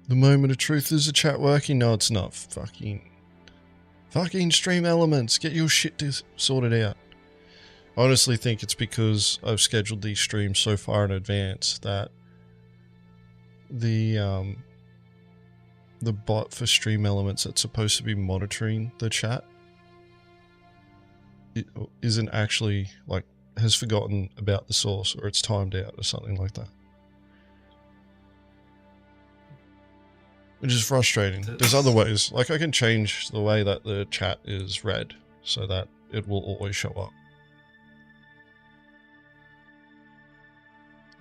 The moment of truth, is the chat working? No, it's not. Fucking stream elements. Get your shit sorted out. I honestly think it's because I've scheduled these streams so far in advance that the bot for stream elements that's supposed to be monitoring the chat isn't actually, like, has forgotten about the source, or it's timed out or something like that. Which is frustrating. There's other ways. Like, I can change the way that the chat is read so that it will always show up.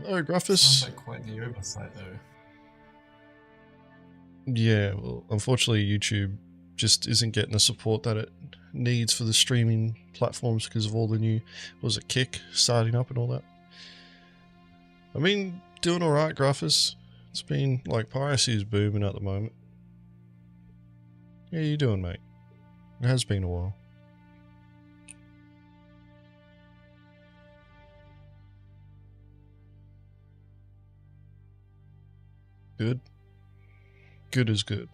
Oh, Gruffus. Sounds like quite the oversight, though. Yeah, well, unfortunately YouTube just isn't getting the support that it needs for the streaming platforms because of all the new, what was it, Kick starting up and all that. I mean, doing alright, Gruffus. It's been, like, piracy is booming at the moment. Yeah, you doing, mate? It has been a while. Good? Good is good.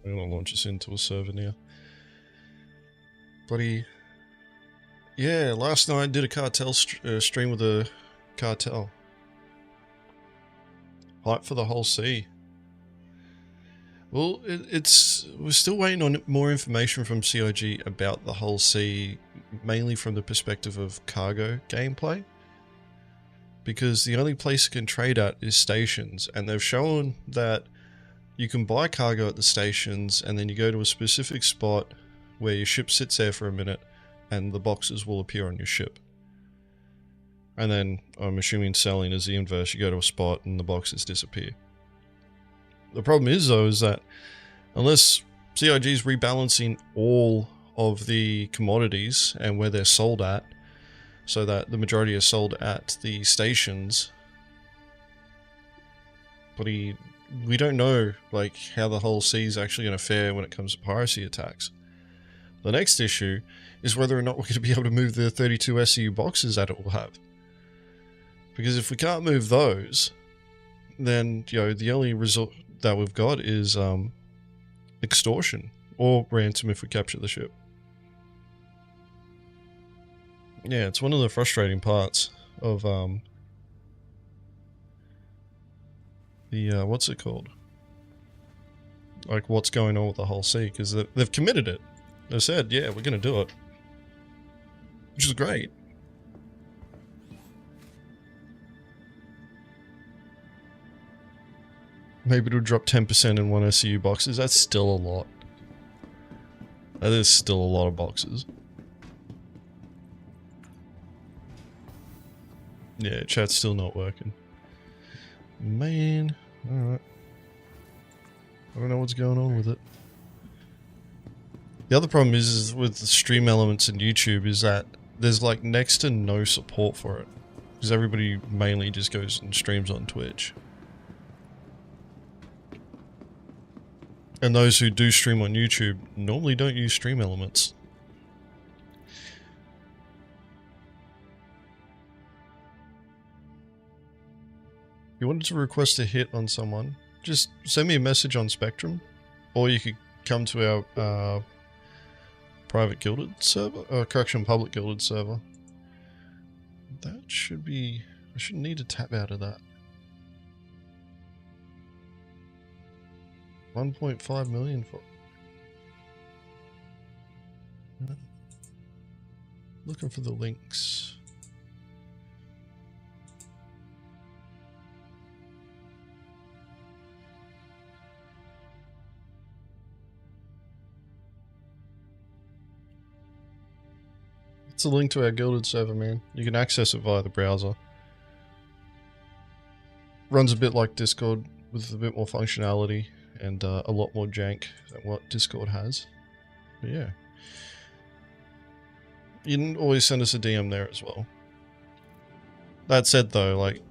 I'm gonna launch us into a server now. Bloody... Yeah, last night I did a cartel stream with a cartel. Hype for the whole sea. Well, we're still waiting on more information from CIG about the whole sea, mainly from the perspective of cargo gameplay. Because the only place you can trade at is stations, and they've shown that you can buy cargo at the stations, and then you go to a specific spot where your ship sits there for a minute, and the boxes will appear on your ship. And then, I'm assuming selling is the inverse, you go to a spot and the boxes disappear. The problem is, though, is that unless CIG is rebalancing all of the commodities and where they're sold at, so that the majority are sold at the stations, but we don't know, like, how the whole sea is actually going to fare when it comes to piracy attacks. The next issue is whether or not we're going to be able to move the 32 SCU boxes that it will have. Because if we can't move those, then, you know, the only result that we've got is extortion or ransom if we capture the ship. Yeah, it's one of the frustrating parts of the what's it called? Like, what's going on with the whole sea, because they've committed it. They've said, yeah, we're going to do it. Which is great. Maybe it'll drop 10% in one SCU boxes. That's still a lot. That is still a lot of boxes. Yeah, chat's still not working. Man, alright. I don't know what's going on with it. The other problem is with the stream elements in YouTube is that there's, like, next to no support for it. Because everybody mainly just goes and streams on Twitch. And those who do stream on YouTube normally don't use stream elements. If you wanted to request a hit on someone, just send me a message on Spectrum, or you could come to our private guilded server, public guilded server. That should be, I shouldn't need to tap out of that. 1.5 million for... Looking for the links. It's a link to our guilded server, man. You can access it via the browser. Runs a bit like Discord with a bit more functionality and a lot more jank than what Discord has. But yeah. You can always send us a DM there as well. That said though, like,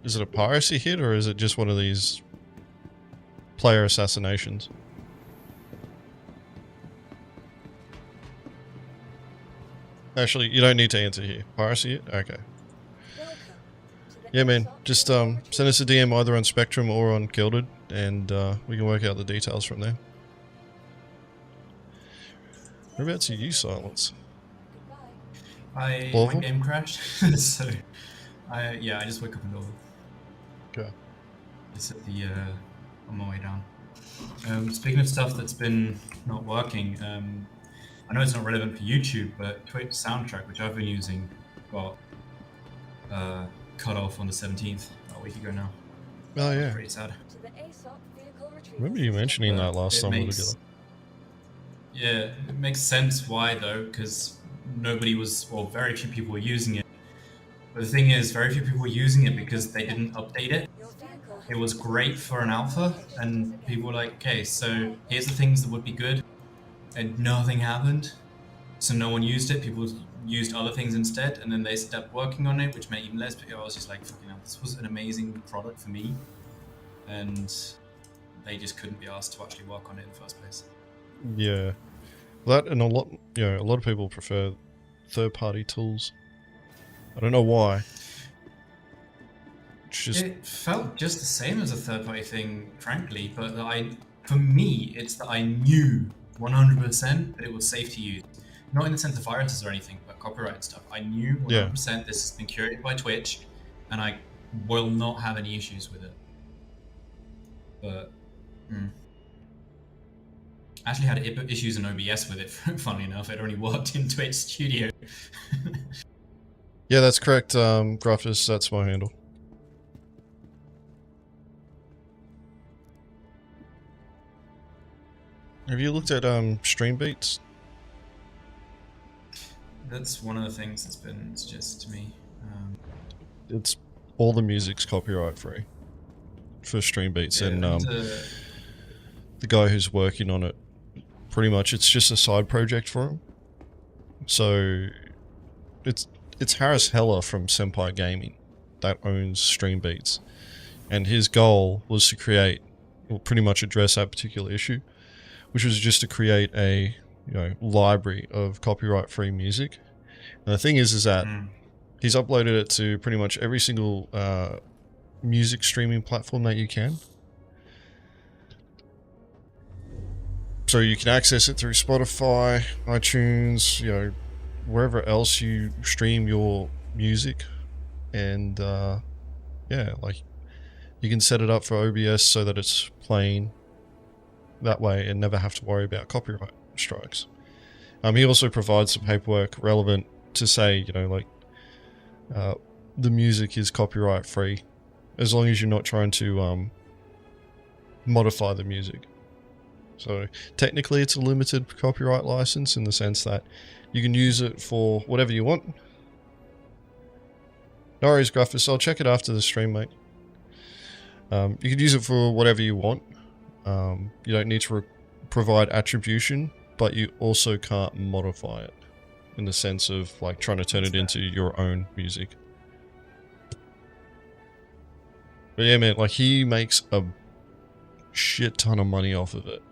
is it a piracy hit or is it just one of these player assassinations? Actually, you don't need to answer here. Piracy? Okay. Yeah, man. Just send us a DM either on Spectrum or on Gilded, and we can work out the details from there. Whereabouts are you, Silence? My game crashed, so I just woke up in Louisville. Okay. Just at the on my way down. Speaking of stuff that's been not working, I know it's not relevant for YouTube, but Twitch soundtrack, which I've been using, got cut off on the 17th, a week ago now. Oh yeah. Pretty sad. Remember you mentioning that last time we were together. Yeah, it makes sense why though, because very few people were using it. But the thing is, very few people were using it because they didn't update it. It was great for an alpha, and people were like, okay, so here's the things that would be good, and nothing happened. So no one used it, people used other things instead, and then they stopped working on it, which made even less people. I was just like, fucking hell, this was an amazing product for me. And they just couldn't be asked to actually work on it in the first place. Yeah. That and a lot of people prefer third-party tools. I don't know why. It felt just the same as a third-party thing, frankly, but for me, it's that I knew 100% that it was safe to use. Not in the sense of viruses or anything, but copyright stuff. I knew 100% this has been curated by Twitch, and I will not have any issues with it. But I actually had issues in OBS with it, funnily enough. It only worked in Twitch Studio. Yeah, that's correct, Graftus. That's my handle. Have you looked at stream beats? That's one of the things that's been suggested to me. It's all the music's copyright free for stream beats, and the guy who's working on it, pretty much it's just a side project for him. So it's Harris Heller from Senpai Gaming that owns stream beats, and his goal was to create, or pretty much address that particular issue, which was just to create a library of copyright-free music. And the thing is that he's uploaded it to pretty much every single music streaming platform that you can. So you can access it through Spotify, iTunes, wherever else you stream your music. And yeah, like you can set it up for OBS so that it's playing that way and never have to worry about copyright strikes. He also provides some paperwork relevant to say, the music is copyright free as long as you're not trying to modify the music. So technically it's a limited copyright license in the sense that you can use it for whatever you want. No worries, Graftus. I'll check it after the stream, mate. You can use it for whatever you want. You don't need to provide attribution, but you also can't modify it in the sense of like trying to turn it into your own music. But yeah, man, like he makes a shit ton of money off of it.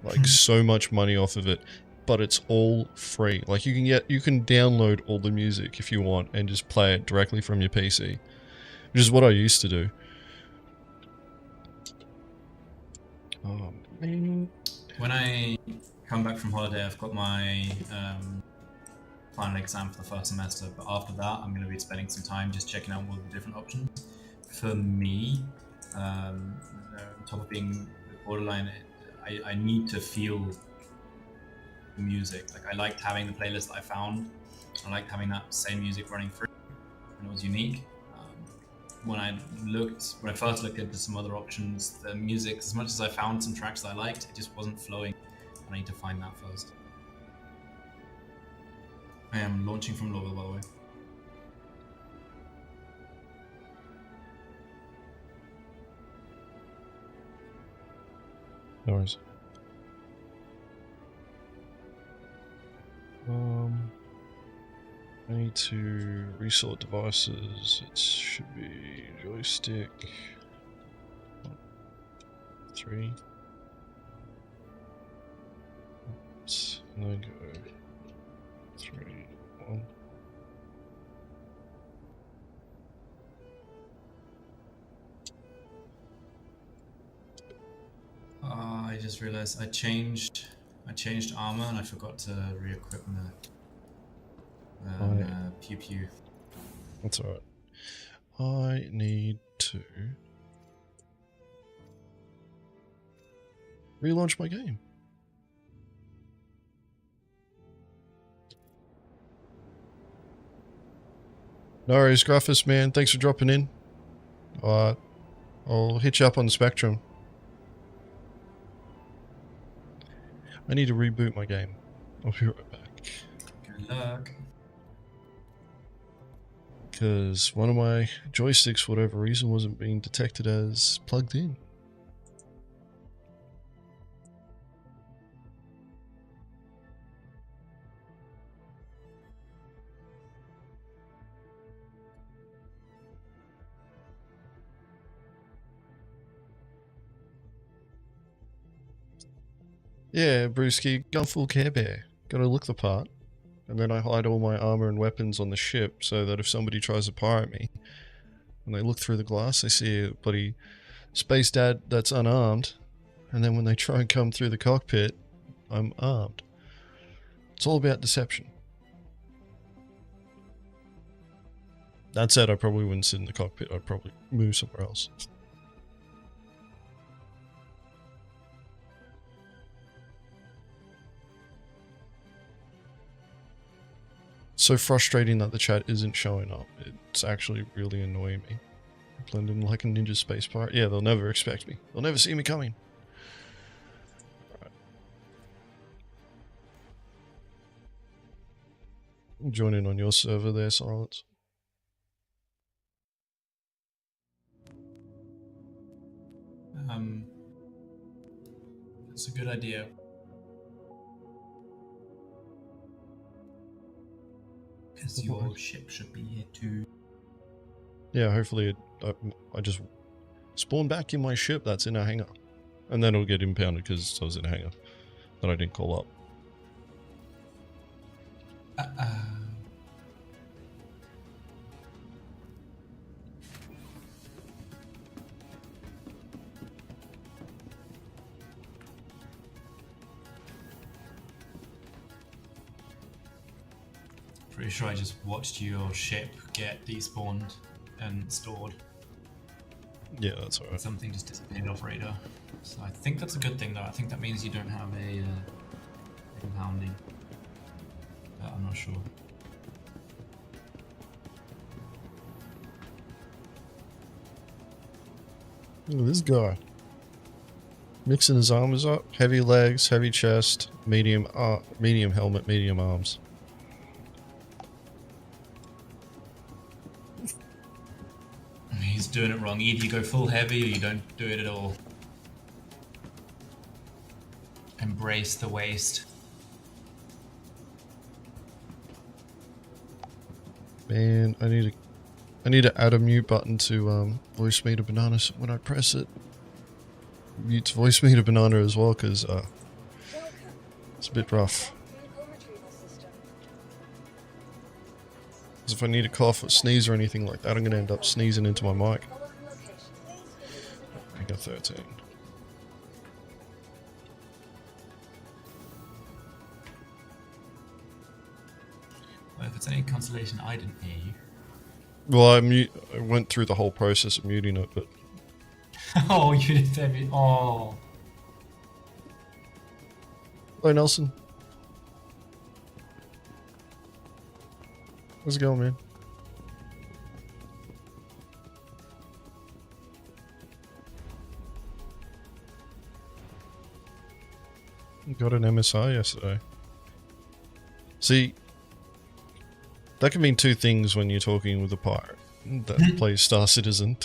Like so much money off of it, but it's all free. Like you can download all the music if you want and just play it directly from your PC, which is what I used to do. Oh, man. When I come back from holiday, I've got my final exam for the first semester, but after that I'm going to be spending some time just checking out all the different options. For me, on top of being borderline, I need to feel the music. Like I liked having the playlist that I found. I liked having that same music running through, and it was unique. When I first looked into some other options, the music, as much as I found some tracks that I liked, it just wasn't flowing. I need to find that first. I am launching from Louisville, by the way. No worries. I need to resort devices. It should be joystick 3. And then go 3, 1. I just realized I changed armor and I forgot to re-equip the pew pew. That's alright. I need to relaunch my game. No worries, Gruffus, man. Thanks for dropping in. I'll hit you up on the Spectrum. I need to reboot my game. I'll be right back. Good luck. Because one of my joysticks, for whatever reason, wasn't being detected as plugged in. Yeah, Brewski, gone full Care Bear. Gotta look the part. And then I hide all my armor and weapons on the ship so that if somebody tries to pirate me, when they look through the glass, they see a bloody space dad that's unarmed. And then when they try and come through the cockpit, I'm armed. It's all about deception. That said, I probably wouldn't sit in the cockpit. I'd probably move somewhere else. So frustrating that the chat isn't showing up. It's actually really annoying me. Blend in like a ninja space pirate. Yeah, they'll never expect me. They'll never see me coming. Alright. I'm joining on your server there, Silence. That's a good idea. Because your ship should be here too. Yeah, hopefully I just spawn back in my ship that's in a hangar. And then it'll get impounded because I was in a hangar that I didn't call up. Pretty sure I just watched your ship get despawned and stored. Yeah, that's alright. Something just disappeared off radar. So I think that's a good thing though. I think that means you don't have a impounding. I'm not sure. Look at this guy. Mixing his armors up. Heavy legs, heavy chest, medium helmet, medium arms. He's doing it wrong. Either you go full heavy or you don't do it at all. Embrace the waste. Man, I need to add a mute button to voice meter banana so when I press it. Mute voice meter banana as well because it's a bit rough. Because if I need to cough or sneeze or anything like that, I'm going to end up sneezing into my mic. I got 13. Well, if it's any consolation, I didn't hear you. Well, I went through the whole process of muting it, but... Oh, you did every... Oh. Hello, Nelson. How's it going, man? You got an MSI yesterday. See, that can mean two things when you're talking with a pirate that plays Star Citizen.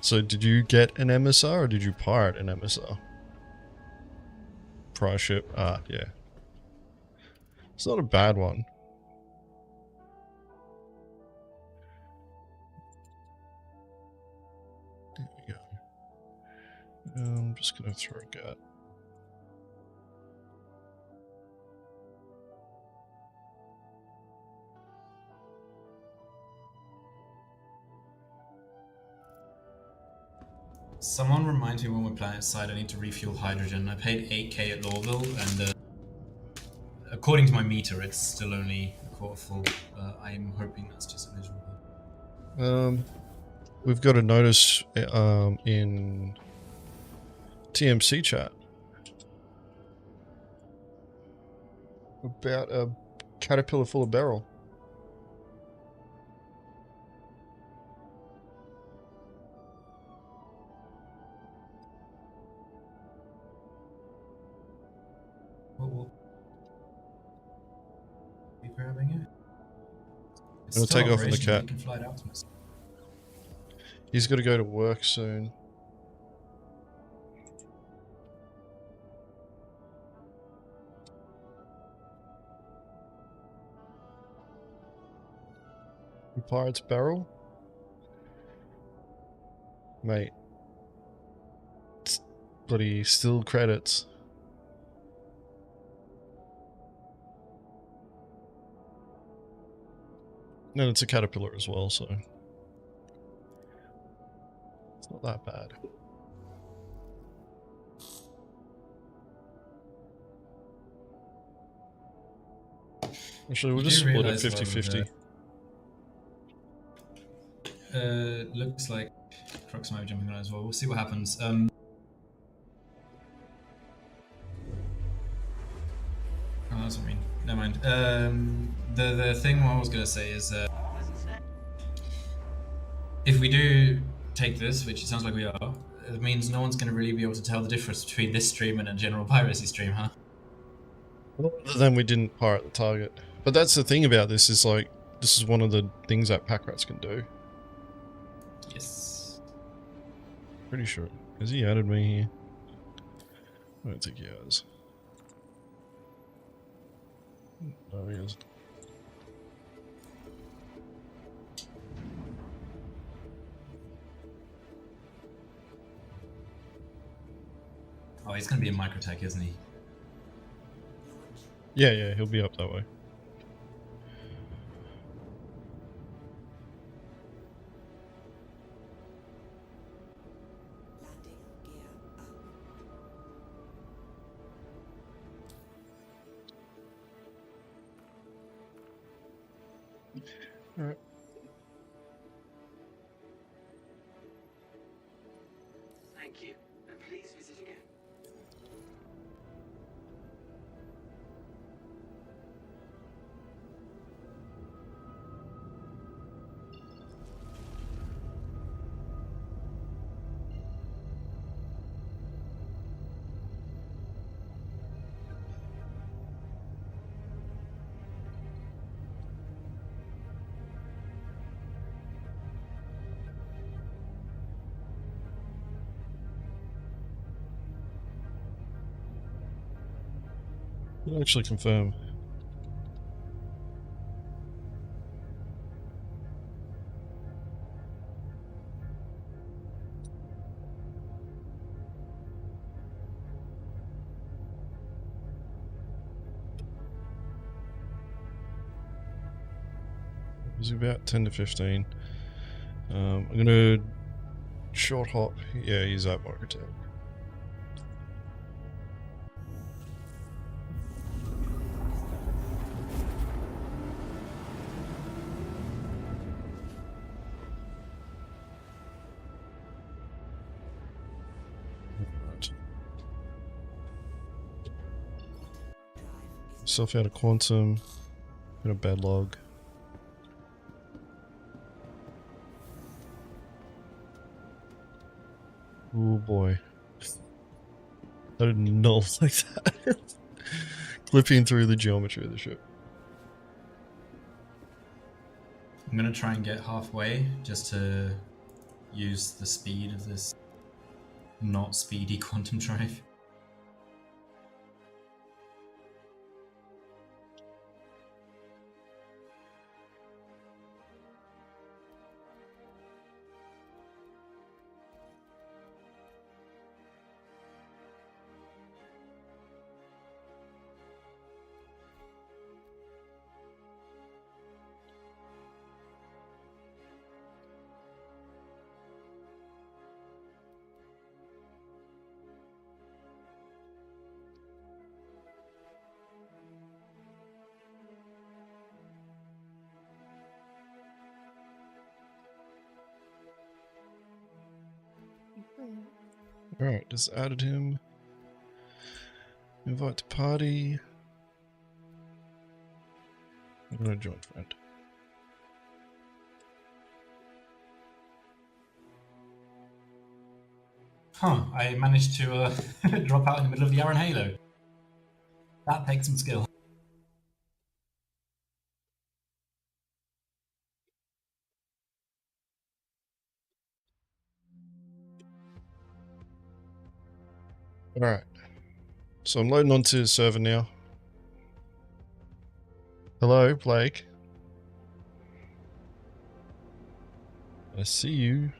So did you get an MSR or did you pirate an MSR? Prior ship? Ah, yeah. It's not a bad one. There we go. I'm just gonna throw a gut. Someone reminds me when we're playing outside, I need to refuel hydrogen. I paid 8k at Lawville, and according to my meter, it's still only a quarter full. I'm hoping that's just a visual bug. We've got a notice in TMC chat about a caterpillar full of barrel. What? Are you grabbing it? I'm gonna take off in the cat. You can fly it out to us. He's got to go to work soon. The pirate's barrel? Mate. It's bloody still credits. And it's a caterpillar as well, so it's not that bad. Actually, we'll just split it 50-50. Looks like Crux might be jumping on as well. We'll see what happens. Oh, that's what I mean. Never mind. The thing I was going to say is if we do take this, which it sounds like we are, it means no one's going to really be able to tell the difference between this stream and a general piracy stream, huh? Well, then we didn't pirate the target. But that's the thing about this, is like, this is one of the things that pack rats can do. Yes. Pretty sure. Has he added me here? I don't think he has. No, he is. Oh, he's going to be in microtech, isn't he? Yeah, he'll be up that way. Alright. Thank you, and please visit again. We'll actually confirm. He's about 10 to 15. I'm gonna short hop. Yeah, he's at microtech. Self out of quantum, got a bad log. Oh boy. I did not like that. Clipping through the geometry of the ship. I'm going to try and get halfway just to use the speed of this not speedy quantum drive. Alright, just added him. Invite to party. I'm gonna join friend. Huh, I managed to drop out in the middle of the Iron Halo. That takes some skill. Alright. So I'm loading onto the server now. Hello, Blake. I see you.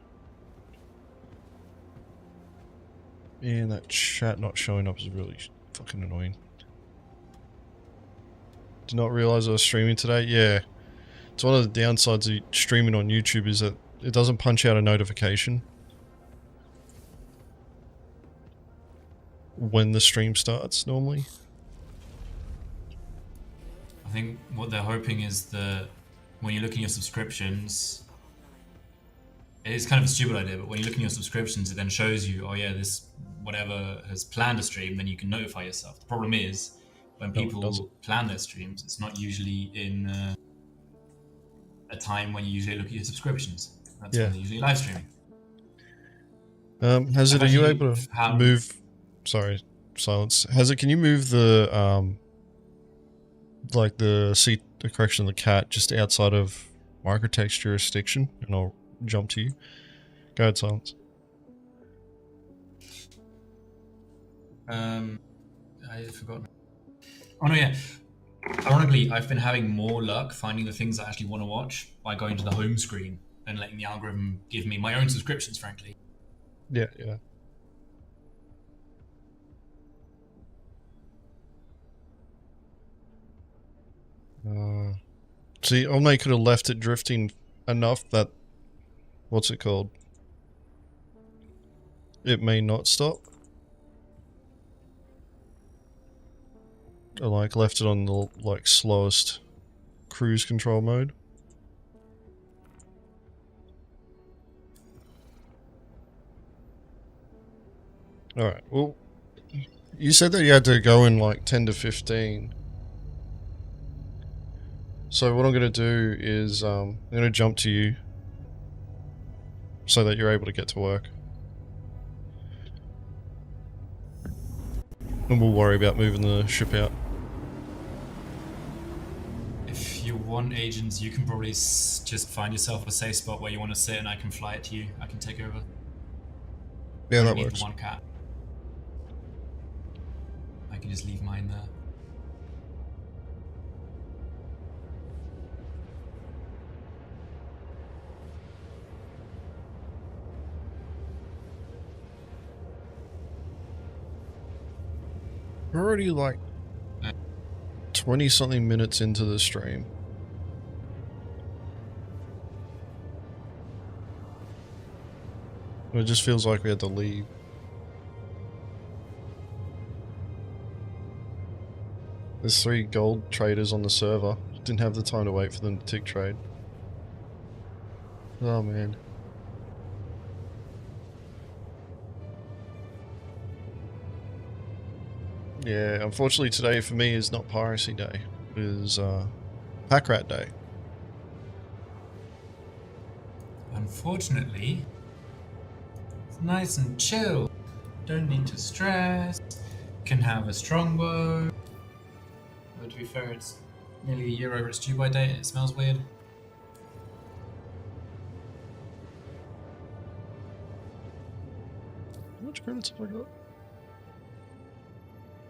And that chat not showing up is really fucking annoying. Did not realize I was streaming today. Yeah. It's one of the downsides of streaming on YouTube is that it doesn't punch out a notification when the stream starts normally. I think what they're hoping is that when you look in your subscriptions, it is kind of a stupid idea, but when you look in your subscriptions, it then shows you, oh yeah, this whatever has planned a stream, then you can notify yourself. The problem is, when people plan their streams, it's not usually in a time when you usually look at your subscriptions. That's when they're usually live streaming. Are you able to move... Sorry, silence. Can you move the, like the the cat just outside of Microtech's jurisdiction? And I'll jump to you. Go ahead, silence. I forgot. Oh no, yeah. Ironically, I've been having more luck finding the things I actually want to watch by going to the home screen and letting the algorithm give me my own subscriptions, frankly. Yeah. See, Omni could have left it drifting enough that... What's it called? It may not stop. I left it on the slowest cruise control mode. Alright, well, you said that you had to go in 10 to 15. So what I'm going to do is I'm going to jump to you so that you're able to get to work. And we'll worry about moving the ship out. If you want agents, you can probably just find yourself a safe spot where you want to sit and I can fly it to you. I can take over. Yeah, that works. One cat. I can just leave mine there. We're already 20 something minutes into the stream. It just feels like we had to leave. There's 3 gold traders on the server. Didn't have the time to wait for them to tick trade. Oh man. Yeah, unfortunately today for me is not piracy day. It is pack rat day. Unfortunately, it's nice and chill. Don't need to stress. Can have a strongbow. But to be fair, it's nearly a year over its due-by date and it smells weird. How much credits have I got?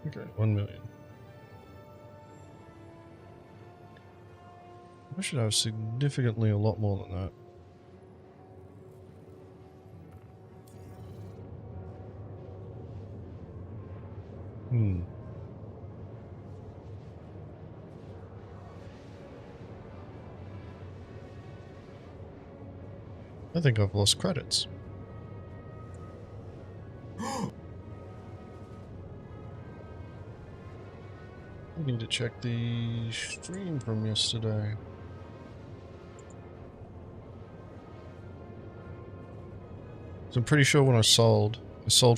Okay, 1 million. I should have significantly a lot more than that. I think I've lost credits. I need to check the stream from yesterday. So I'm pretty sure when I sold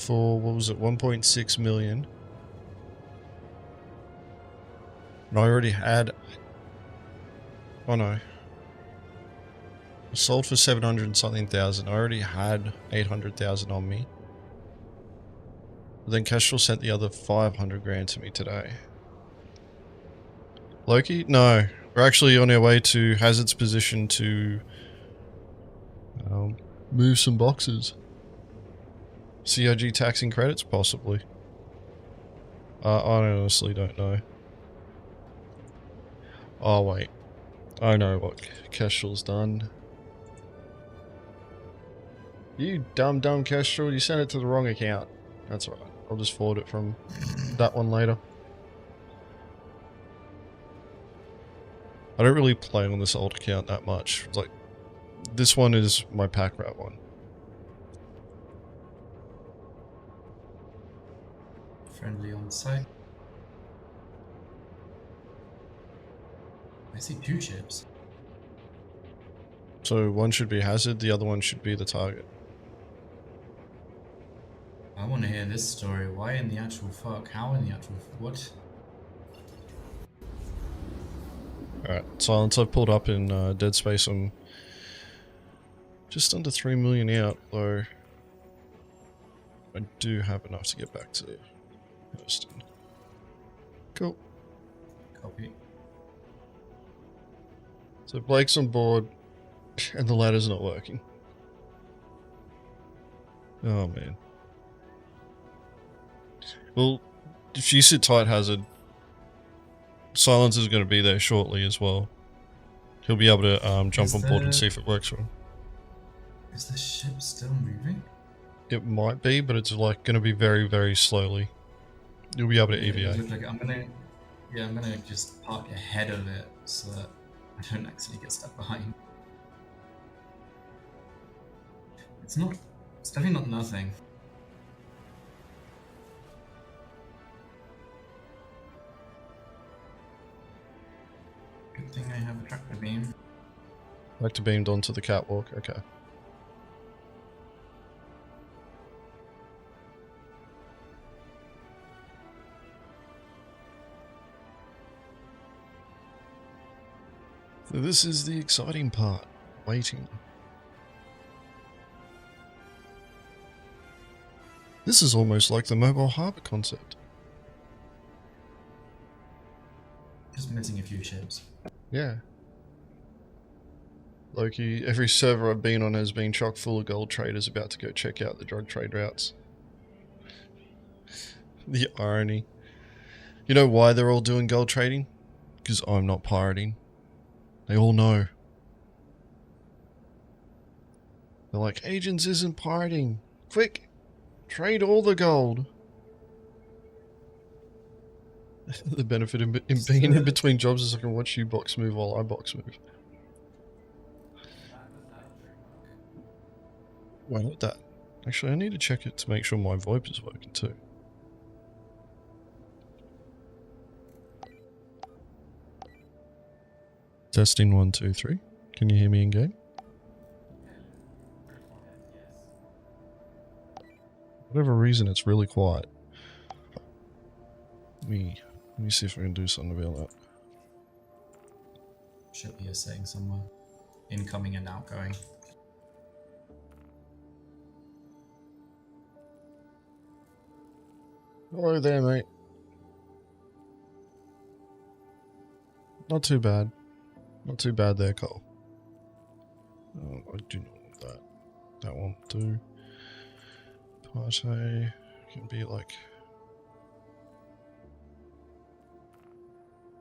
for, what was it, 1.6 million. And I already had... Oh no. I sold for 700 and something thousand. I already had 800,000 on me. But then Kestrel sent the other 500 grand to me today. Loki? No. We're actually on our way to Hazard's position to move some boxes. CIG taxing credits, possibly. I honestly don't know. Oh wait. I know what Kestrel's done. You dumb Kestrel, you sent it to the wrong account. That's alright. I'll just forward it from that one later. I don't really play on this old account that much. It's like, this one is my pack rat one. Friendly on site. I see 2 ships. So one should be Hazard, the other one should be the target. I want to hear this story. Why in the actual fuck? How in the actual what? Alright, Silence, I've pulled up in Dead Space. I'm just under 3 million out, though I do have enough to get back to Houston. Cool. Copy. So Blake's on board, and the ladder's not working. Oh man. Well, if you sit tight, Hazard, Silence is going to be there shortly as well. He'll be able to jump on board and see if it works for him. Is the ship still moving? It might be, but it's like going to be very, very slowly. You'll be able to EVA. Like I'm gonna just park ahead of it so that I don't actually get stuck behind. It's definitely not nothing. Good thing I have a tractor beam. Like to beamed onto the catwalk, okay. So this is the exciting part, waiting. This is almost like the mobile harbour concept. Just missing a few ships. Yeah. Loki, every server I've been on has been chock full of gold traders about to go check out the drug trade routes. The irony. You know why they're all doing gold trading? Because I'm not pirating. They all know. They're like, Agents isn't pirating. Quick, trade all the gold. The benefit in being in between jobs is I can watch you box move while I box move. Why not that? Actually, I need to check it to make sure my VoIP is working too. Testing 1, 2, 3. Can you hear me in game? Whatever reason, it's really quiet. Let me see if I can do something about that. Should be a setting somewhere. Incoming and outgoing. Hello there, mate. Not too bad. Not too bad there, Cole. Oh, I do not want that. That one, too. Party can be like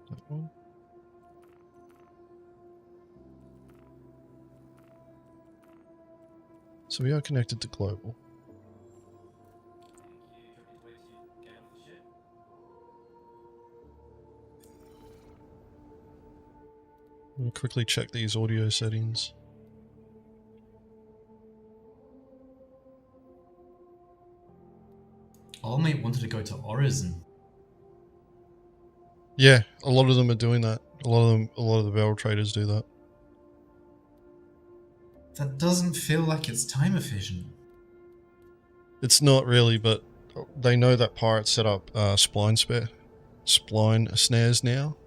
that one. So we are connected to global. Let me quickly check these audio settings. Old mate wanted to go to Horizon. Yeah, a lot of them are doing that. A lot of the barrel traders do that. That doesn't feel like it's time efficient. It's not really, but they know that pirates set up spline snares now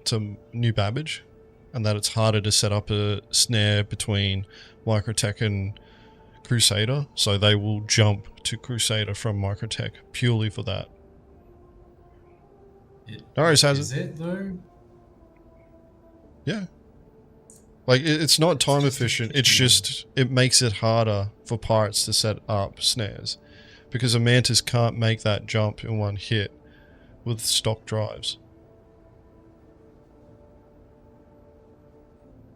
to new babbage, and that it's harder to set up a snare between Microtech and Crusader, so they will jump to Crusader from Microtech purely for that. Notorious has Is it though? Yeah. Like, it's not time efficient, it's just, it makes it harder for pirates to set up snares. Because a Mantis can't make that jump in one hit with stock drives.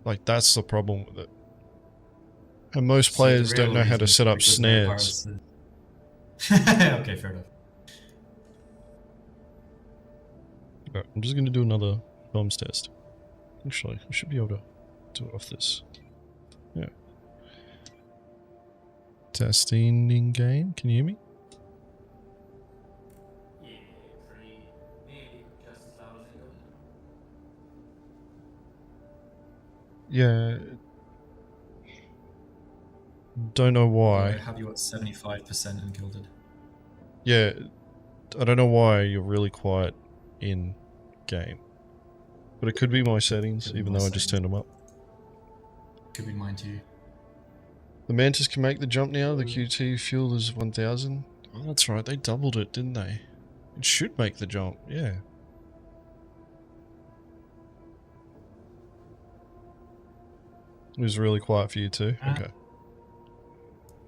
Like, that's the problem with it. And most players don't know how to set up snares. Okay, fair enough. Right, I'm just going to do another comms test. Actually, I should be able to do it off this. Yeah. Testing in game. Can you hear me? Yeah. Don't know why. I have you at 75% and gilded. Yeah. I don't know why you're really quiet in game. But it could be my settings, even though I just turned them up. Could be mine too. The Mantis can make the jump now. The QT fuel is 1000. Oh, that's right. They doubled it, didn't they? It should make the jump. Yeah. It was really quiet for you too? Okay.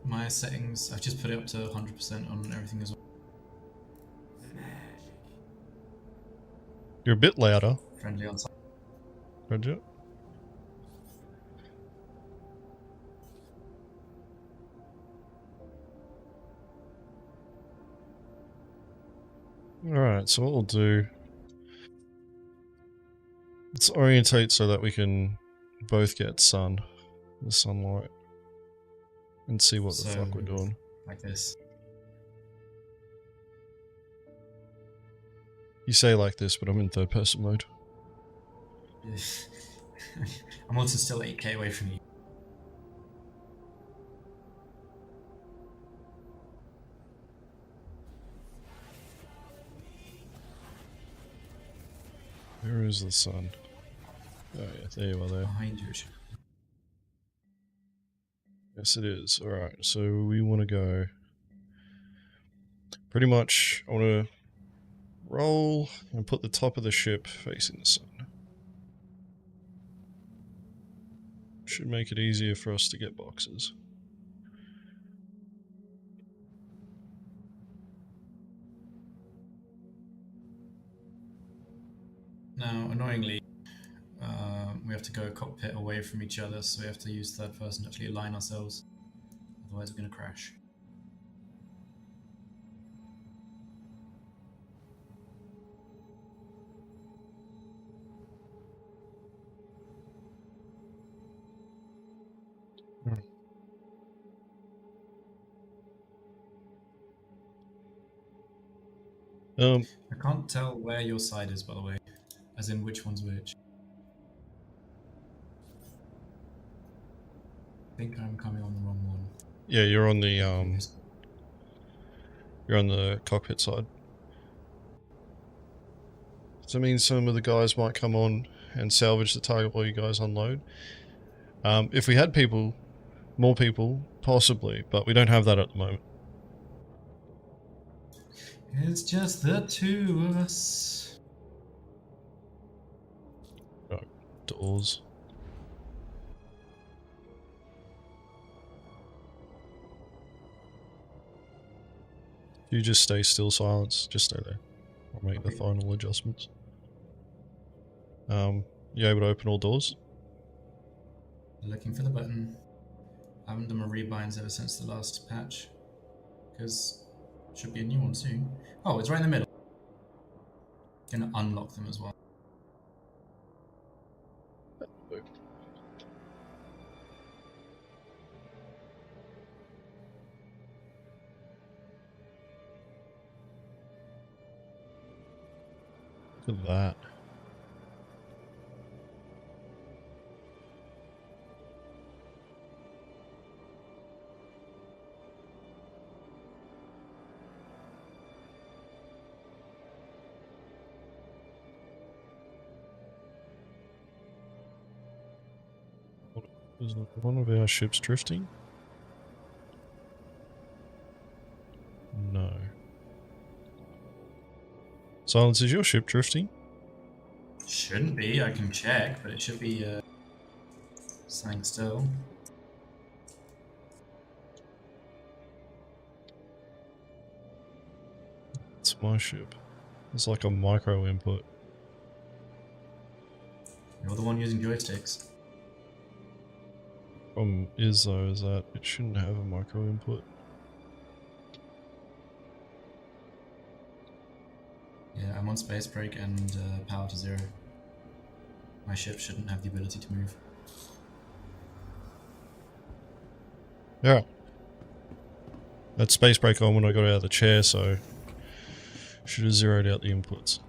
My settings, I've just put it up to 100% on everything as well. You're a bit louder. Friendly on site. Roger. Alright, so what we'll do... Let's orientate so that we can both get the sunlight. And see what the fuck we're doing. Like this. You say like this, but I'm in third person mode. I'm also still 8k away from you. Where is the sun? Oh yeah, there you are there. Behind you. Yes it is. Alright, so we want to go... Pretty much, I want to roll and put the top of the ship facing the sun. Should make it easier for us to get boxes. Now, annoyingly, we have to go a cockpit away from each other, so we have to use third person to actually align ourselves. Otherwise we're going to crash. I can't tell where your side is, by the way. As in, which one's which. I think I'm coming on the wrong one. Yeah, you're on the cockpit side. So that means some of the guys might come on and salvage the target while you guys unload. If we had more people, possibly, but we don't have that at the moment. It's just the two of us. Right, doors. You just stay still, silence. Just stay there. I'll make the final adjustments. You able to open all doors? Looking for the button. I haven't done my rebinds ever since the last patch. Because should be a new one soon. Oh, it's right in the middle. Gonna unlock them as well. Look at that. Is one of our ships drifting? No. Silence, is your ship drifting? Shouldn't be. I can check, but it should be standing still. It's my ship. It's like a micro input. You're the one using joysticks. Problem is though, is that it shouldn't have a micro input. Yeah, I'm on space break and power to 0. My ship shouldn't have the ability to move. Yeah. That space break on when I got out of the chair, so should have zeroed out the inputs.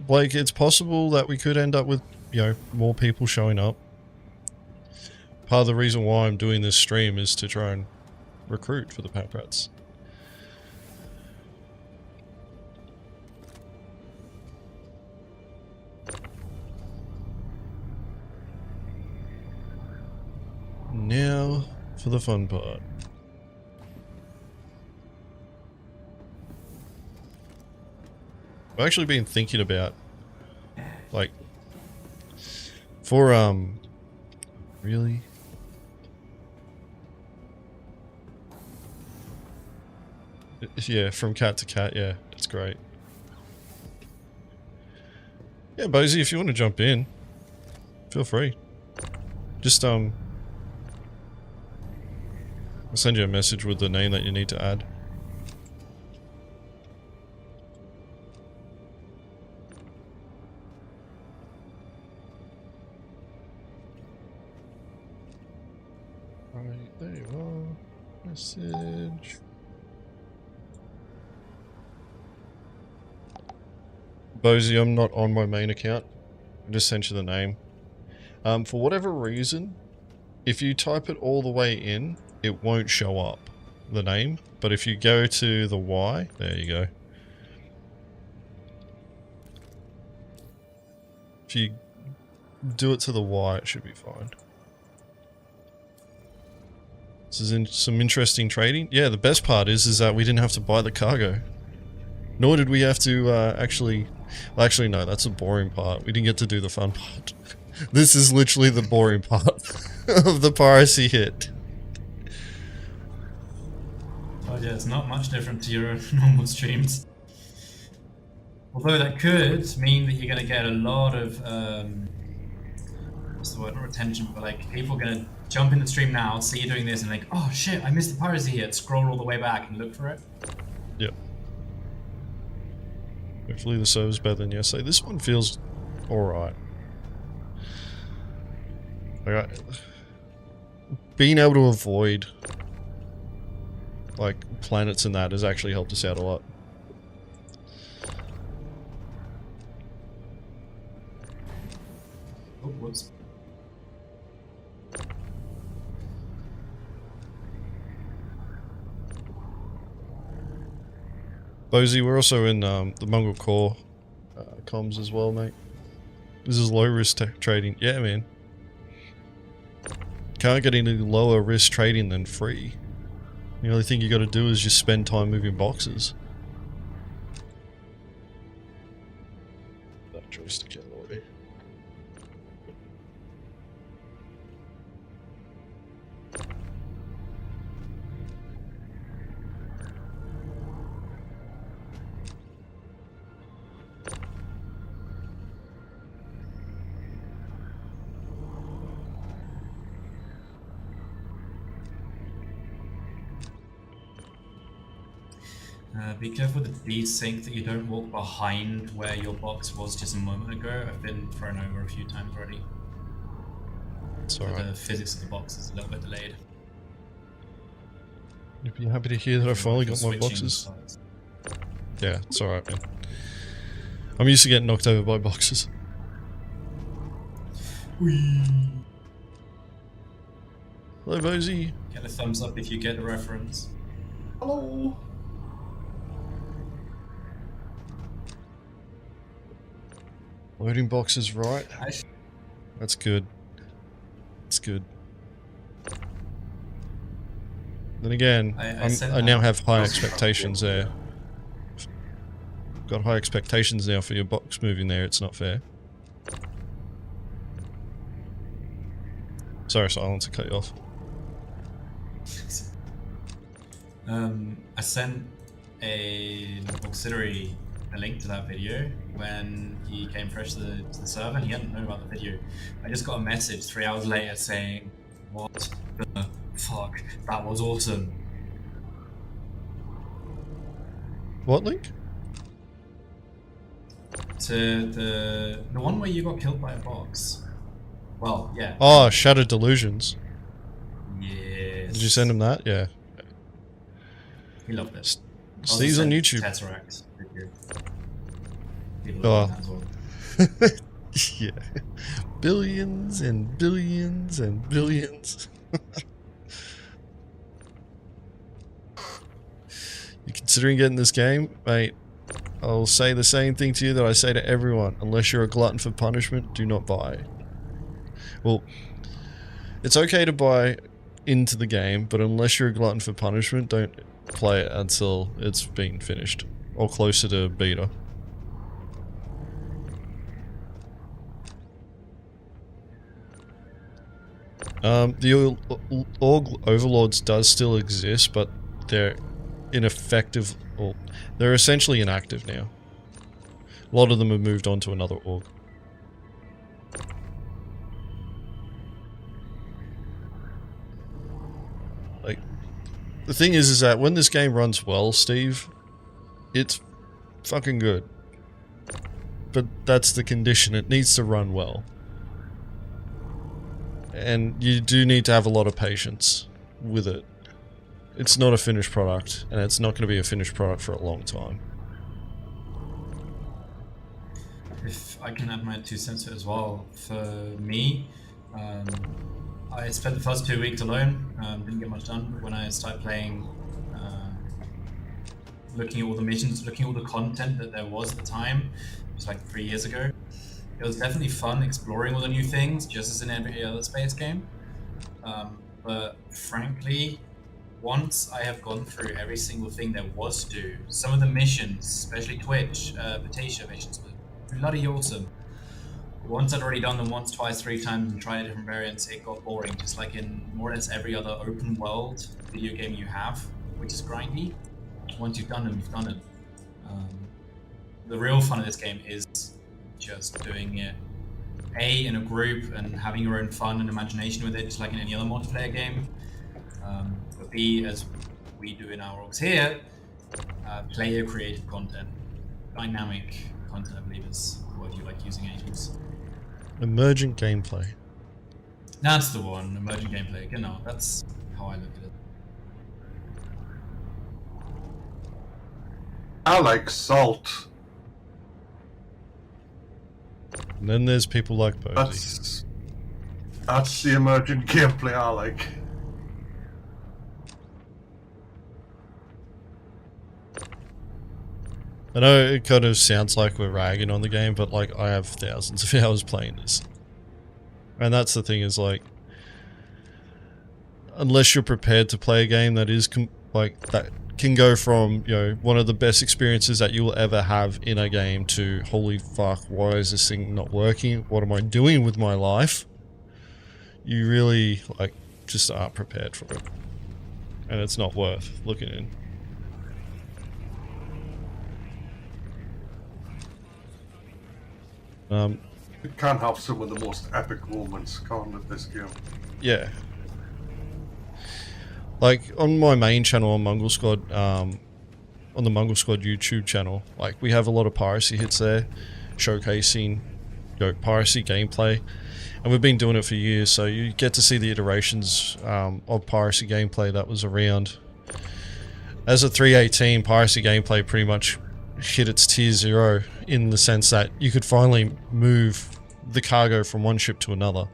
Like, it's possible that we could end up with, you know, more people showing up. Part of the reason why I'm doing this stream is to try and recruit for the Pack Rats. Now for the fun part. I've actually been thinking about, like, for, really? Yeah, from cat to cat, yeah, that's great. Yeah, Bozy, if you want to jump in, feel free. Just, I'll send you a message with the name that you need to add. Right, there you are. Message. Bozy, I'm not on my main account. I just sent you the name. For whatever reason, if you type it all the way in, it won't show up, the name. But if you go to the Y, there you go. If you do it to the Y, it should be fine. This is some interesting trading. Yeah, the best part is that we didn't have to buy the cargo. Nor did we have to actually... Well, actually, no, that's the boring part. We didn't get to do the fun part. This is literally the boring part of the piracy hit. Oh yeah, it's not much different to your normal streams. Although that could mean that you're going to get a lot of... what's the word? Not retention, but like people are going to jump in the stream now, see you doing this and like, oh shit, I missed the piracy hit. Scroll all the way back and look for it. Yep. Hopefully the server's better than yesterday. This one feels alright. Like, being able to avoid like planets and that has actually helped us out a lot. Oh, whoops. Bozy, we're also in the Mongrel Corps comms as well, mate. This is low risk trading. Yeah, man. Can't get any lower risk trading than free. The only thing you got to do is just spend time moving boxes. That joystick out of the way. Be careful with the desync that you don't walk behind where your box was just a moment ago. I've been thrown over a few times already. It's So alright. the physics of the box is a little bit delayed. You'd be happy to hear that I finally got my Switching boxes. sides. Yeah, it's alright, man. I'm used to getting knocked over by boxes. Whee! Hello, Bozy. Get a thumbs up if you get the reference. Hello. Loading boxes right. That's good. It's good. Then again, I now have high expectations there. Got high expectations now for your box moving there. It's not fair. Sorry, Silence, to cut you off. I sent an auxiliary a link to that video when he came fresh to the server, and he hadn't known about the video. I just got a message 3 hours later saying, "What the fuck? That was awesome." What link? To the one where you got killed by a box. Well, yeah. Oh, Shattered Delusions. Yes. Did you send him that? Yeah. He loved it. Steve's on YouTube. Tesseract. Oh. Yeah. Billions and billions and billions. You considering getting this game? Mate, I'll say the same thing to you that I say to everyone. Unless you're a glutton for punishment, do not buy. Well, it's okay to buy into the game, but unless you're a glutton for punishment, don't play it until it's been finished. Or closer to beta. The Org Overlords does still exist, but they're ineffective, or they're essentially inactive now. A lot of them have moved on to another Org. Like, the thing is that when this game runs well, Steve, it's fucking good. But that's the condition, it needs to run well. And you do need to have a lot of patience with it. It's not a finished product, and it's not going to be a finished product for a long time. If I can add my 2 cents to it as well, for me, I spent the first 2 weeks alone, didn't get much done, but when I started playing, looking at all the missions, looking at all the content that there was at the time, it was like 3 years ago, it was definitely fun exploring all the new things, just as in every other space game. But frankly, once I have gone through every single thing there was to do, some of the missions, especially Twitch, Potato missions, were bloody awesome. Once I'd already done them once, twice, 3 times and tried different variants, it got boring, just like in more or less every other open world video game you have, which is grindy. Once you've done them, you've done it. The real fun of this game is just doing it in a group and having your own fun and imagination with it, just like in any other multiplayer game. But B, as we do in our orgs here, player created content, dynamic content, I believe is the word you like using, agents. Emergent gameplay. That's the one, emergent gameplay. Genau, that's how I look at it. I like salt. And then there's people like Posey. That's the emergent gameplay I like. I know it kind of sounds like we're ragging on the game, but like I have thousands of hours playing this. And that's the thing is like, unless you're prepared to play a game that is that can go from, you know, one of the best experiences that you will ever have in a game to holy fuck, why is this thing not working? What am I doing with my life? You really like just aren't prepared for it. And it's not worth looking in. It can have some of the most epic moments, can't it, this game? Yeah. Like, on my main channel on Mongrel Squad, on the Mongrel Squad YouTube channel, like, we have a lot of piracy hits there, showcasing, you know, piracy gameplay. And we've been doing it for years, so you get to see the iterations of piracy gameplay that was around. As a 3.18, piracy gameplay pretty much hit its tier 0 in the sense that you could finally move the cargo from one ship to another,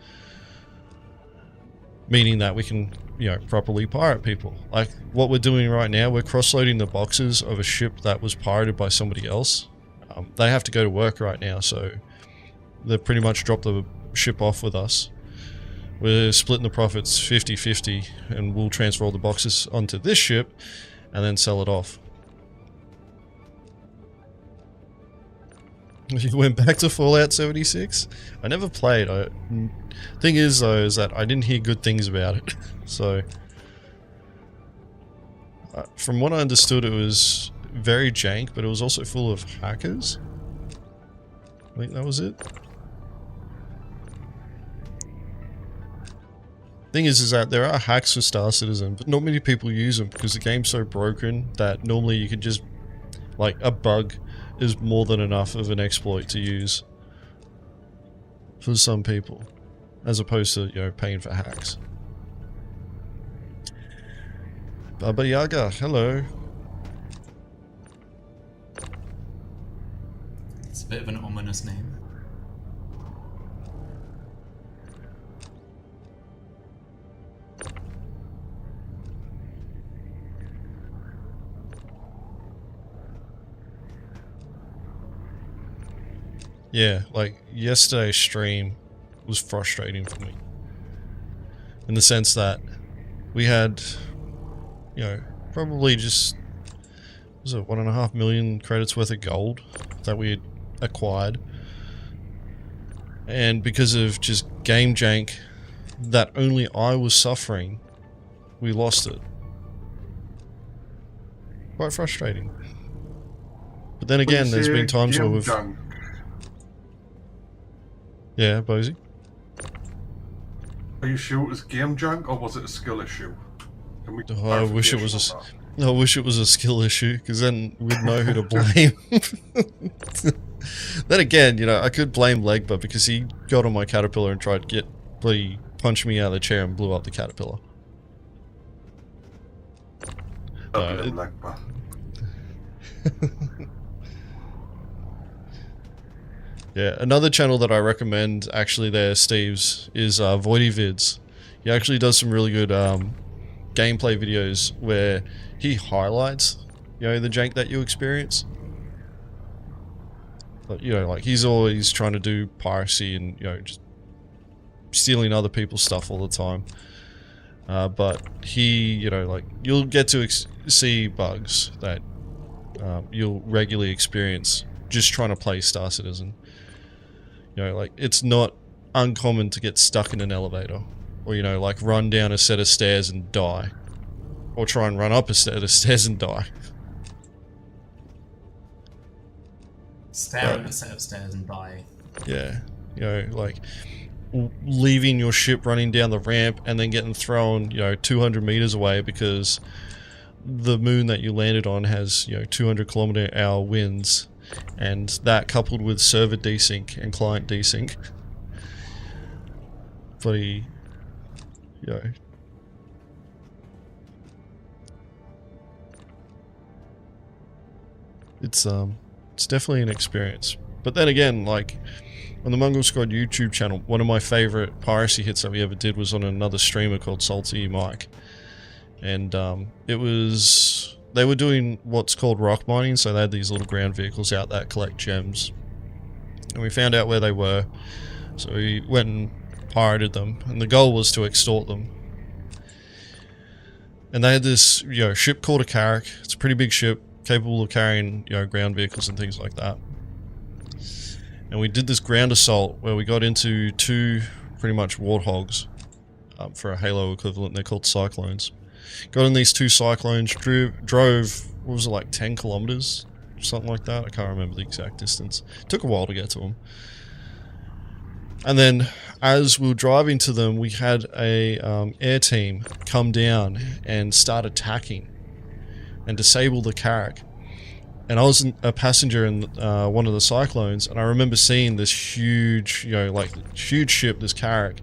meaning that we can, you know, properly pirate people. Like what we're doing right now, we're cross-loading the boxes of a ship that was pirated by somebody else. They have to go to work right now, so they've pretty much dropped the ship off with us. We're splitting the profits 50-50, and we'll transfer all the boxes onto this ship and then sell it off. You went back to Fallout 76? I never played. Thing is though, is that I didn't hear good things about it. So, from what I understood, it was very jank, but it was also full of hackers. I think that was it. Thing is that there are hacks for Star Citizen, but not many people use them because the game's so broken that normally you can just, like, a bug is more than enough of an exploit to use for some people, as opposed to, you know, paying for hacks. Baba Yaga, hello. It's a bit of an ominous name. Yeah, like, yesterday's stream was frustrating for me. In the sense that we had, you know, probably just, was it 1.5 million credits worth of gold that we had acquired. And because of just game jank that only I was suffering, we lost it. Quite frustrating. But then again, there's been times where we've... Yeah, Bozy? Are you sure it was game junk or was it a skill issue? I wish it was a skill issue, because then we'd know who to blame. Then again, you know, I could blame Legba because he got on my caterpillar and tried to punch me out of the chair and blew up the caterpillar. Legba. Yeah, another channel that I recommend actually there, Steve's, is Voidy Vids. He actually does some really good gameplay videos where he highlights, you know, the jank that you experience. But, you know, like, he's always trying to do piracy and, you know, just stealing other people's stuff all the time. But he, you know, like, you'll get to see bugs that you'll regularly experience just trying to play Star Citizen. You know, like, it's not uncommon to get stuck in an elevator. Or, you know, like, run down a set of stairs and die. Or try and run up a set of stairs and die. Stare at a set of stairs and die. Yeah. You know, like, leaving your ship running down the ramp and then getting thrown, you know, 200 meters away because the moon that you landed on has, you know, 200-kilometer-hour winds. And that coupled with server desync and client desync. Bloody, you know. It's definitely an experience. But then again, like, on the Mongrel Squad YouTube channel, one of my favorite piracy hits that we ever did was on another streamer called Salty Mike. And it was... They were doing what's called rock mining, so they had these little ground vehicles out that collect gems. And we found out where they were, so we went and pirated them, and the goal was to extort them. And they had this, you know, ship called a Carrack. It's a pretty big ship, capable of carrying, you know, ground vehicles and things like that. And we did this ground assault where we got into two pretty much warthogs for a Halo equivalent. They're called Cyclones. Got in these two Cyclones, drove, what was it, like 10 kilometers? Something like that. I can't remember the exact distance. Took a while to get to them. And then, as we were driving to them, we had a air team come down and start attacking and disable the Carrack. And I was a passenger in one of the Cyclones, and I remember seeing this huge, you know, like, huge ship, this Carrack,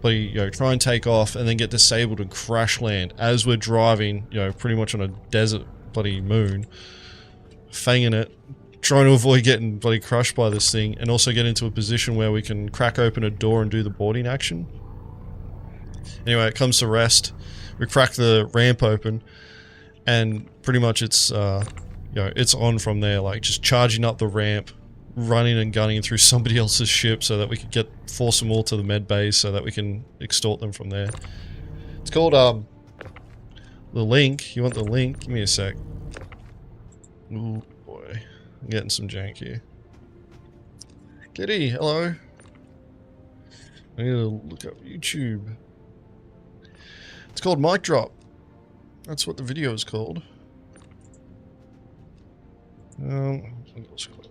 but you know, try and take off and then get disabled and crash land as we're driving, you know, pretty much on a desert bloody moon, fanging it, trying to avoid getting bloody crushed by this thing, and also get into a position where we can crack open a door and do the boarding action. Anyway, it comes to rest. We crack the ramp open, and pretty much it's, you know, it's on from there, like just charging up the ramp, running and gunning through somebody else's ship so that we could force them all to the med base so that we can extort them from there. It's called the link. You want the link? Give me a sec. Ooh boy, I'm getting some jank here. Kitty, hello. I need to look up YouTube. It's called Mic Drop. That's what the video is called. Mongrel Squad.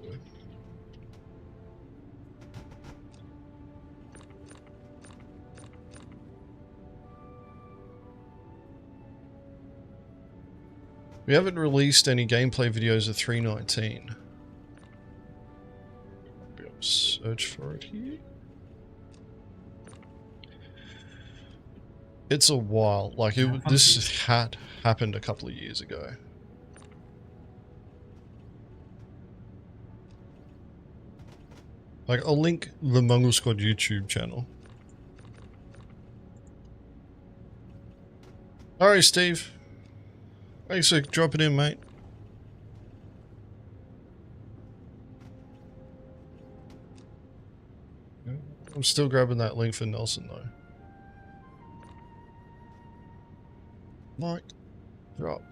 We haven't released any gameplay videos of 3.19. Be able to search for it here. It's a while. Like this had happened a couple of years ago. Like, I'll link the Mongrel Squad YouTube channel. Alright, Steve. Thanks for dropping in, mate. I'm still grabbing that link for Nelson, though. Mic drop.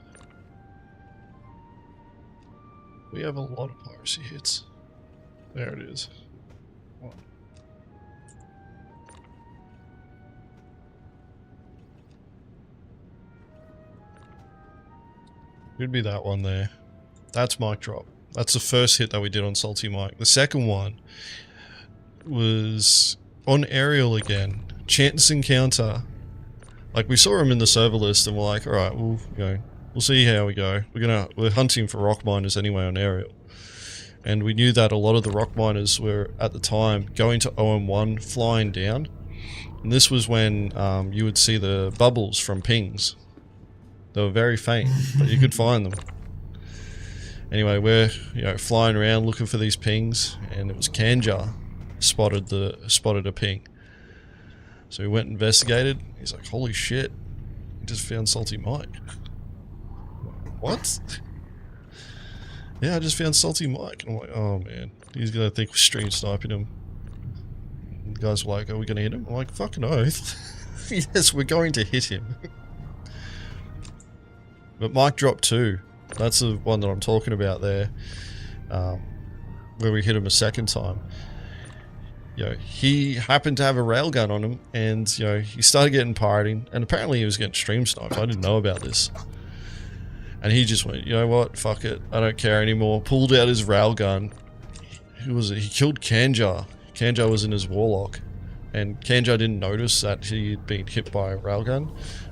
We have a lot of piracy hits. There it is. One. Could be that one there. That's mic drop. That's the first hit that we did on Salty Mike. The second one was on Aerial again. Chance encounter. Like, we saw him in the server list and we're like, alright, we'll see how we go. We're hunting for rock miners anyway on Aerial. And we knew that a lot of the rock miners were, at the time, going to OM1, flying down. And this was when you would see the bubbles from pings. They were very faint, but you could find them. Anyway, we're flying around looking for these pings, and it was Kanja spotted a ping. So we went and investigated. He's like, "Holy shit! We just found Salty Mike." What? Yeah, I just found Salty Mike. And I'm like, oh man, he's gonna think we're stream sniping him. And the guys were like, "Are we gonna hit him?" I'm like, "Fucking oath." Yes, we're going to hit him. But Mic Drop 2, that's the one that I'm talking about there, where we hit him a second time. He happened to have a railgun on him, and he started getting pirating, and apparently he was getting stream sniped. I didn't know about this. And he just went, you know what, fuck it, I don't care anymore. Pulled out his railgun. Who was it? He killed Kanja. Kanja was in his warlock, and Kanja didn't notice that he had been hit by a railgun.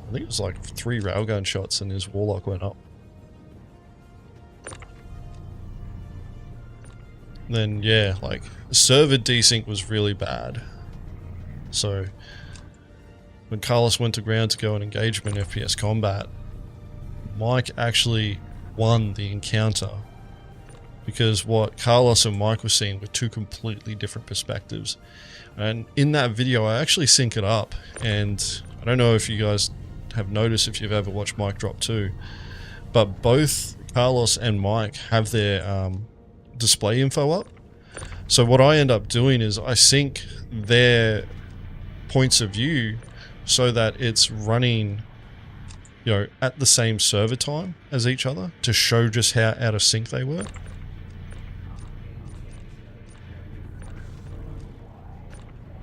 I think it was like 3 railgun shots and his warlock went up. Then yeah, like, server desync was really bad. So when Carlos went to ground to go and engage him in FPS combat, Mike actually won the encounter, because what Carlos and Mike were seeing were 2 completely different perspectives. And in that video I actually sync it up, and I don't know if you guys have noticed if you've ever watched Mic Drop 2, but both Carlos and Mike have their display info up. So what I end up doing is I sync their points of view so that it's running at the same server time as each other, to show just how out of sync they were.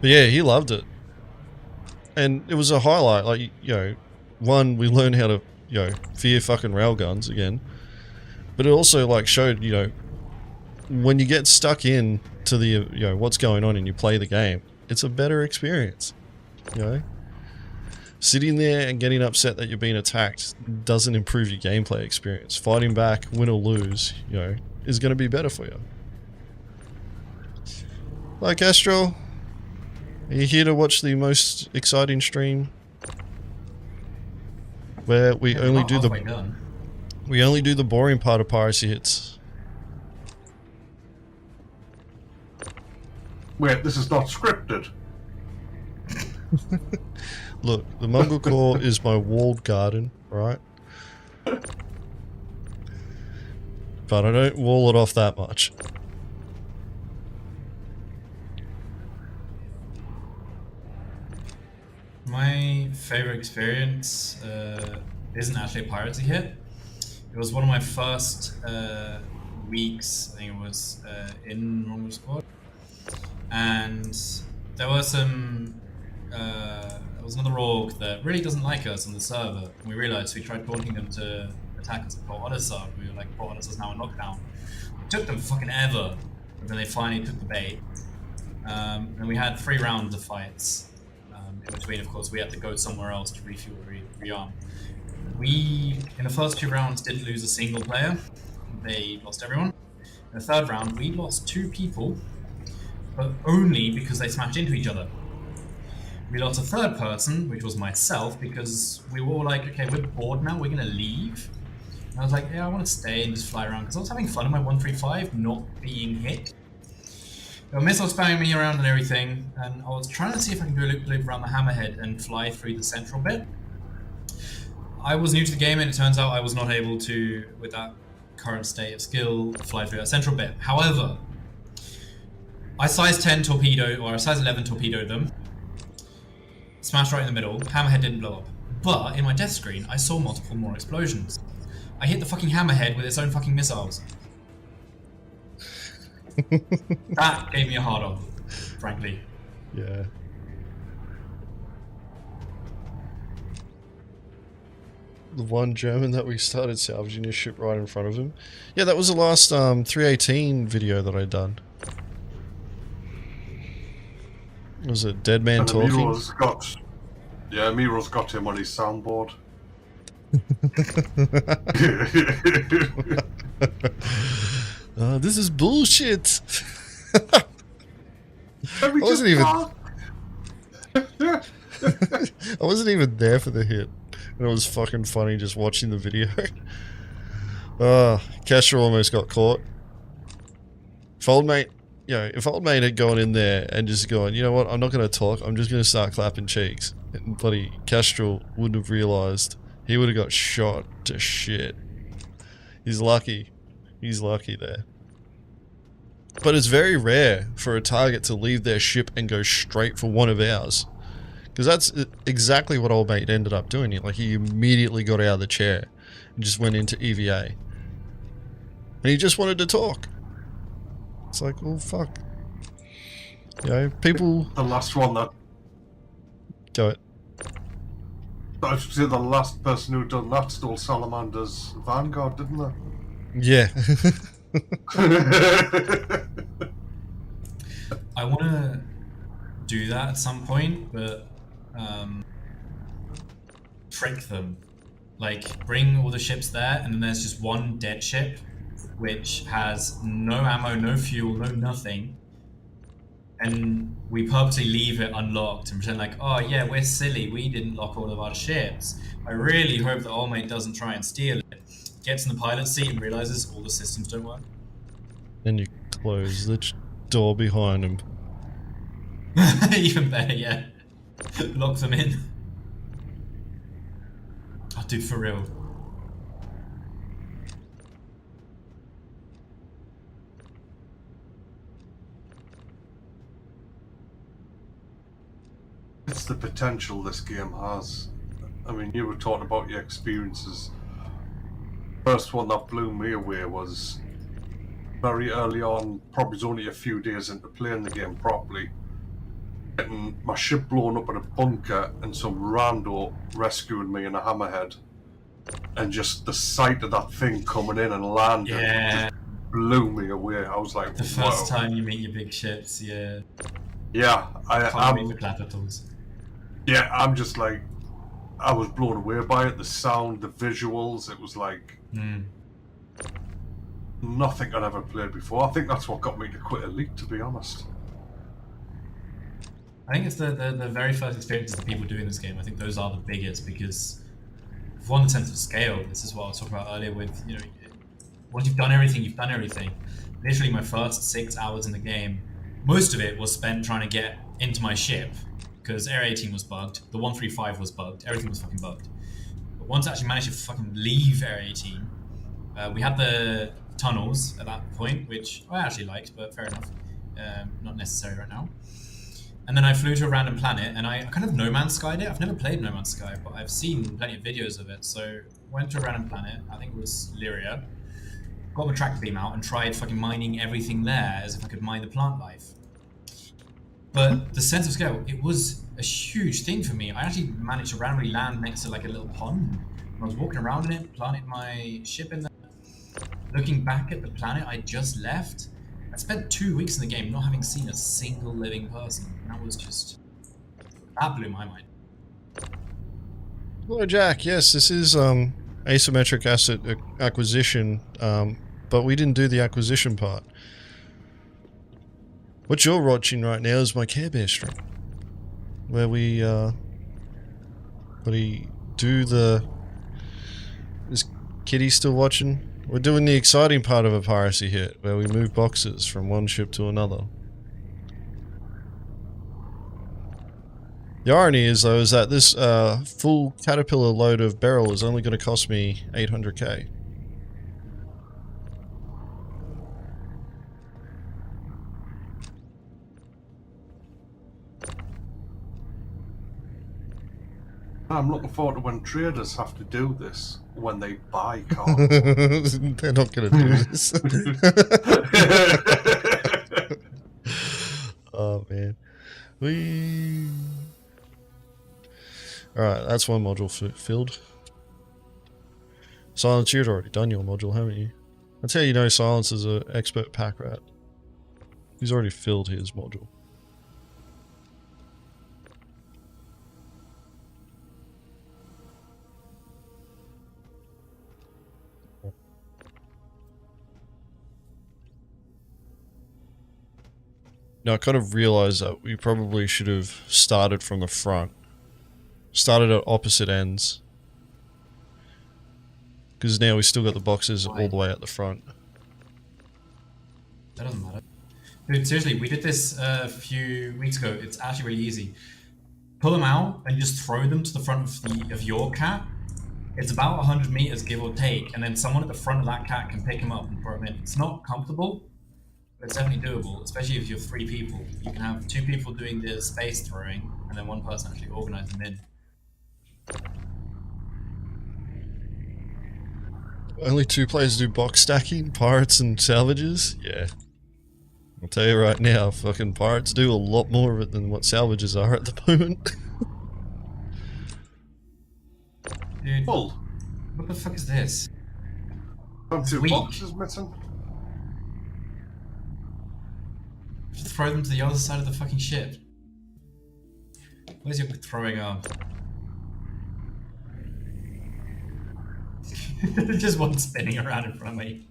But yeah, he loved it. And it was a highlight, like, one, we learned how to, fear fucking railguns again. But it also, like, showed, when you get stuck in to the, what's going on and you play the game, it's a better experience, Sitting there and getting upset that you're being attacked doesn't improve your gameplay experience. Fighting back, win or lose, is going to be better for you. Like Astro, are you here to watch the most exciting stream? Where we only do the boring part of piracy hits. Wait, this is not scripted. Look, the Mongrel Corps is my walled garden, right? But I don't wall it off that much. my favorite experience isn't actually a piracy hit. It was one of my first weeks, I think it was, in Mongrel Squad. And there were some... there was another org that really doesn't like us on the server. And we realized, we tried taunting them to attack us at Port Otta's side. We were like, Port Otta's is now in lockdown. It took them fucking ever, but then they finally took the bait. And we had 3 rounds of fights. In between, of course, we had to go somewhere else to refuel, rearm. We, in the first 2 rounds, didn't lose a single player. They lost everyone. In the 3rd round, we lost 2 people, but only because they smashed into each other. We lost a 3rd person, which was myself, because we were all like, okay, we're bored now, we're gonna leave. And I was like, yeah, I want to stay and just fly around, because I was having fun in my 135, not being hit. They were missile spamming me around and everything, and I was trying to see if I can do a loop around the hammerhead and fly through the central bit. I was new to the game, and it turns out I was not able to, with that current state of skill, fly through that central bit. However, I size 10 torpedoed, or I size 11 torpedoed them, smashed right in the middle, hammerhead didn't blow up. But in my death screen, I saw multiple more explosions. I hit the fucking hammerhead with its own fucking missiles. That gave me a hard on, frankly. Yeah. The one German that we started salvaging his ship right in front of him. Yeah, that was the last 318 video that I'd done. Was it Dead Man And Talking? Miro's got him on his soundboard. This is bullshit. I wasn't even there for the hit. And it was fucking funny just watching the video. Castro almost got caught. If old mate had gone in there and just gone, you know what, I'm not going to talk, I'm just going to start clapping cheeks. And bloody Castro wouldn't have realised. He would have got shot to shit. He's lucky. He's lucky there. But it's very rare for a target to leave their ship and go straight for one of ours. Because that's exactly what old mate ended up doing. Like, he immediately got out of the chair and just went into EVA. And he just wanted to talk. It's like, oh fuck. You know, people... The last one that... Go it. I should say the last person who done that stole Salamander's Vanguard, didn't they? Yeah. I want to do that at some point, but trick them. Like, bring all the ships there, and then there's just one dead ship, which has no ammo, no fuel, no nothing. And we purposely leave it unlocked and pretend like, oh yeah, we're silly, we didn't lock all of our ships. I really hope that old mate doesn't try and steal it. Gets in the pilot's seat and realizes all the systems don't work. Then you close the door behind him. Even better, yeah. Lock them in. Oh, dude, for real. It's the potential this game has. I mean, you were talking about your experiences. First one that blew me away was very early on, probably only a few days into playing the game properly, getting my ship blown up in a bunker and some rando rescuing me in a hammerhead, and just the sight of that thing coming in and landing just blew me away. I was like, the first time you meet your big ships, yeah. Yeah, I'm the capitals. Yeah, I'm just like, I was blown away by it. The sound, the visuals, it was like nothing I'd ever played before. I think that's what got me to quit Elite, to be honest. I think it's the very first experiences that people do in this game. I think those are the biggest, because for one, the sense of scale. This is what I was talking about earlier with, you know, once you've done everything, you've done everything. Literally my first 6 hours in the game, most of it was spent trying to get into my ship, because Area 18 was bugged, the 135 was bugged, everything was fucking bugged. But once I actually managed to fucking leave Area 18, we had the tunnels at that point, which I actually liked, but fair enough. Not necessary right now. And then I flew to a random planet, and I kind of No Man's Skied it. I've never played No Man's Sky, but I've seen plenty of videos of it. So went to a random planet, I think it was Lyria, got my tractor beam out and tried fucking mining everything there as if I could mine the plant life. But the sense of scale, it was a huge thing for me. I actually managed to randomly land next to like a little pond. And I was walking around in it, planted my ship in there. Looking back at the planet I just left, I spent 2 weeks in the game not having seen a single living person. And that was just... that blew my mind. Hello, Jack. Yes, this is asymmetric asset acquisition, but we didn't do the acquisition part. What you're watching right now is my Care Bear stream, where we do the... Is Kitty still watching? We're doing the exciting part of a piracy hit, where we move boxes from one ship to another. The irony is, though, is that this full caterpillar load of beryl is only going to cost me 800k. I'm looking forward to when traders have to do this when they buy cars. They're not going to do this. Oh, man. Alright, that's one module filled. Silence, you'd already done your module, haven't you? That's how you know Silence is an expert pack rat. He's already filled his module. Now I kind of realised that we probably should have started from the front. Started at opposite ends. Because now we've still got the boxes all the way at the front. That doesn't matter. Dude, seriously, we did this a few weeks ago. It's actually really easy. Pull them out and just throw them to the front of your cat. It's about 100 meters, give or take, and then someone at the front of that cat can pick them up and throw them in. It's not comfortable, but it's definitely doable, especially if you're 3 people. You can have 2 people doing the space throwing, and then 1 person actually organizing them in. Only 2 players do box stacking, pirates and salvages? Yeah. I'll tell you right now, fucking pirates do a lot more of it than what salvages are at the moment. Dude, Full. what the fuck is this? Don't see Weak. boxes missing. Just throw them to the other side of the fucking ship. Where's your throwing arm? Just one spinning around in front of me.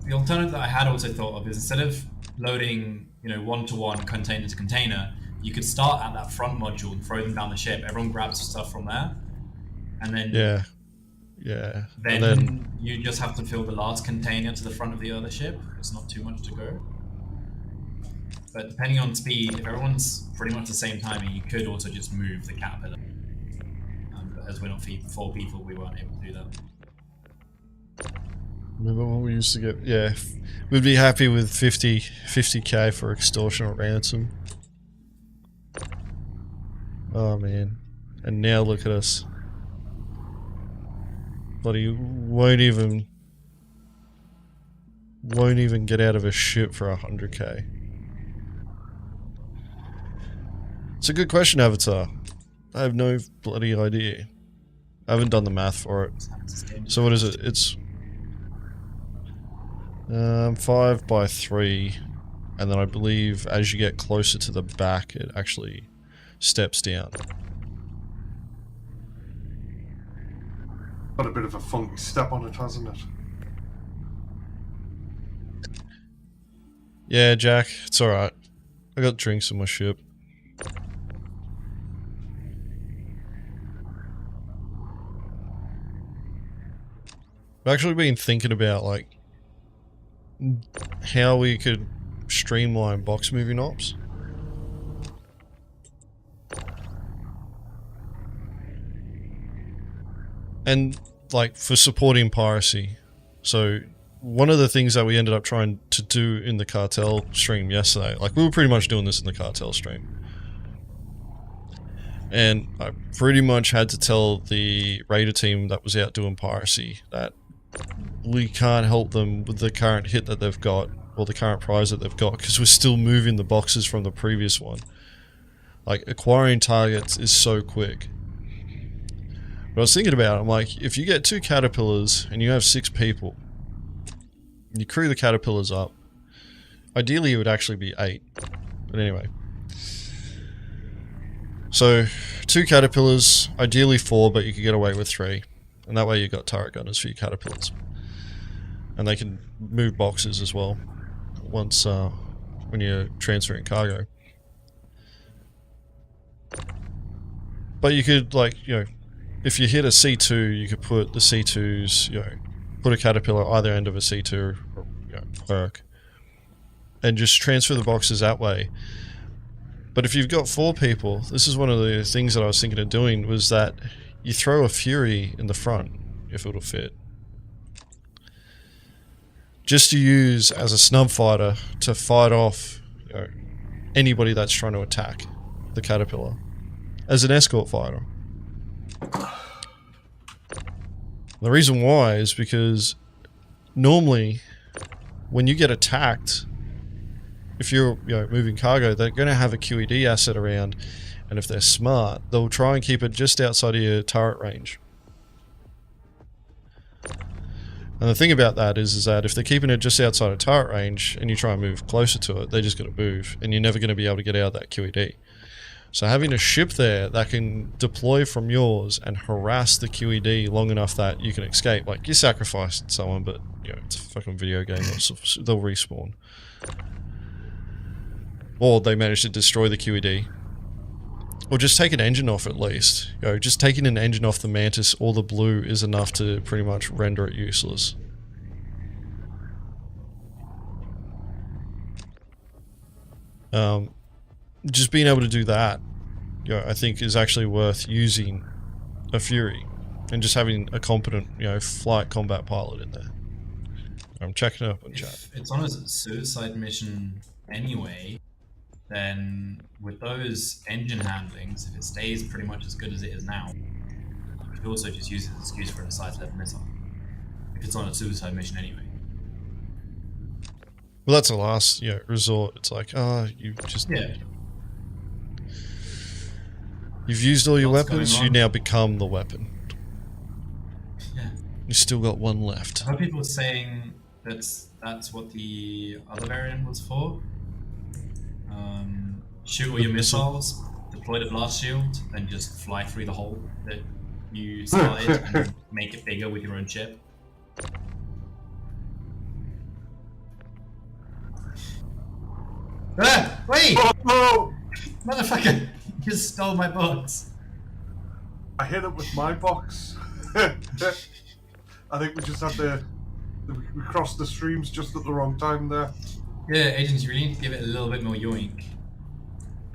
The alternative that I had also thought of is instead of loading, one-to-one container to container, you could start at that front module and throw them down the ship. Everyone grabs the stuff from there, and then Yeah. Then you just have to fill the last container to the front of the other ship. It's not too much to go. But depending on speed, if everyone's pretty much the same timing, you could also just move the caterpillar. But as we're not 4 people, we weren't able to do that. Remember when we used to get... Yeah. We'd be happy with 50k for extortion or ransom. Oh man. And now look at us. Bloody won't even get out of a ship for 100k. It's a good question, Avatar. I have no bloody idea. I haven't done the math for it. So what is it? It's 5 by 3, and then I believe as you get closer to the back, it actually steps down. Got a bit of a funky step on it, hasn't it? Yeah, Jack, it's alright. I got drinks in my ship. I've actually been thinking about, like, how we could streamline box moving ops. And, like, for supporting piracy. So, one of the things that we ended up trying to do in the cartel stream yesterday, like we were pretty much doing this in the cartel stream. And I pretty much had to tell the raider team that was out doing piracy that we can't help them with the current hit that they've got, or the current prize that they've got, because we're still moving the boxes from the previous one. Like, acquiring targets is so quick. But I was thinking about it, I'm like, if you get 2 caterpillars and you have 6 people, and you crew the caterpillars up, ideally it would actually be 8. But anyway. So, 2 caterpillars, ideally 4, but you could get away with 3. And that way you've got turret gunners for your caterpillars. And they can move boxes as well, once, when you're transferring cargo. But you could, like, you know, if you hit a C2, you could put the C2s, you know, put a caterpillar either end of a C2 or, you know, clerk, and just transfer the boxes that way. But if you've got 4 people, this is one of the things that I was thinking of doing, was that you throw a Fury in the front, if it'll fit. Just to use as a snub fighter to fight off, you know, anybody that's trying to attack the caterpillar. As an escort fighter. The reason why is because normally when you get attacked, if you're, you know, moving cargo, they're going to have a QED asset around, and if they're smart, they'll try and keep it just outside of your turret range. And the thing about that is that if they're keeping it just outside of turret range and you try and move closer to it, they're just going to move, and you're never going to be able to get out of that QED. So having a ship there that can deploy from yours and harass the QED long enough that you can escape, like you sacrificed someone, but you know, it's a fucking video game, they'll respawn. Or they manage to destroy the QED. Or just take an engine off at least. You know, just taking an engine off the Mantis or the Blue is enough to pretty much render it useless. Just being able to do that, you know, I think is actually worth using a Fury and just having a competent, you know, flight combat pilot in there. I'm checking it up on chat. If it's on a suicide mission anyway, then with those engine handlings, if it stays pretty much as good as it is now, you could also just use it as an excuse for an aside-level missile. If it's on a suicide mission anyway. Well, that's a last, you know, resort. It's like, you just... Yeah. You've used all your What's weapons, going you on? now become the weapon. Yeah. You still got 1 left. I heard people saying that's what the other variant was for. Shoot all your missiles, deploy the blast shield, and just fly through the hole that you started and make it bigger with your own ship. Ah! Wait! Oh, Motherfucker! You just stole my box. I hit it with my box. I think we just had we crossed the streams just at the wrong time there. Yeah, agents, you really need to give it a little bit more yoink.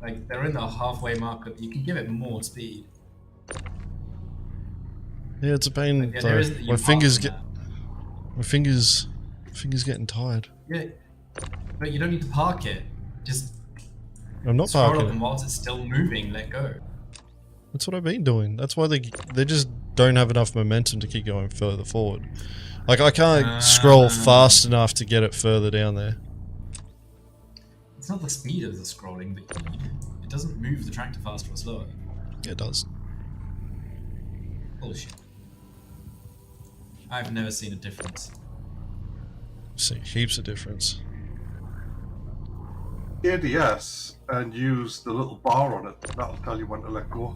Like, they're in the halfway mark of, you can give it more speed. Yeah, it's a pain. Like, yeah, though. there isn't that you My fingers park get... on My fingers getting tired. that. Yeah, but you don't need to park it. Just I'm not scroll parking up it. and whilst it's still moving, let go. That's what I've been doing. That's why they just don't have enough momentum to keep going further forward. Like, I can't scroll fast enough to get it further down there. It's not the speed of the scrolling that you need. It doesn't move the tractor faster or slower. Yeah, it does. Bullshit. I've never seen a difference. See, heaps of difference. ADS and use the little bar on it. That'll tell you when to let go.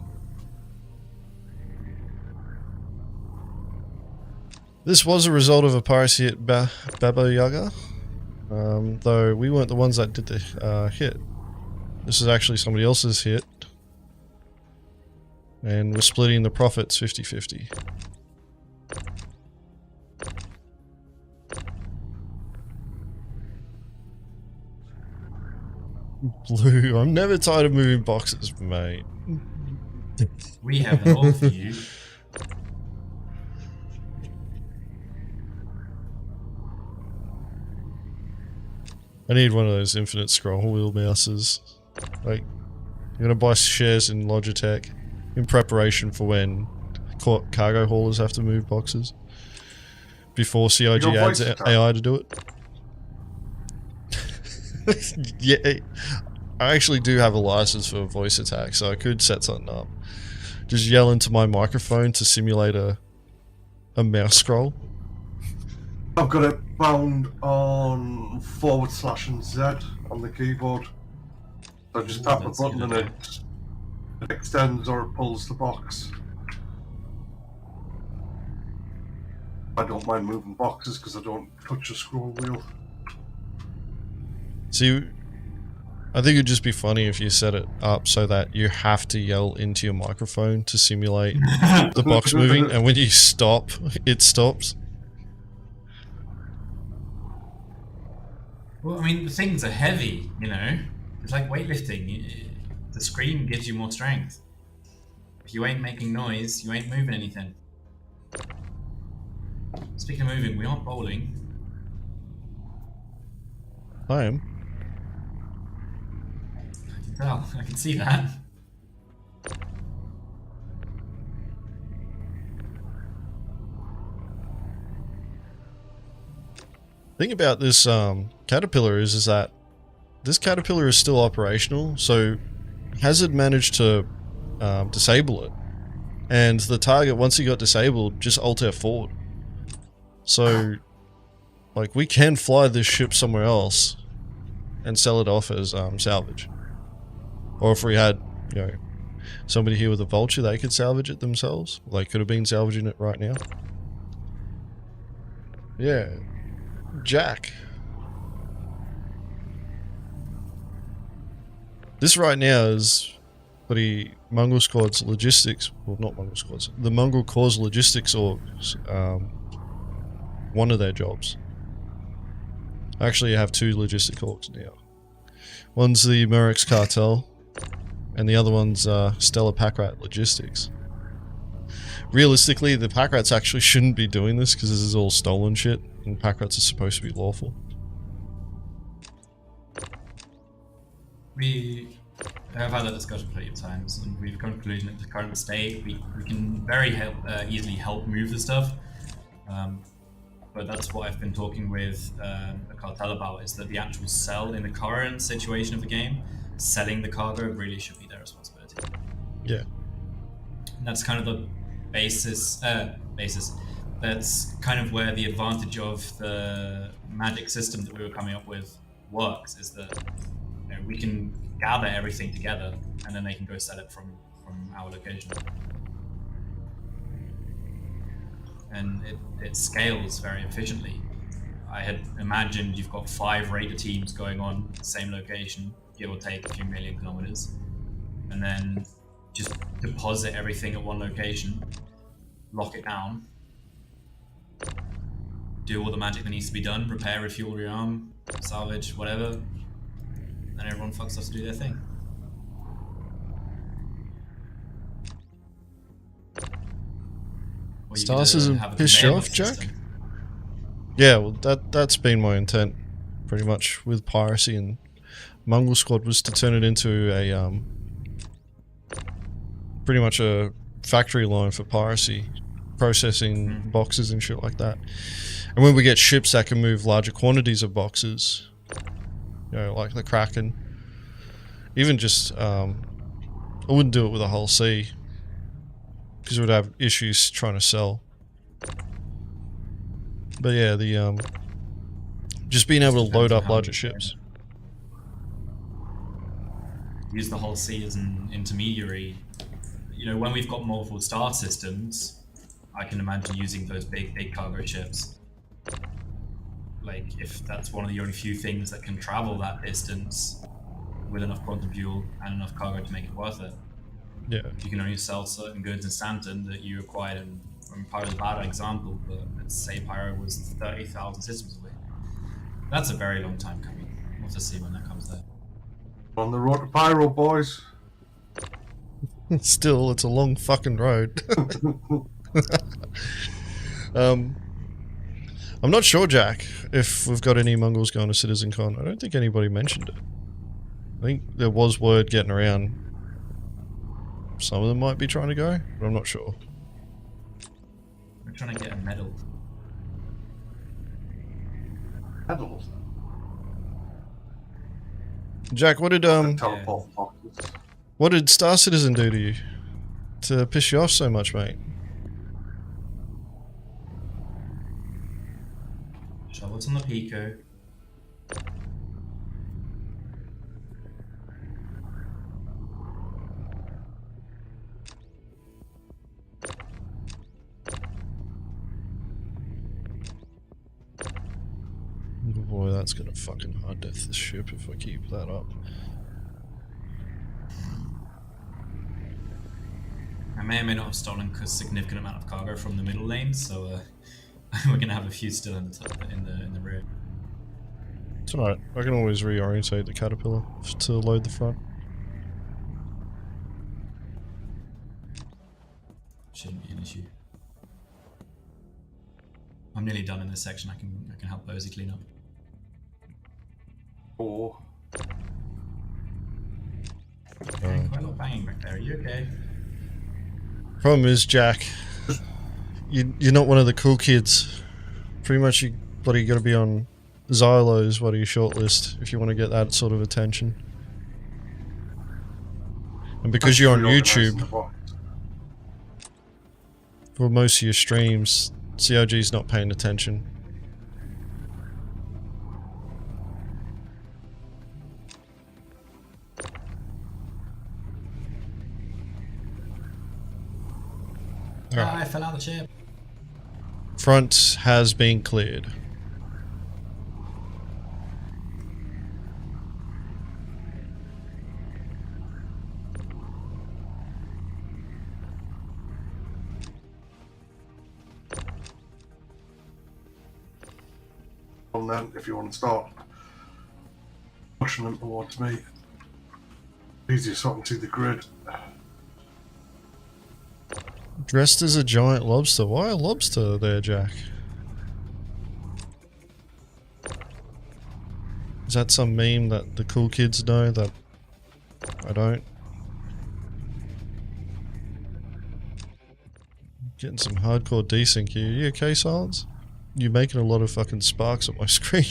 This was a result of a piracy at Baba Yaga, though we weren't the ones that did the hit. This is actually somebody else's hit, and we're splitting the profits 50-50. Blue, I'm never tired of moving boxes, mate. We have an all for you. I need one of those infinite scroll wheel mouses. Like, I'm gonna buy shares in Logitech in preparation for when cargo haulers have to move boxes. Before CIG adds AI to do it. Yeah, I actually do have a license for voice attack, so I could set something up. Just yell into my microphone to simulate a mouse scroll. I've got it bound on / and Z on the keyboard. So I just tap the button and it extends or it pulls the box. I don't mind moving boxes because I don't touch a scroll wheel. See, I think it'd just be funny if you set it up so that you have to yell into your microphone to simulate the box moving, and when you stop, it stops. Well, I mean, the things are heavy, you know? It's like weightlifting. The screen gives you more strength. If you ain't making noise, you ain't moving anything. Speaking of moving, we aren't bowling. I am. I can tell. I can see that. Thing about this caterpillar is that this caterpillar is still operational, so Hazard managed to disable it, and the target, once he got disabled, just Alt F4'd. So, like, we can fly this ship somewhere else and sell it off as salvage. Or if we had, you know, somebody here with a vulture, they could salvage it themselves. They could have been salvaging it right now. Yeah. Jack. This right now is Mongrel Squad's logistics, well, not Mongrel Squad's, the Mongrel Corps logistics orgs, one of their jobs. I actually have 2 logistic orgs now. One's the Murex Cartel, and the other one's Stellar Packrat Logistics. Realistically, the Packrats actually shouldn't be doing this because this is all stolen shit, and Packrats are supposed to be lawful. We have had that discussion plenty of times, and we've come to the conclusion at the current state we can very easily help move the stuff. But that's what I've been talking with the cartel about, is that the actual sell in the current situation of the game, selling the cargo really should be their responsibility. Yeah. And that's kind of the basis. That's kind of where the advantage of the magic system that we were coming up with works, is that, you know, we can gather everything together and then they can go sell it from our location. And it scales very efficiently. I had imagined you've got 5 raider teams going on the same location, give or take a few million kilometers, and then just deposit everything at one location, lock it down, do all the magic that needs to be done, repair, refuel, rearm, salvage, whatever, and everyone fucks off to do their thing. Stas isn't pissed off, Jack? Yeah, well, that's been my intent, pretty much, with piracy, and Mongrel Squad was to turn it into a pretty much a factory line for piracy, processing boxes and shit like that. And when we get ships that can move larger quantities of boxes, you know, like the Kraken, even just I wouldn't do it with a whole sea, because we'd have issues trying to sell. But yeah, the just being able to load up larger ships. Use the whole sea as an intermediary. You know, when we've got multiple star systems, I can imagine using those big cargo ships. Like, if that's one of the only few things that can travel that distance with enough quantum fuel and enough cargo to make it worth it. Yeah. You can only sell certain goods in Stanton that you acquired, and Pyro's a bad example, but let's say Pyro was 30,000 systems away. That's a very long time coming. We'll have to see when that comes there. On the road to Pyro, boys. Still, it's a long fucking road. I'm not sure, Jack, if we've got any Mongrels going to Citizen Con. I don't think anybody mentioned it. I think there was word getting around. Some of them might be trying to go, but I'm not sure. We're trying to get a medal. Medals. Jack, what did Teleport boxes. what did Star Citizen do to you to piss you off so much, mate? Shovels on the Pico. Boy, that's gonna fucking hard death this ship if I keep that up. I may or may not have stolen a significant amount of cargo from the middle lane, so we're gonna have a few still in the top, in the rear. It's alright, I can always reorientate the caterpillar to load the front. Shouldn't be an issue. I'm nearly done in this section. I can help Posey clean up. Or Okay, quite a lot of banging back there. Are you okay? Problem is, Jack, you're not one of the cool kids. Pretty much you bloody gotta be on Xylo's bloody shortlist if you want to get that sort of attention. And because you're on YouTube, for most of your streams, CIG's not paying attention. I fell out of the ship. Front has been cleared. on then, if you want to start pushing them towards me. Easier so I can see the grid. Dressed as a giant lobster. Why a lobster there, Jack? Is that some meme that the cool kids know that I don't? Getting some hardcore desync here. You okay, Silence? You're making a lot of fucking sparks on my screen.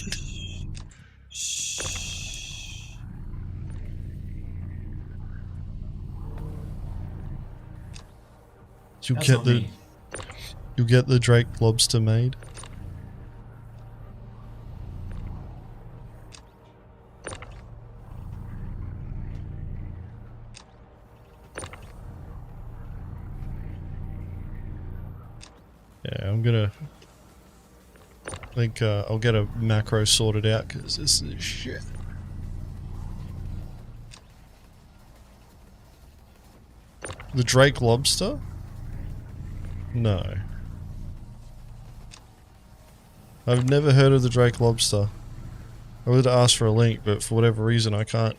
You'll get the Drake lobster made. Yeah, I'm gonna think I'll get a macro sorted out because this is shit. The Drake lobster? No. I've never heard of the Drake lobster. I would ask for a link, but for whatever reason I can't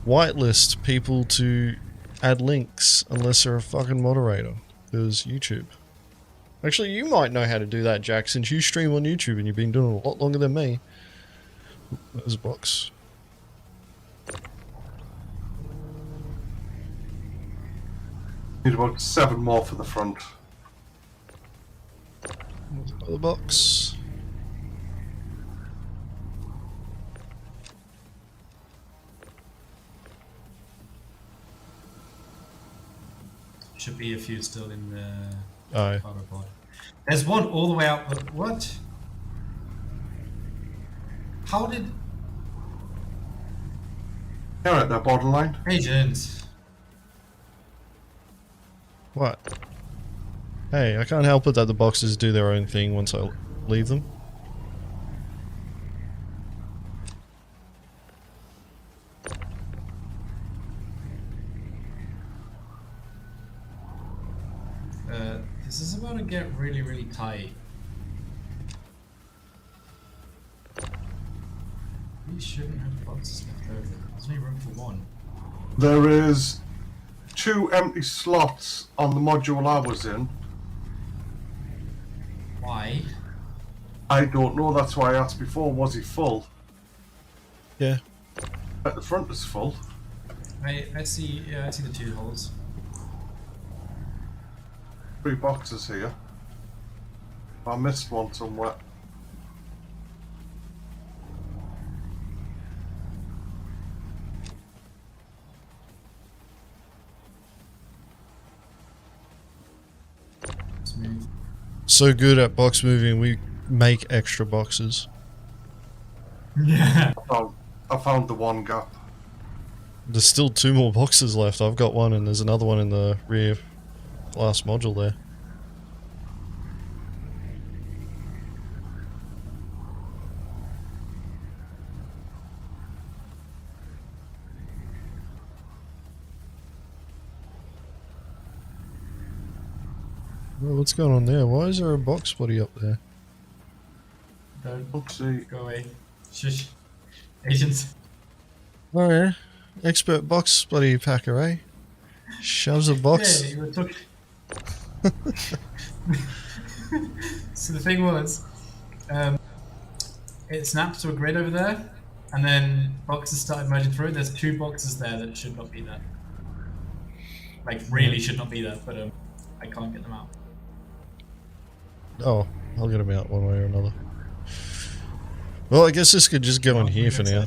whitelist people to add links unless they're a fucking moderator. Because YouTube. Actually, you might know how to do that, Jack, since you stream on YouTube and you've been doing it a lot longer than me. There's a box. Need about 7 more for the front. The box. Should be a few still in the Aye. cargo pod. There's one all the way out. What? How did They're at their borderline. agent? What? Hey, I can't help it that the boxes do their own thing once I leave them. This is about to get really, really tight. We shouldn't have boxes left over. There's only room for one. There is 2 empty slots on the module I was in. Why? I don't know, that's why I asked before, was he full? Yeah. At the front is full. I see. Yeah, I see the 2 holes. 3 boxes here. I missed one somewhere. Smooth. So good at box moving, we make extra boxes. Yeah. I found the one gap. There's still 2 more boxes left. I've got one and there's another one in the rear last module there. Well, what's going on there? Why is there a box bloody up there? Don't Oopsie. go away. Shush. Agents. Oh yeah, expert box bloody packer, eh? Shoves a box. Yeah, you were talking. So the thing was, it snapped to a grid over there, and then boxes started merging through it. There's 2 boxes there that should not be there. Like, really should not be there, but I can't get them out. Oh, I'll get them out one way or another. Well, I guess this could just go in here for now.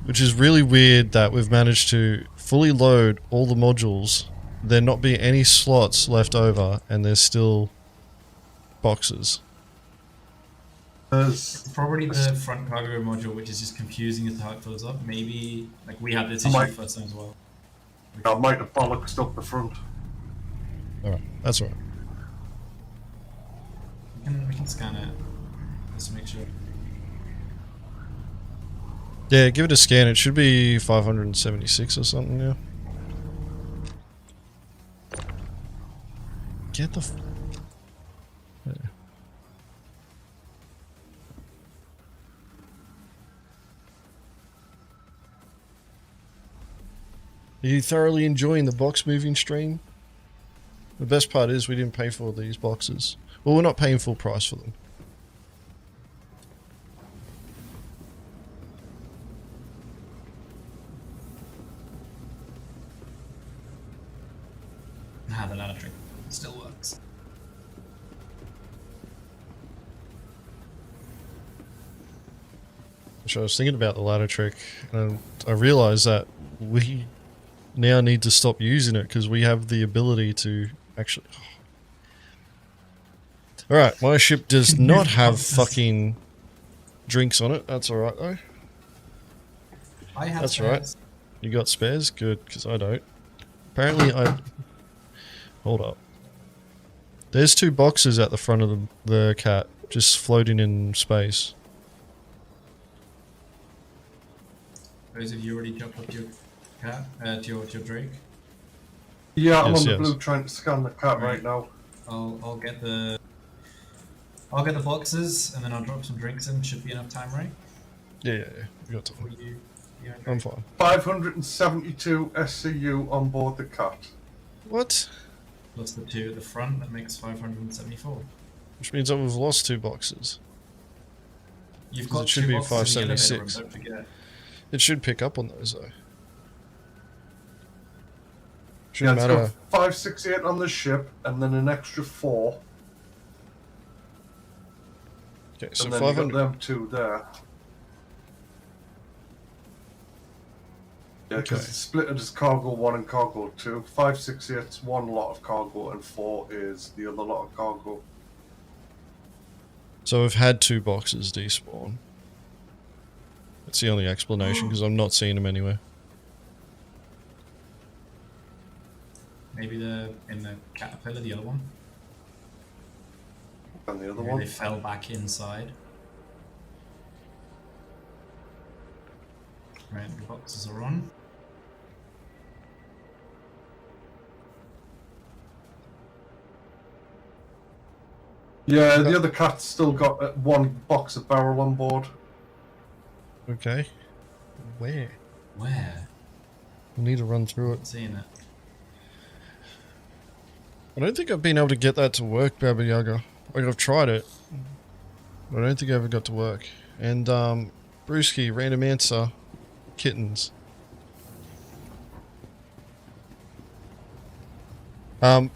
Which is really weird that we've managed to fully load all the modules, there not be any slots left over, and there's still boxes. There's Probably the front cargo module, which is just confusing as to how it fills up. Maybe, like, we had this issue first time as well. I might have bollocksed up the front. Alright, that's alright. We can scan it just to make sure. Yeah, give it a scan. It should be 576 or something now. Get the... Yeah. Are you thoroughly enjoying the box moving stream? The best part is we didn't pay for these boxes. Well, we're not paying full price for them. The ladder trick still works. So I was thinking about the ladder trick, and I realised that we now need to stop using it because we have the ability to actually... Alright, my ship does not have fucking drinks on it. That's alright though. I have That's spares. right. You got spares? Good, because I don't. Apparently I... Hold up. There's 2 boxes at the front of the cat, just floating in space. Those of you already jumped up to your cat, to your Drake. Yeah, I'm Yes, on the yes. blue trying to scan the cat right now. I'll get the boxes and then I'll drop some drinks in. Should be enough time, right? Yeah. We got For time. you. I'm fine. 572 SCU on board the cat. What? Plus the 2 at the front, that makes 574. Which means that we've lost 2 boxes. You've 'Cause got it should 2 be boxes in the elevator 576. room, don't forget. It should pick up on those though. Yeah, Shouldn't it's matter. got 568 on the ship, and then an extra 4. Okay, so And then you got 500. them 2 there. Yeah, because Okay. it's split as cargo 1 and cargo 2. 568's one lot of cargo, and 4 is the other lot of cargo. So we've had 2 boxes despawn. That's the only explanation because I'm not seeing them anywhere. Maybe they're in the caterpillar, the other one. And the other Maybe one. they fell back inside. Right, the boxes are on. Yeah, the other cat's still got 1 box of barrel on board. Okay. Where? Where? We need to run through it. Not seeing it. I don't think I've been able to get that to work, Baba Yaga. Like, I've tried it. I don't think I ever got to work. And, Brewski, random answer, kittens. The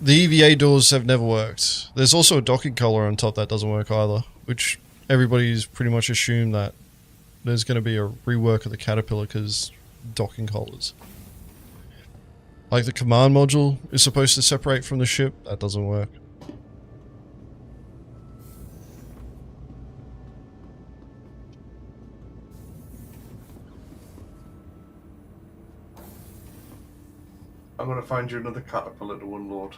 EVA doors have never worked. There's also a docking collar on top that doesn't work either, which everybody's pretty much assumed that there's going to be a rework of the Caterpillar because docking collars. Like the command module is supposed to separate from the ship, that doesn't work. I'm gonna find you another caterpillar to unload.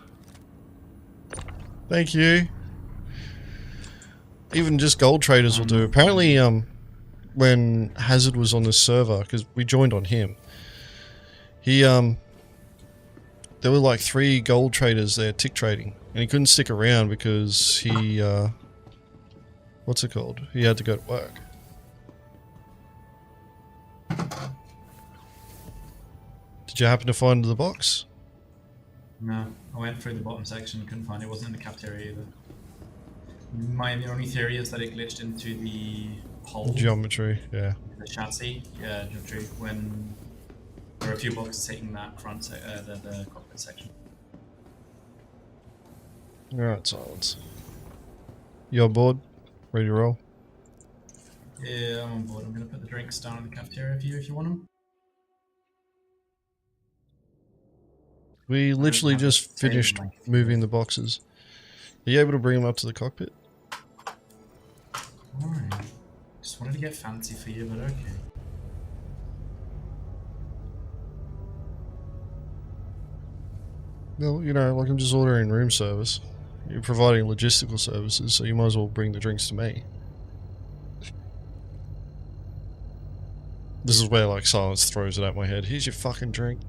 Thank you. Even just gold traders will do. Apparently, when Hazard was on this server, because we joined on him, there were like 3 gold traders there tick trading, and he couldn't stick around because he, what's it called? He had to go to work. Did you happen to find the box? No, I went through the bottom section and couldn't find it. It wasn't in the cafeteria either. My only theory is that it glitched into the hole. Geometry, yeah. The chassis, yeah, geometry, when there were a few boxes hitting that front, the cockpit section. Alright, silence. You on board? Ready to roll? Yeah, I'm on board. I'm going to put the drinks down in the cafeteria for you if you want them. We literally just finished moving the boxes. Are you able to bring them up to the cockpit? Alright. Just wanted to get fancy for you, but okay. Well, you know, like I'm just ordering room service. You're providing logistical services, so you might as well bring the drinks to me. This is where, like, Silence throws it at my head. Here's your fucking drink.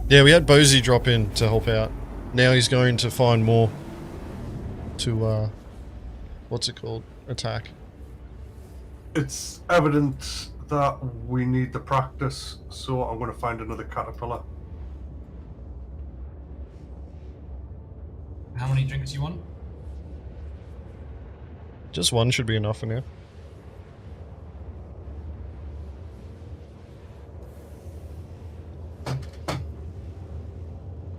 Yeah, we had Bozy drop in to help out. Now he's going to find more to, what's it called? Attack. It's evident that we need the practice, so I'm going to find another caterpillar. How many drinks do you want? Just one should be enough for now.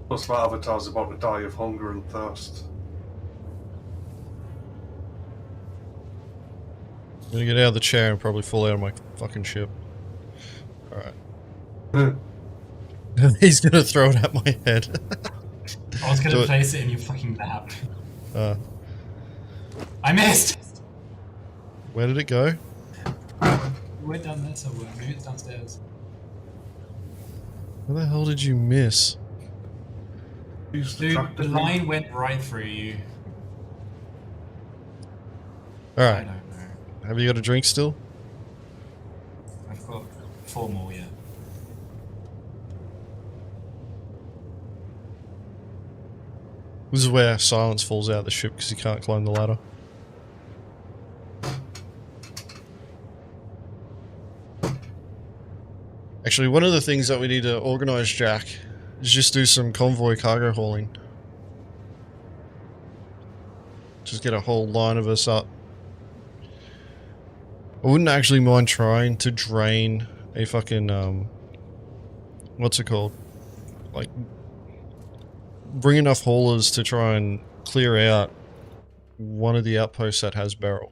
Plus, my avatar's about to die of hunger and thirst. I'm gonna get out of the chair and probably fall out of my fucking ship. Alright. He's gonna throw it at my head. I was gonna place it in your fucking lap. I missed! Where did it go? It went down there somewhere. Maybe it's downstairs. Where the hell did you miss? Dude, the line went right through you. Alright. I don't know. Have you got a drink still? I've got 4 more, yeah. This is where Silence falls out of the ship because he can't climb the ladder. Actually, one of the things that we need to organise, Jack, is just do some convoy cargo hauling. Just get a whole line of us up. I wouldn't actually mind trying to drain a fucking, what's it called? Like, bring enough haulers to try and clear out one of the outposts that has barrel.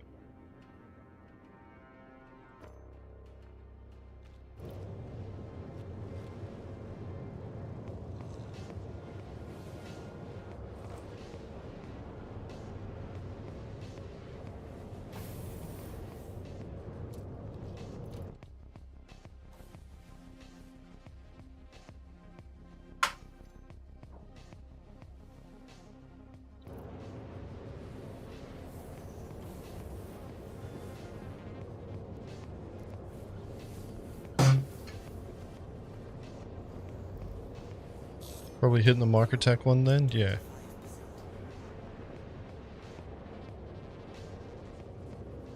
Probably hitting the microtech one then? Yeah.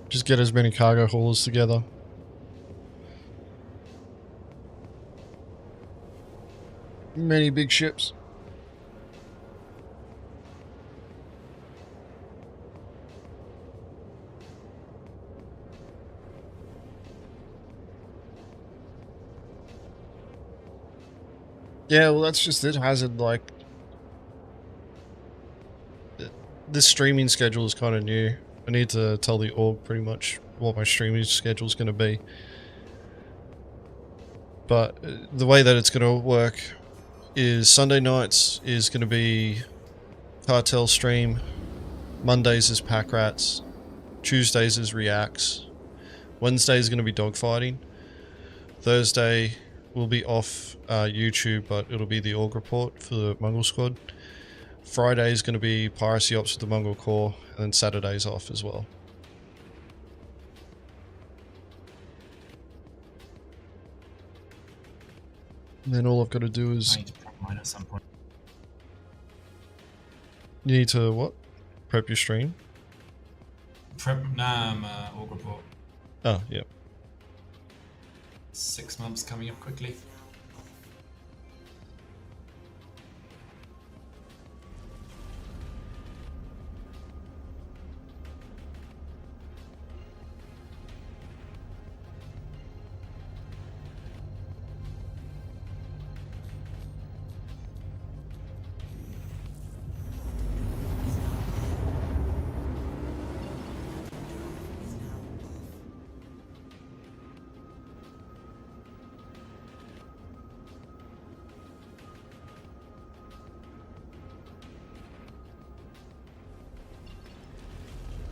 Just get as many cargo haulers together. Many big ships. Yeah, well, that's just it. Hazard, like, this streaming schedule is kind of new. I need to tell the org pretty much what my streaming schedule is going to be. But the way that it's going to work is Sunday nights is going to be Cartel stream, Mondays is Pack Rats, Tuesdays is Reacts, Wednesday is going to be dogfighting, Thursday will be off YouTube, but it'll be the org report for the Mongrel Squad. Friday is going to be piracy ops with the Mongrel Corps, and then Saturday's off as well. And then all I've got to do is... I need to prep mine at some point. You need to what? Prep your stream? Nah, I'm org report. Oh, yeah. 6 months coming up quickly.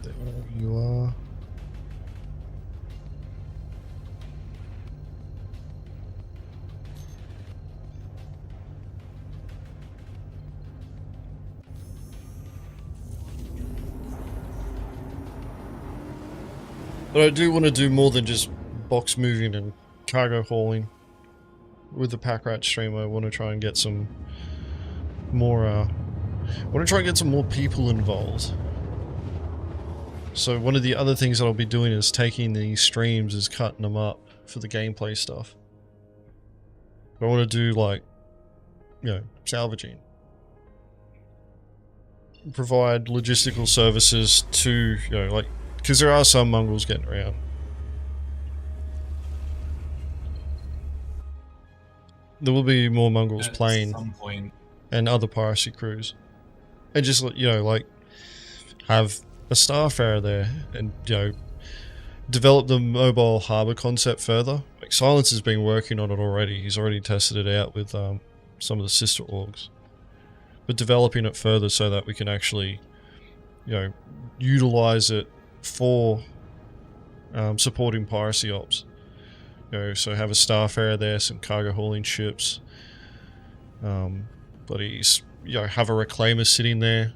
There you are. But I do want to do more than just box moving and cargo hauling. With the Pack Rat stream, I want to try and get some more, I want to try and get some more people involved. So one of the other things that I'll be doing is taking these streams is cutting them up for the gameplay stuff. I want to do like, you know, salvaging. Provide logistical services to, you know, like, because there are some mongrels getting around. There will be more mongrels playing At some point. and other piracy crews. And just, you know, like, have a starfarer there and, you know, develop the mobile harbour concept further. Like, Silence has been working on it already. He's already tested it out with some of the sister orgs. But developing it further so that we can actually, you know, utilize it for supporting piracy ops. You know, so have a starfarer there, some cargo hauling ships. But he's, you know, have a reclaimer sitting there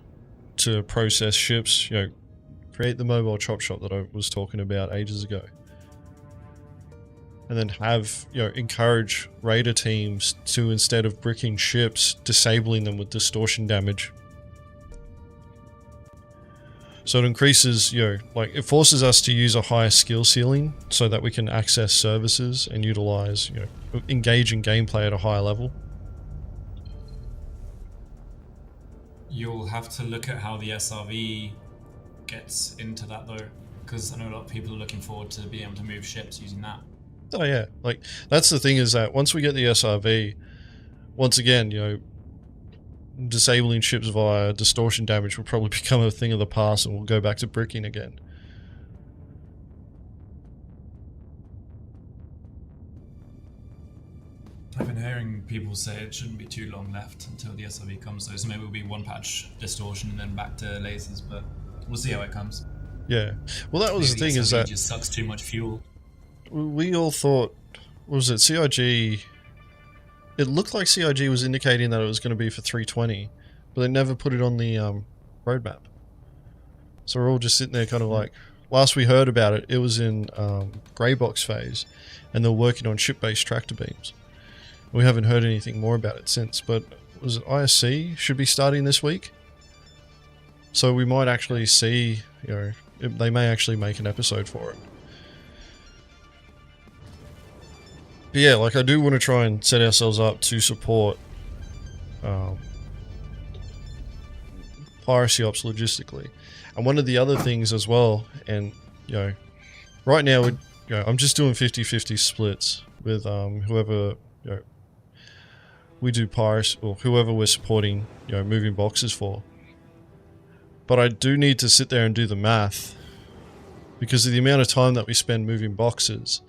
to process ships, you know, create the mobile chop shop that I was talking about ages ago. And then have, you know, encourage raider teams to, instead of bricking ships, disabling them with distortion damage. So it increases, you know, like, it forces us to use a higher skill ceiling so that we can access services and utilize, you know, engage in gameplay at a higher level. You'll have to look at how the SRV gets into that though, because I know a lot of people are looking forward to being able to move ships using that. Oh yeah, like, that's the thing, is that once we get the SRV, once again, you know, disabling ships via distortion damage will probably become a thing of the past and we'll go back to bricking again. I've been hearing people say it shouldn't be too long left until the SRV comes though, so maybe it'll be one patch distortion and then back to lasers, but we'll see how it comes. Yeah, well, that was Maybe the thing, SRV is that just sucks too much fuel. we all thought, what was it, CIG, it looked like CIG was indicating that it was going to be for 320, but they never put it on the roadmap. So we're all just sitting there kind of like, last we heard about it, it was in grey box phase, and they're working on ship-based tractor beams. We haven't heard anything more about it since, but was it ISC should be starting this week? So we might actually see, you know, they may actually make an episode for it. But yeah, like, I do want to try and set ourselves up to support piracy ops logistically. And one of the other things as well, and, you know, right now, you know, I'm just doing 50-50 splits with whoever, you know, we do piracy, or whoever we're supporting, you know, moving boxes for. But I do need to sit there and do the math because of the amount of time that we spend moving boxes,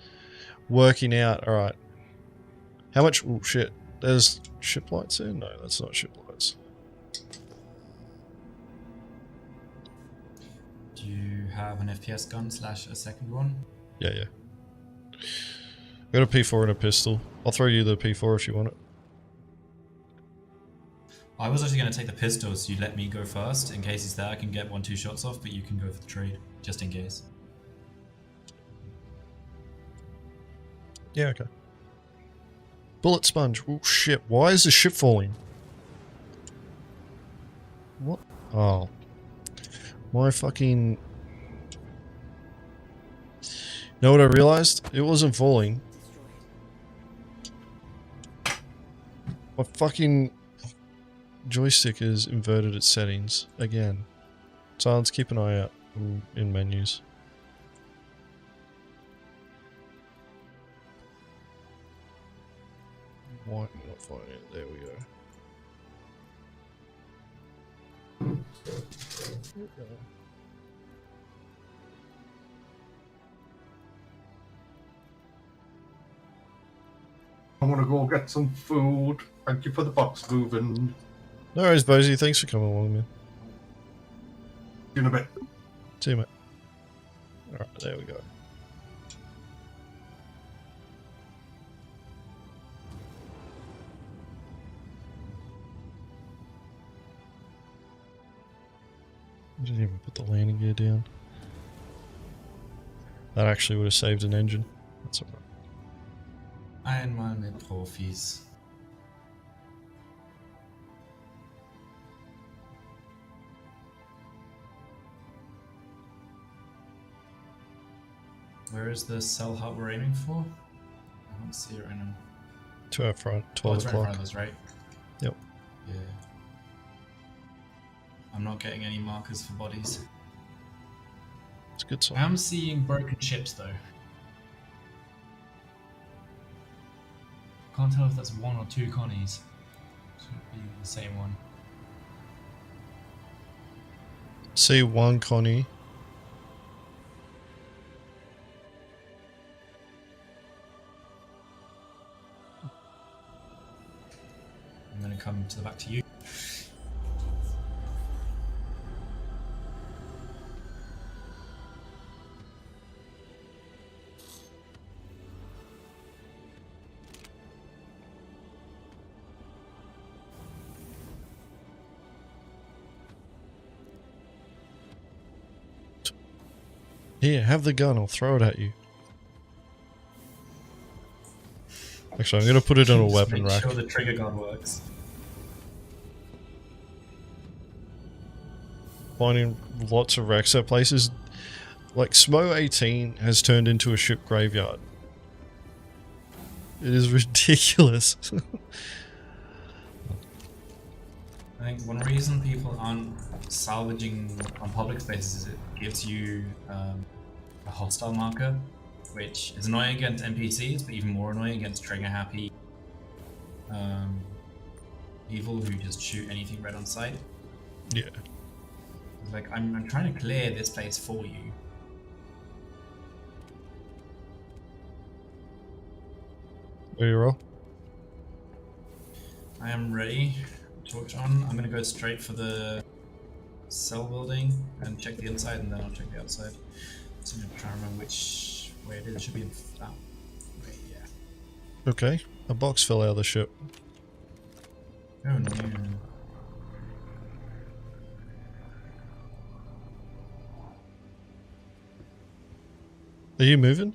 working out, alright, how much, oh shit, there's ship lights there? No, that's not ship lights. Do you have an FPS gun / a second one? Yeah, yeah. I got a P4 and a pistol. I'll throw you the P4 if you want it. I was actually going to take the pistol, so you let me go first. In case he's there, I can get 1-2 shots off, but you can go for the trade, just in case. Yeah, okay. Bullet sponge. Oh shit, why is the ship falling? What? Oh. My fucking... Know what I realized? It wasn't falling. My fucking joystick is inverted its settings again. So let's keep an eye out in menus. Why am I not finding it? There we go. There we go. I want to go get some food. Thank you for the box moving. No worries, Bozy. Thanks for coming along, man. See you in a bit. See you, mate. Alright, there we go. I didn't even put the landing gear down. That actually would have saved an engine. That's alright. Einmal mit Profis. Where is the cell hut we're aiming for? I don't see it right now. To our front, Oh, 12 it's right in front o'clock. of us, right? Yep. Yeah. I'm not getting any markers for bodies. It's a good I sign. am seeing broken ships though. Can't tell if that's 1 or 2 Connies. Should be the same one. See one Connie. I'm gonna come to the back to you. Here, have the gun. I'll throw it at you. Actually, I'm going to put it in a Just weapon make rack. sure the trigger gun works. Finding lots of wrecks at places. Like, Smo 18 has turned into a ship graveyard. It is ridiculous. I think one reason people aren't salvaging on public spaces is it gives you a hostile marker, which is annoying against NPCs, but even more annoying against trigger-happy people who just shoot anything red on sight. Yeah. It's like, I'm trying to clear this place for you. Ready to roll? I am ready. Torch on. I'm gonna go straight for the cell building and check the inside, and then I'll check the outside. So I'm gonna try to remember which way it is. It should be that way, yeah. Okay. A box fell out of the ship. Oh no. Are you moving?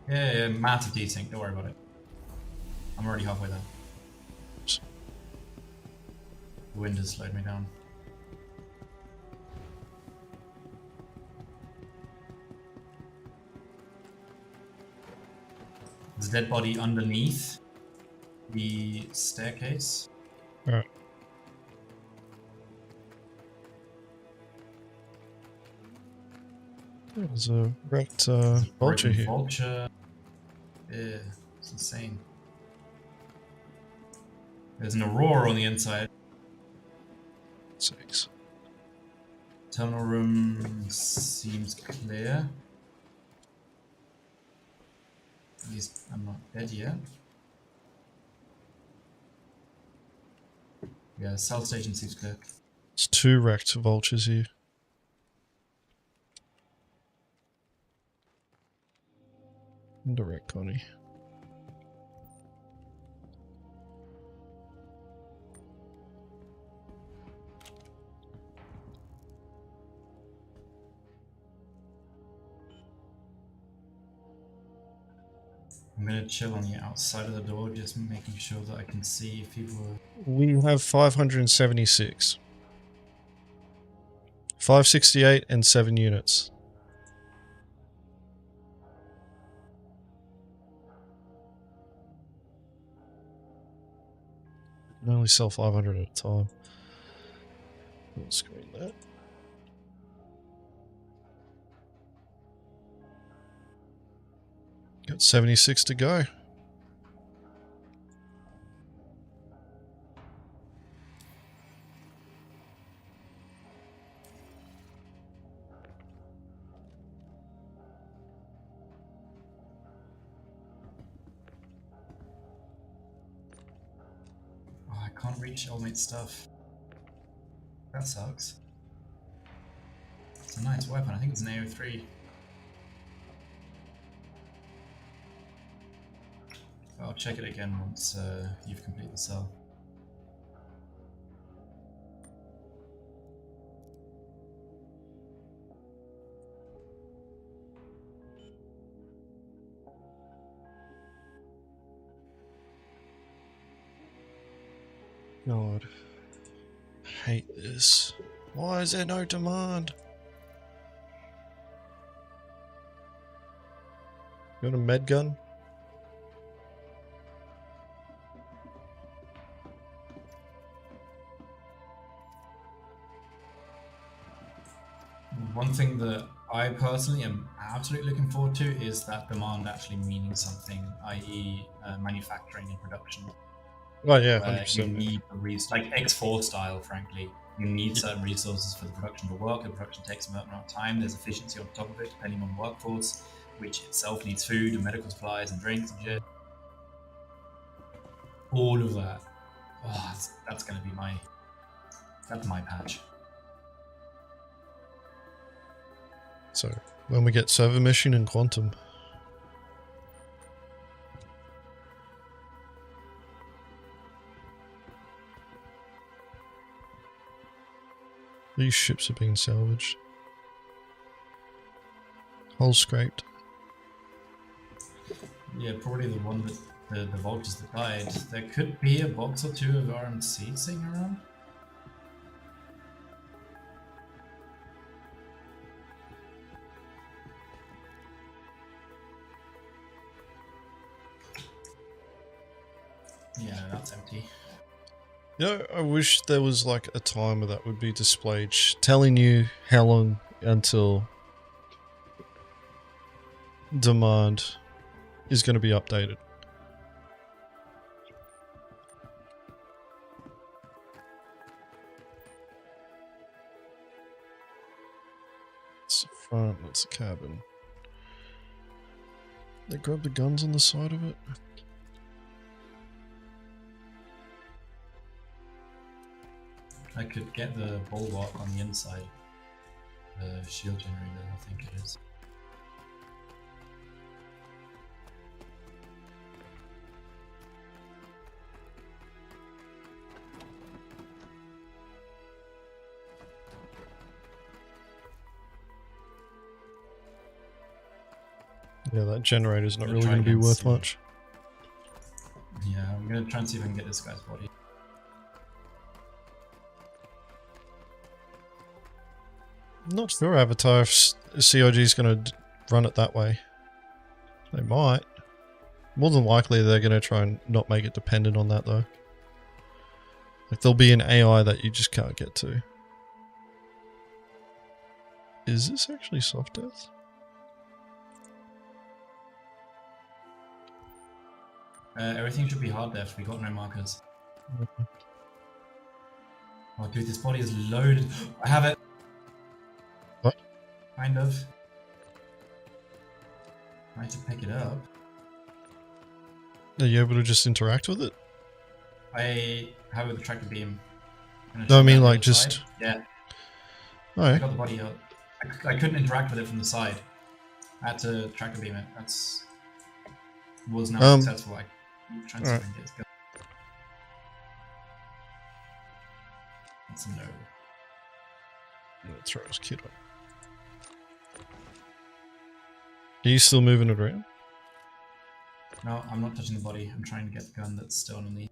Yeah, massive desync. Don't worry about it. I'm already halfway there. The wind has slowed me down. There's a dead body underneath the staircase. Alright. There's a wrecked vulture Broken here. Vulture. Yeah, it's insane. There's an Aurora on the inside. 6. Terminal room seems clear. At least I'm not dead yet. Yeah, South Station seems clear. There's 2 wrecked vultures here. Indirect Connie. I'm gonna chill on the outside of the door, just making sure that I can see if people are... We have 576. 568 and 7 units. You can only sell 500 at a time. I'll screen that. Got 76 to go. Oh, I can't reach ultimate stuff. That sucks. It's a nice weapon, I think it's an AO3. I'll check it again once you've completed the cell. God. I hate this. Why is there no demand? You want a med gun? One thing that I personally am absolutely looking forward to is that demand actually meaning something, i.e. Manufacturing and production. Oh yeah, Where you 100%. need like X4 style, frankly. You need certain resources for the production to work. The production takes a certain amount of time. There's efficiency on top of it, depending on the workforce, which itself needs food and medical supplies and drinks and shit. All of that. Oh, that's going to be that's my patch. So, when we get server mission and quantum. These ships are being salvaged. Hull scraped. Yeah, probably the one that the vultures that died. There could be a box or two of RMC sitting around. Yeah, that's empty. You know, I wish there was like a timer that would be displayed telling you how long until demand is going to be updated. That's the front, that's the cabin. They grab the guns on the side of it. I could get the bulwark on the inside. The shield generator, I think it is. Yeah, that generator's not Gonna really try going to be and worth see. much. Yeah, I'm gonna try and see if I can get this guy's body. I'm not sure Avatar if CIG is going to run it that way. They might. More than likely they're going to try and not make it dependent on that though. Like there'll be an AI that you just can't get to. Is this actually soft death? Everything should be hard death, we got no markers. Oh, dude, this body is loaded. I have it. What? Kind of. Trying to pick it up. Are you able to just interact with it? I have it with the tracker beam. No, I mean Shoot down the like other just. side. Yeah, I Alright. got the body up. I couldn't interact with it from the side. I had to tracker beam it. Was now successful. I transferring it. Go. That's a no. Let's throw his kid up. Are you still moving it around? No, I'm not touching the body. I'm trying to get the gun that's still underneath.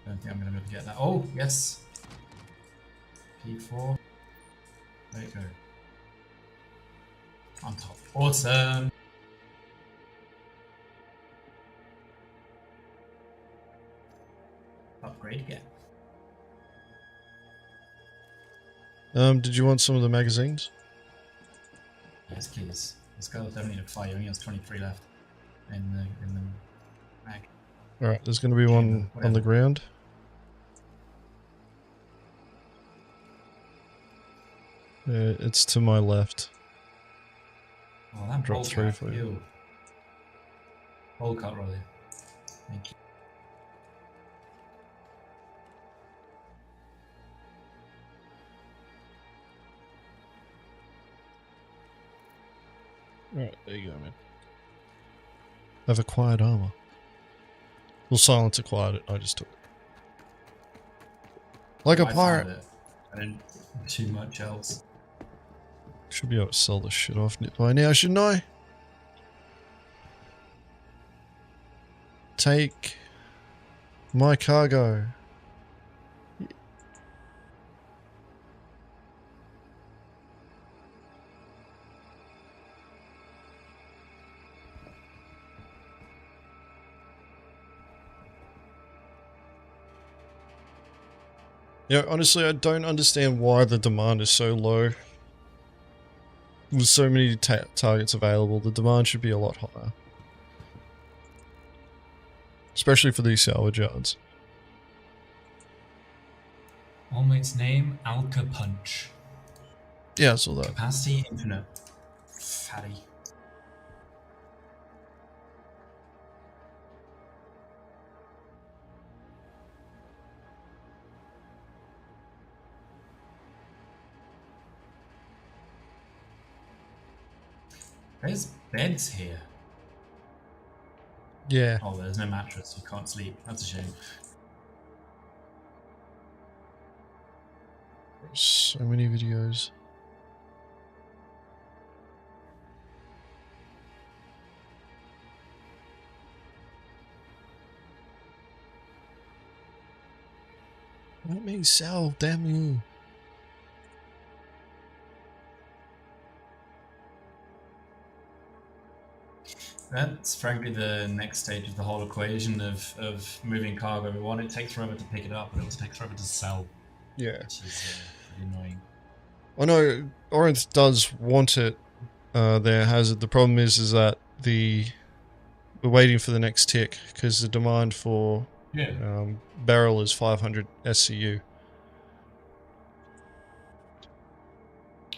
I don't think I'm going to be able to get that. Oh, yes! P4. There you go. On top. Awesome! Upgrade again. Did you want some of the magazines? Yes, please. This guy will definitely need a fire. He only has 23 left in the mag. Alright, there's going to be one on the ground. It's to my left. Oh, that Drop bolt 3 cut, for you. ew. Bolt cut, really. Thank you. Alright, there you go, man. I've acquired armor. Well, silence acquired it, I just took it. Like a I pirate! found it. I didn't do much else. Should be able to sell this shit off by now, shouldn't I? Take my cargo. Yeah, honestly, I don't understand why the demand is so low. With so many targets available, the demand should be a lot higher. Especially for these salvage yards. All mate's name, Alka Punch. Yeah, I saw that. Capacity infinite. Fatty. There's beds here. Yeah. Oh, there's no mattress. You can't sleep. That's a shame. So many videos. Let me sell, damn you. That's frankly the next stage of the whole equation of moving cargo. One, it takes forever to pick it up, but it also takes forever to sell. Yeah. Which is pretty annoying. I know Orinth does want it there, has it. The problem is that we're waiting for the next tick because the demand for barrel is 500 SCU.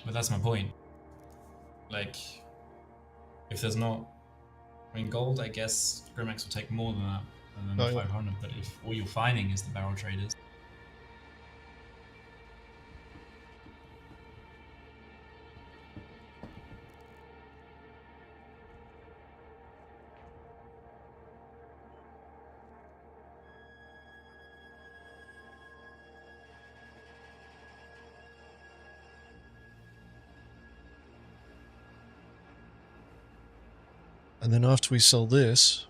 But that's my point. Like, if there's not... I mean, gold, I guess Grimax will take more than that, than the 500, but if all you're finding is the barrel traders... And then after we sell this,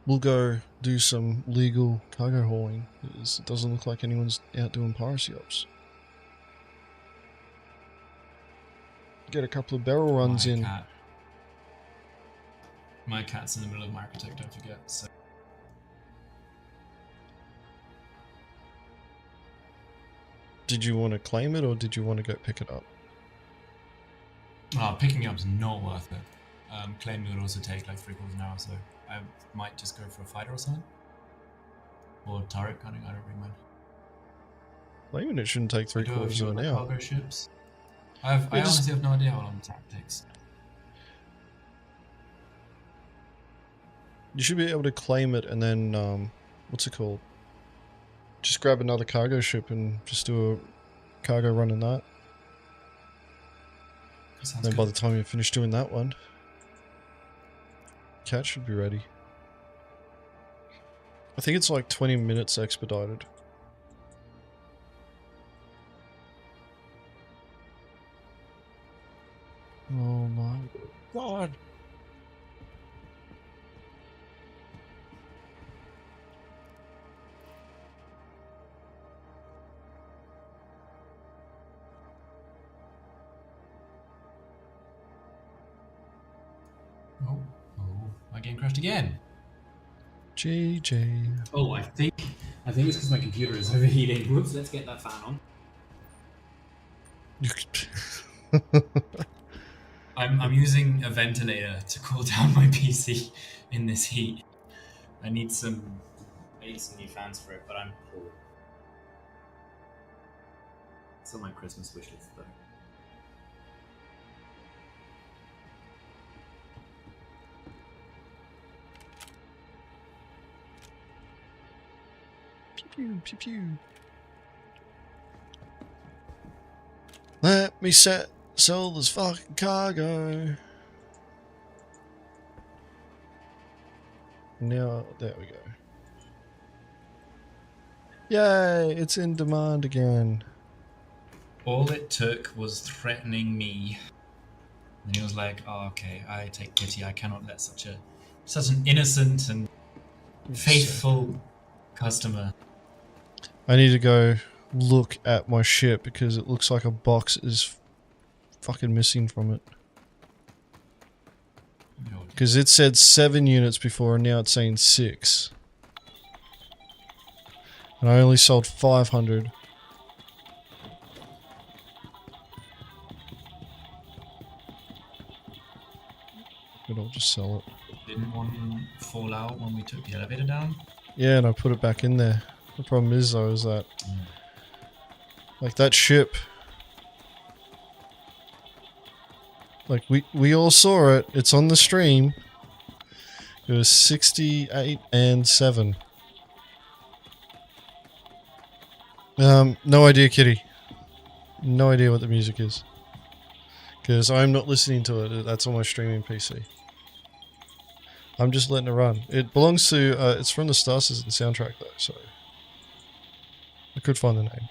we'll go do some legal cargo hauling. It doesn't look like anyone's out doing piracy ops. Get a couple of barrel runs in. My cat's in the middle of my architect, don't forget. So. Did you want to claim it or did you want to go pick it up? Picking up's not worth it. claimed it would also take like 3/4 an hour, so I might just go for a fighter or something. Or turret cutting, I don't really mind. Claiming it shouldn't take I do have a 3/4 few of an other hour. cargo ships. I Yeah, just- honestly have no idea how long the turret takes. You should be able to claim it and then, what's it called? Just grab another cargo ship and just do a cargo run in that. Sounds Then good. by the time you finish doing that one, cat should be ready. I think it's like 20 minutes expedited. Oh my god. Oh, my game crashed again. GG. Oh, I think it's because my computer is overheating. Whoops, let's get that fan on. You I'm using a ventilator to cool down my PC in this heat. I need some new fans for it, but I'm poor. It's on my Christmas wish list though. Pew pew pew. Let me sell this fucking cargo. Now, there we go. Yay, it's in demand again. All it took was threatening me. And he was like, oh, okay, I take pity. I cannot let such an innocent and faithful customer. I need to go look at my ship because it looks like a box is fucking missing from it. Because it said 7 units before and now it's saying 6. And I only sold 500. But I'll just sell it. Didn't one fall out when we took the elevator down? Yeah, and I put it back in there. The problem is though is that like that ship, like we all saw it, it's on the stream. It was 68 and 7. No idea, Kitty. No idea what the music is. Because I'm not listening to it, that's on my streaming PC. I'm just letting it run. It belongs to, it's from the Star Citizen soundtrack though, so I could find the name.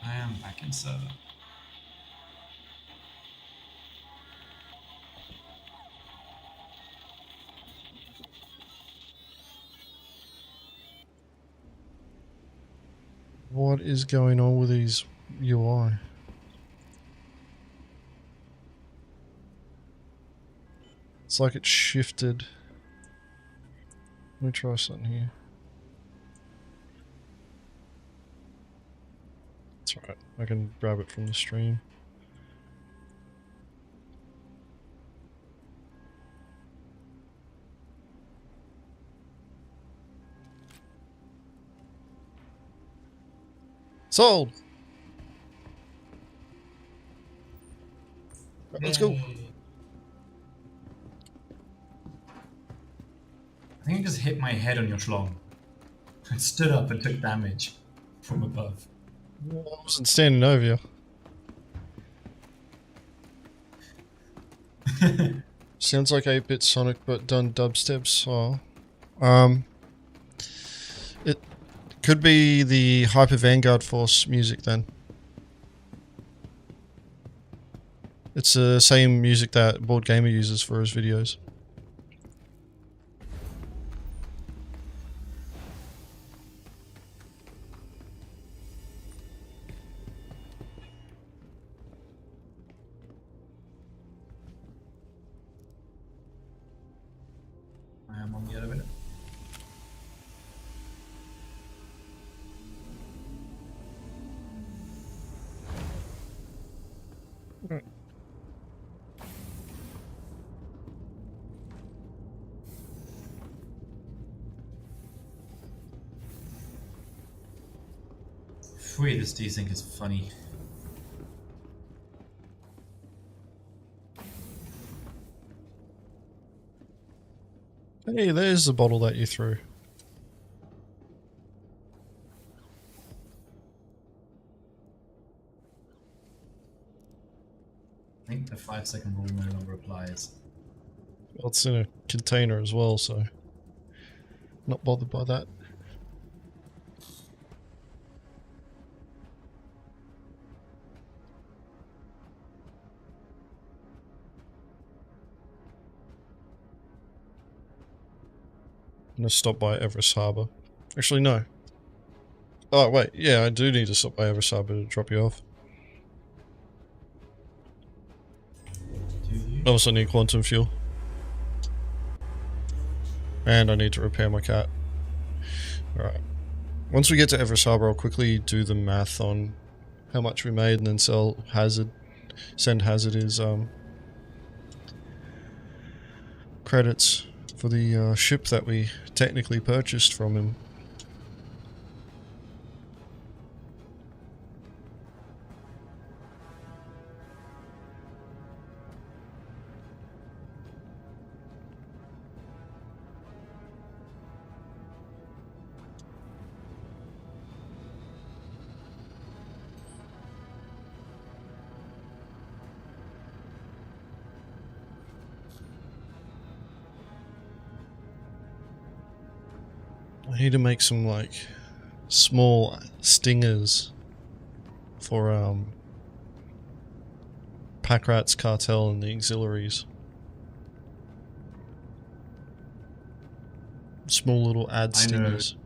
I am back in server. What is going on with these UI? It's like it's shifted. Let me try something here. It's alright, I can grab it from the stream. Sold! Right, let's go. I think I just hit my head on your schlong. I stood up and took damage from above. I wasn't standing over you. Sounds like 8-bit Sonic but done dubstep style. It could be the Hyper Vanguard Force music then. It's the same music that Board Gamer uses for his videos. I am on the elevator. Right. Wait, this desync is funny. Hey, there's the bottle that you threw. I think the 5-second rule no longer applies. Well, it's in a container as well, so not bothered by that. I'm gonna stop by Everest Harbour. Actually, no. Oh, wait. Yeah, I do need to stop by Everest Harbour to drop you off. Do you? I also need quantum fuel. And I need to repair my cat. Alright. Once we get to Everest Harbour, I'll quickly do the math on how much we made and then send Hazard his credits for the ship that we technically purchased from him. I need to make some like small stingers for Pack Rat's cartel and the auxiliaries. Small little ad stingers.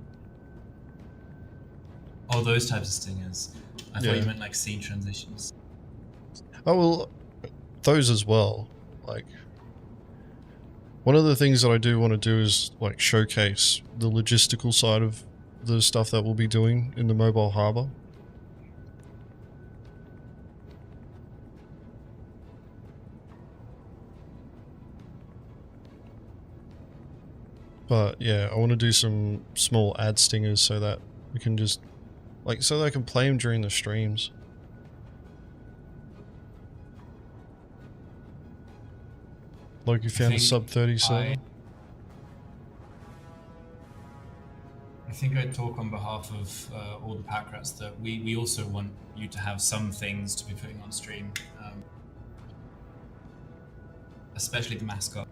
Oh, those types of stingers. I thought Yeah. you meant like scene transitions. Oh well, those as well. Like, one of the things that I do want to do is like showcase the logistical side of the stuff that we'll be doing in the mobile harbour. But yeah, I want to do some small ad stingers so that we can just, like, so that I can play them during the streams. Like, you found a sub 30 server? I think I talk on behalf of all the pack rats that we also want you to have some things to be putting on stream, especially the mascot.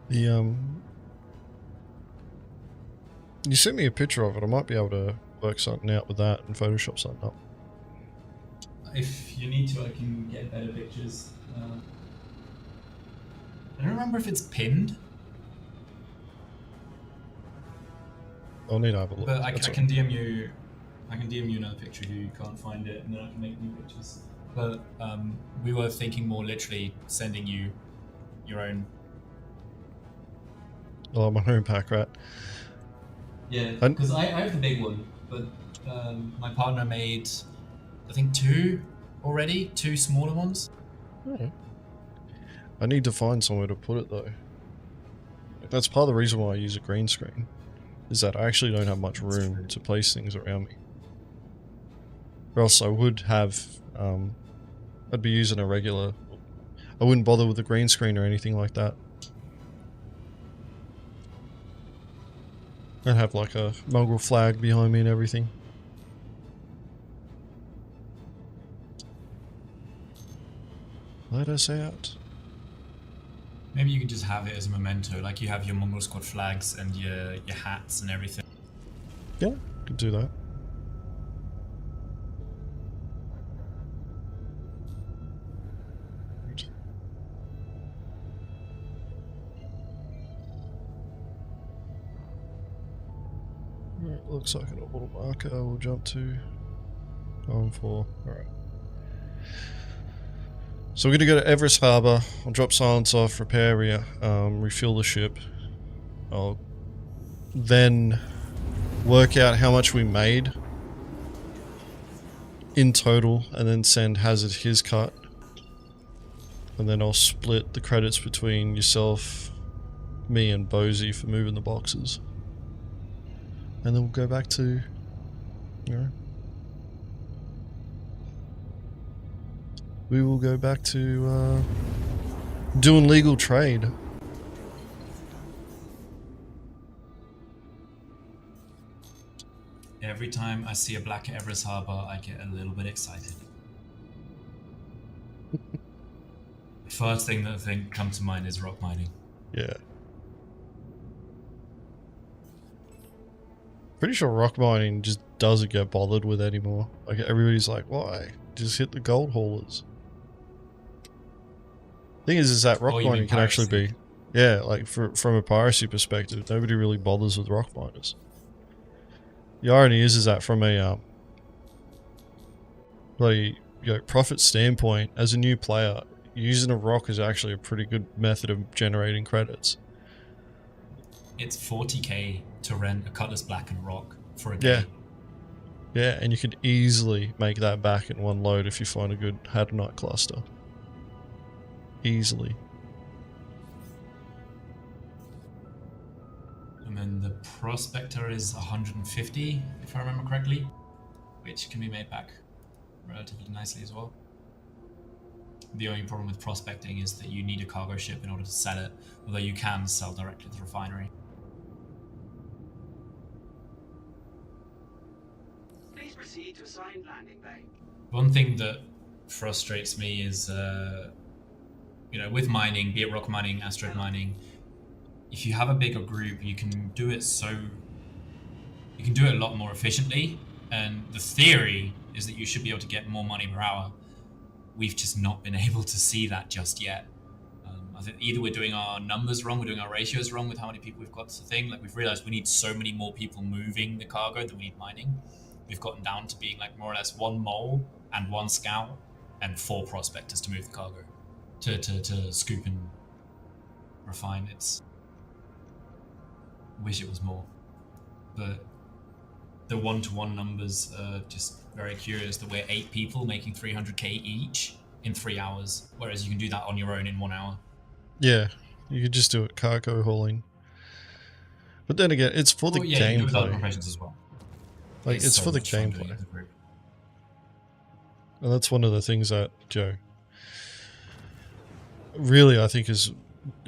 The you sent me a picture of it. I might be able to work something out with that and Photoshop something up. If you need to, I can get better pictures. I don't remember if it's pinned, I'll need to have a look. but I That's can DM you. I can DM you another picture if you can't find it, and then I can make new pictures. But we were thinking more literally sending you your own. all. Oh, my own Pack Rat. Yeah, And- because I have the big one, but my partner made, I think, two smaller ones. Oh. I need to find somewhere to put it though. That's part of the reason why I use a green screen, is that I actually don't have much room to place things around me. Or else I would have, I'd be using a regular, I wouldn't bother with a green screen or anything like that. I'd have like a mongrel flag behind me and everything. Let us out. Maybe you can just have it as a memento, like you have your Mongrel Squad flags and your hats and everything. Yeah, could do that. Right. Right, looks like a little marker we'll jump to. Going for. Alright. So we're going to go to Everest Harbour. I'll drop silence off, repair, refuel the ship. I'll then work out how much we made in total, and then send Hazard his cut. And then I'll split the credits between yourself, me, and Bozy for moving the boxes. And then we'll go back to, you know, we will go back to doing legal trade. Every time I see a black at Everest Harbor, I get a little bit excited. First thing that comes to mind is rock mining. Yeah. Pretty sure rock mining just doesn't get bothered with anymore. Like, everybody's like, why? Just hit the gold haulers. Thing is that rock mining can actually be, yeah, like from a piracy perspective, nobody really bothers with rock miners. The irony is that from a profit standpoint, as a new player, using a rock is actually a pretty good method of generating credits. It's 40k to rent a Cutlass Black and rock for a day. Yeah, and you could easily make that back in one load if you find a good Hadronite cluster. Easily. And then the Prospector is 150, if I remember correctly, which can be made back relatively nicely as well. The only problem with prospecting is that you need a cargo ship in order to sell it, although you can sell directly to the refinery. Please proceed to assigned landing bay. One thing that frustrates me is, with mining, be it rock mining, asteroid mining, if you have a bigger group, you can do it a lot more efficiently. And the theory is that you should be able to get more money per hour. We've just not been able to see that just yet. I think either we're doing our numbers wrong, we're doing our ratios wrong with how many people we've got to the thing. Like, we've realized we need so many more people moving the cargo than we need mining. We've gotten down to being like more or less 1 mole and 1 scout and 4 prospectors to move the cargo, to scoop and refine. Wish it was more, but the 1-to-1 numbers are just very curious that we're 8 people making 300k each in 3 hours, whereas you can do that on your own in 1 hour. Yeah, you could just do it cargo hauling. But then again, it's for the You can do it with other gameplay. professions as well. Like, it's so for the much fun doing it gameplay. as a group. And that's one of the things that, really I think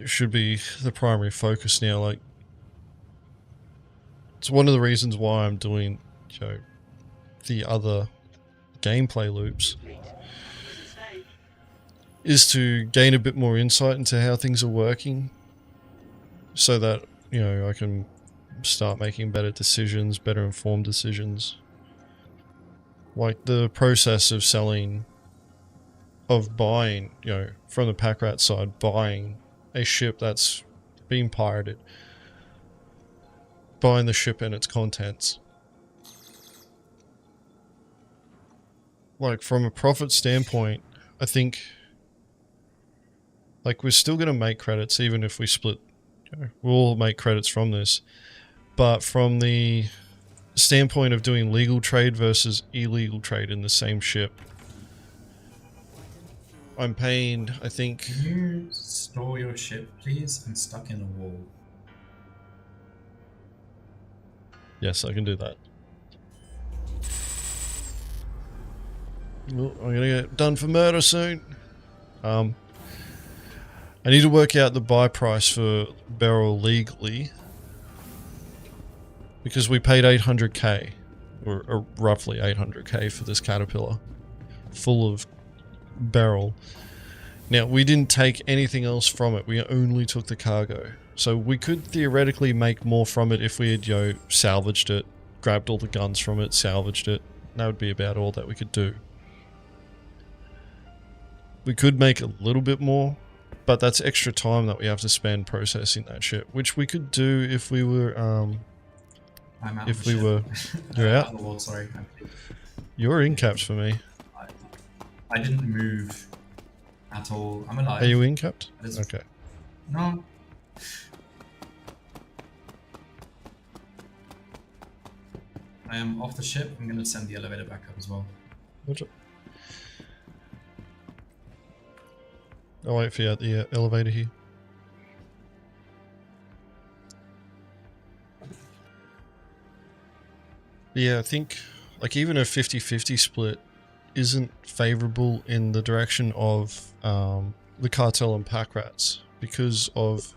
should be the primary focus now. Like, it's one of the reasons why I'm doing, the other gameplay loops, is to gain a bit more insight into how things are working, so that, I can start making better decisions, better informed decisions. Like the process of buying, from the pack rat side, buying a ship that's been pirated, buying the ship and its contents. Like, from a profit standpoint, I think, like, we're still going to make credits even if we split. We'll make credits from this. But from the standpoint of doing legal trade versus illegal trade in the same ship, I'm paying, I think... Can you store your ship, please? I'm stuck in a wall. Yes, I can do that. Well, I'm gonna get done for murder soon. I need to work out the buy price for Beryl legally, because we paid 800k, or roughly 800k for this caterpillar full of Beryl. Now, we didn't take anything else from it, we only took the cargo. So we could theoretically make more from it if we had, salvaged it, grabbed all the guns from it, salvaged it. That would be about all that we could do. We could make a little bit more, but that's extra time that we have to spend processing that shit, which we could do if we were, I'm out if of the we ship. were, you're out? Of the wall, sorry. You're in caps for me. I didn't move at all. I'm alive. Are you in capped? It is- Okay. No. I am off the ship. I'm going to send the elevator back up as well. Roger. I'll wait for you at the elevator here. Yeah, I think like even a 50-50 split isn't favorable in the direction of the cartel and pack rats because of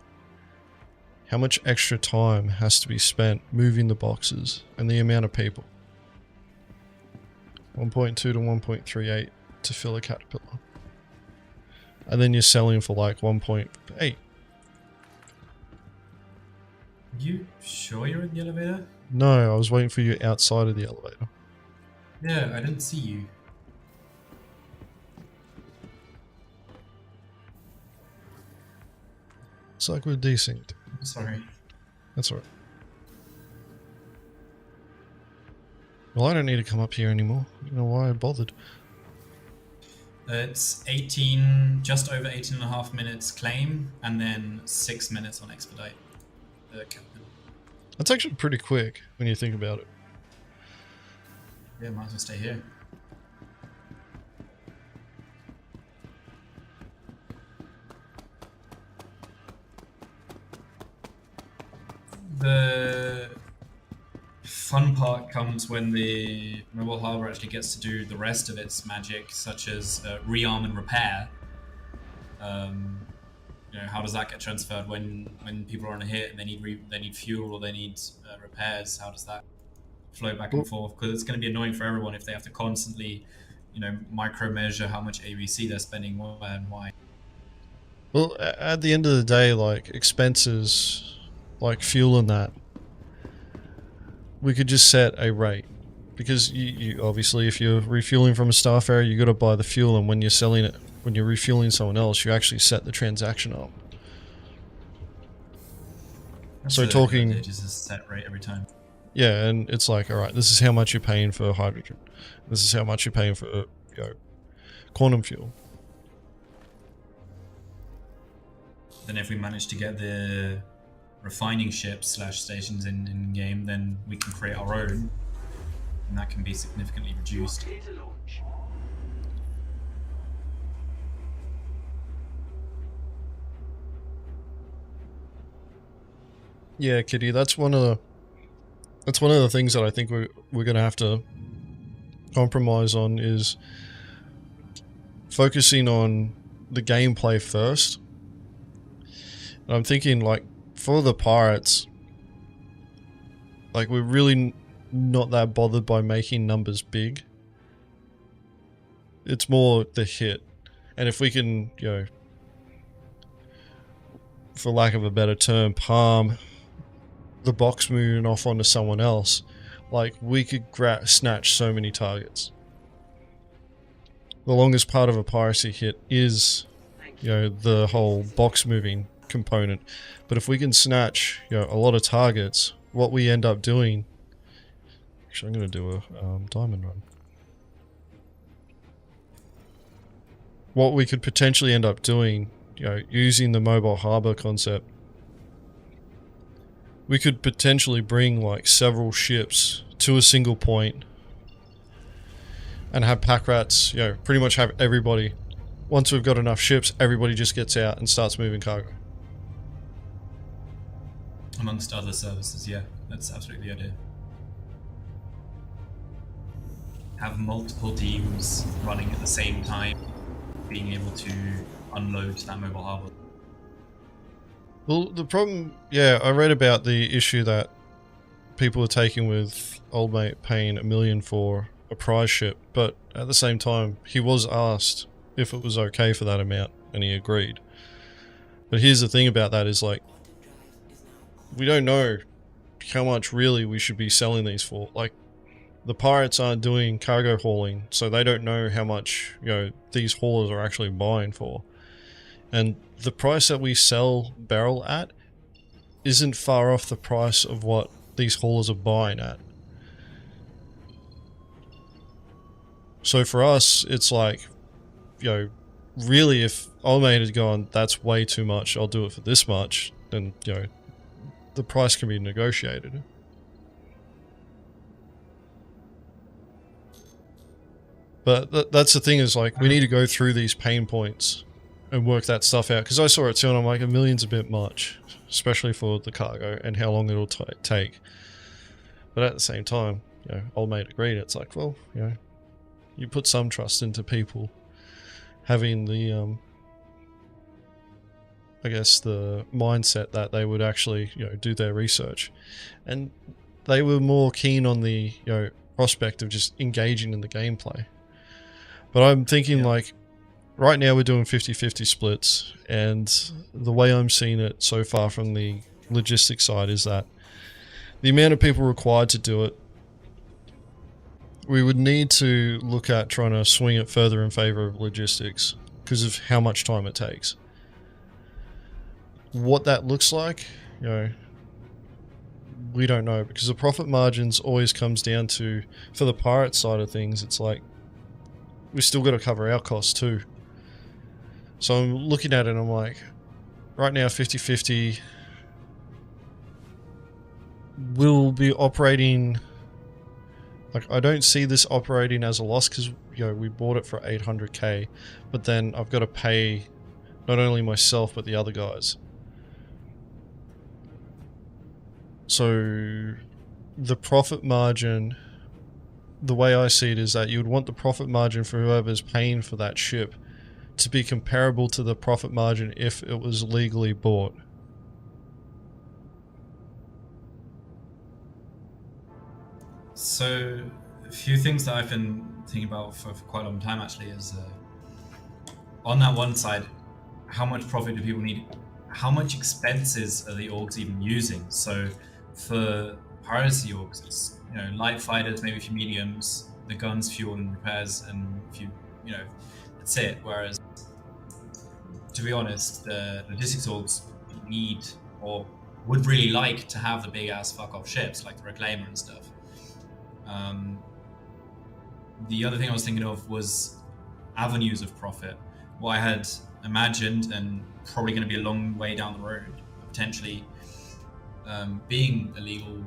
how much extra time has to be spent moving the boxes and the amount of people. 1.2 to 1.38 to fill a caterpillar. And then you're selling for like 1.8. You sure you're in the elevator? No, I was waiting for you outside of the elevator. Yeah, I didn't see you. It's like we're desynced. Sorry. That's alright. Well, I don't need to come up here anymore. I don't know why I bothered. It's just over 18 and a half minutes claim, and then 6 minutes on expedite. That's actually pretty quick when you think about it. Yeah, might as well stay here. The fun part comes when the mobile harbor actually gets to do the rest of its magic, such as rearm and repair. You know, how does that get transferred when people are on a hit and they need fuel or they need repairs? How does that flow back and forth? Because it's going to be annoying for everyone if they have to constantly, you know, micro measure how much ABC they're spending where and why. Well, at the end of the day, like expenses, like fuel and that, we could just set a rate. Because you obviously, if you're refueling from a star ferry, you got to buy the fuel, and when you're selling it, when you're refueling someone else, you actually set the transaction up. So talking just a set rate every time. Yeah, and it's like, all right, this is how much you're paying for hydrogen. This is how much you're paying for, you know, quantum fuel. Then if we manage to get the refining ships / stations in game, then we can create our own, and that can be significantly reduced. Clear to launch. Yeah, Kitty, that's one of the things that I think we're gonna have to compromise on, is focusing on the gameplay first. And I'm thinking, like, for the pirates, like, we're really not that bothered by making numbers big. It's more the hit. And if we can, you know, for lack of a better term, palm the box moving off onto someone else, like, we could snatch so many targets. The longest part of a piracy hit is, you know, the whole box moving component. But if we can snatch, you know, a lot of targets, what we end up doing... Actually, I'm going to do a diamond run. What we could potentially end up doing, you know, using the mobile harbor concept, we could potentially bring like several ships to a single point and have pack rats, you know, pretty much have everybody. Once we've got enough ships, everybody just gets out and starts moving cargo. Amongst other services, yeah, that's absolutely the idea. Have multiple teams running at the same time, being able to unload that mobile harbor. Well, the problem, yeah, I read about the issue that people were taking with old mate paying $1 million for a prize ship, but at the same time, he was asked if it was okay for that amount, and he agreed. But here's the thing about that is, like, we don't know how much really we should be selling these for. Like, the pirates aren't doing cargo hauling, so they don't know how much, you know, these haulers are actually buying for. And the price that we sell barrel at isn't far off the price of what these haulers are buying at. So for us, it's like, you know, really, if old mate had gone, that's way too much, I'll do it for this much, then, you know, the price can be negotiated. But that's the thing, is like, we need to go through these pain points and work that stuff out. Because I saw it too, and I'm like, a million's a bit much, especially for the cargo and how long it'll take. But at the same time, you know, old mate agreed. It's like, well, you know, you put some trust into people having the, I guess, the mindset that they would actually, you know, do their research. And they were more keen on the, you know, prospect of just engaging in the gameplay. But I'm thinking, like, right now we're doing 50-50 splits, and the way I'm seeing it so far from the logistic side is that the amount of people required to do it, we would need to look at trying to swing it further in favor of logistics because of how much time it takes. What that looks like, you know, we don't know, because the profit margins always comes down to, for the pirate side of things, it's like, we still got to cover our costs too. So I'm looking at it and I'm like, right now 50-50 will be operating, like, I don't see this operating as a loss because, you know, we bought it for 800k, but then I've got to pay not only myself but the other guys. So the profit margin, the way I see it is that you would want the profit margin for whoever's paying for that ship to be comparable to the profit margin if it was legally bought. So, a few things that I've been thinking about for quite a long time actually is, on that one side, how much profit do people need? How much expenses are the orgs even using? So, for piracy orgs, it's, you know, light fighters, maybe a few mediums, the guns, fuel and repairs, and a few, you know, that's it. Whereas, to be honest, the logistics orgs need, or would really like to have the big ass fuck off ships like the Reclaimer and stuff. The other thing I was thinking of was avenues of profit. What I had imagined, and probably going to be a long way down the road, potentially being a legal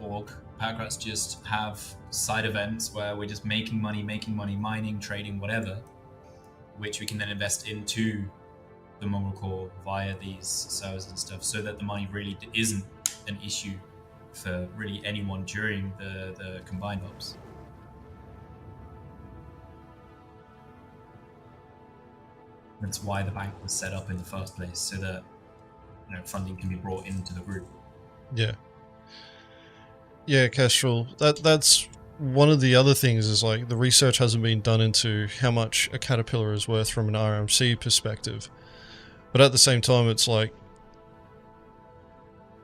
org, Paratocrats just have side events where we're just making money, mining, trading, whatever, which we can then invest into the Mongrel Corps via these servers and stuff, so that the money really isn't an issue for really anyone during the combined ops. That's why the bank was set up in the first place, so that, you know, funding can be brought into the group. Yeah, Kestrel. That's one of the other things, is like the research hasn't been done into how much a Caterpillar is worth from an RMC perspective. But at the same time, it's like,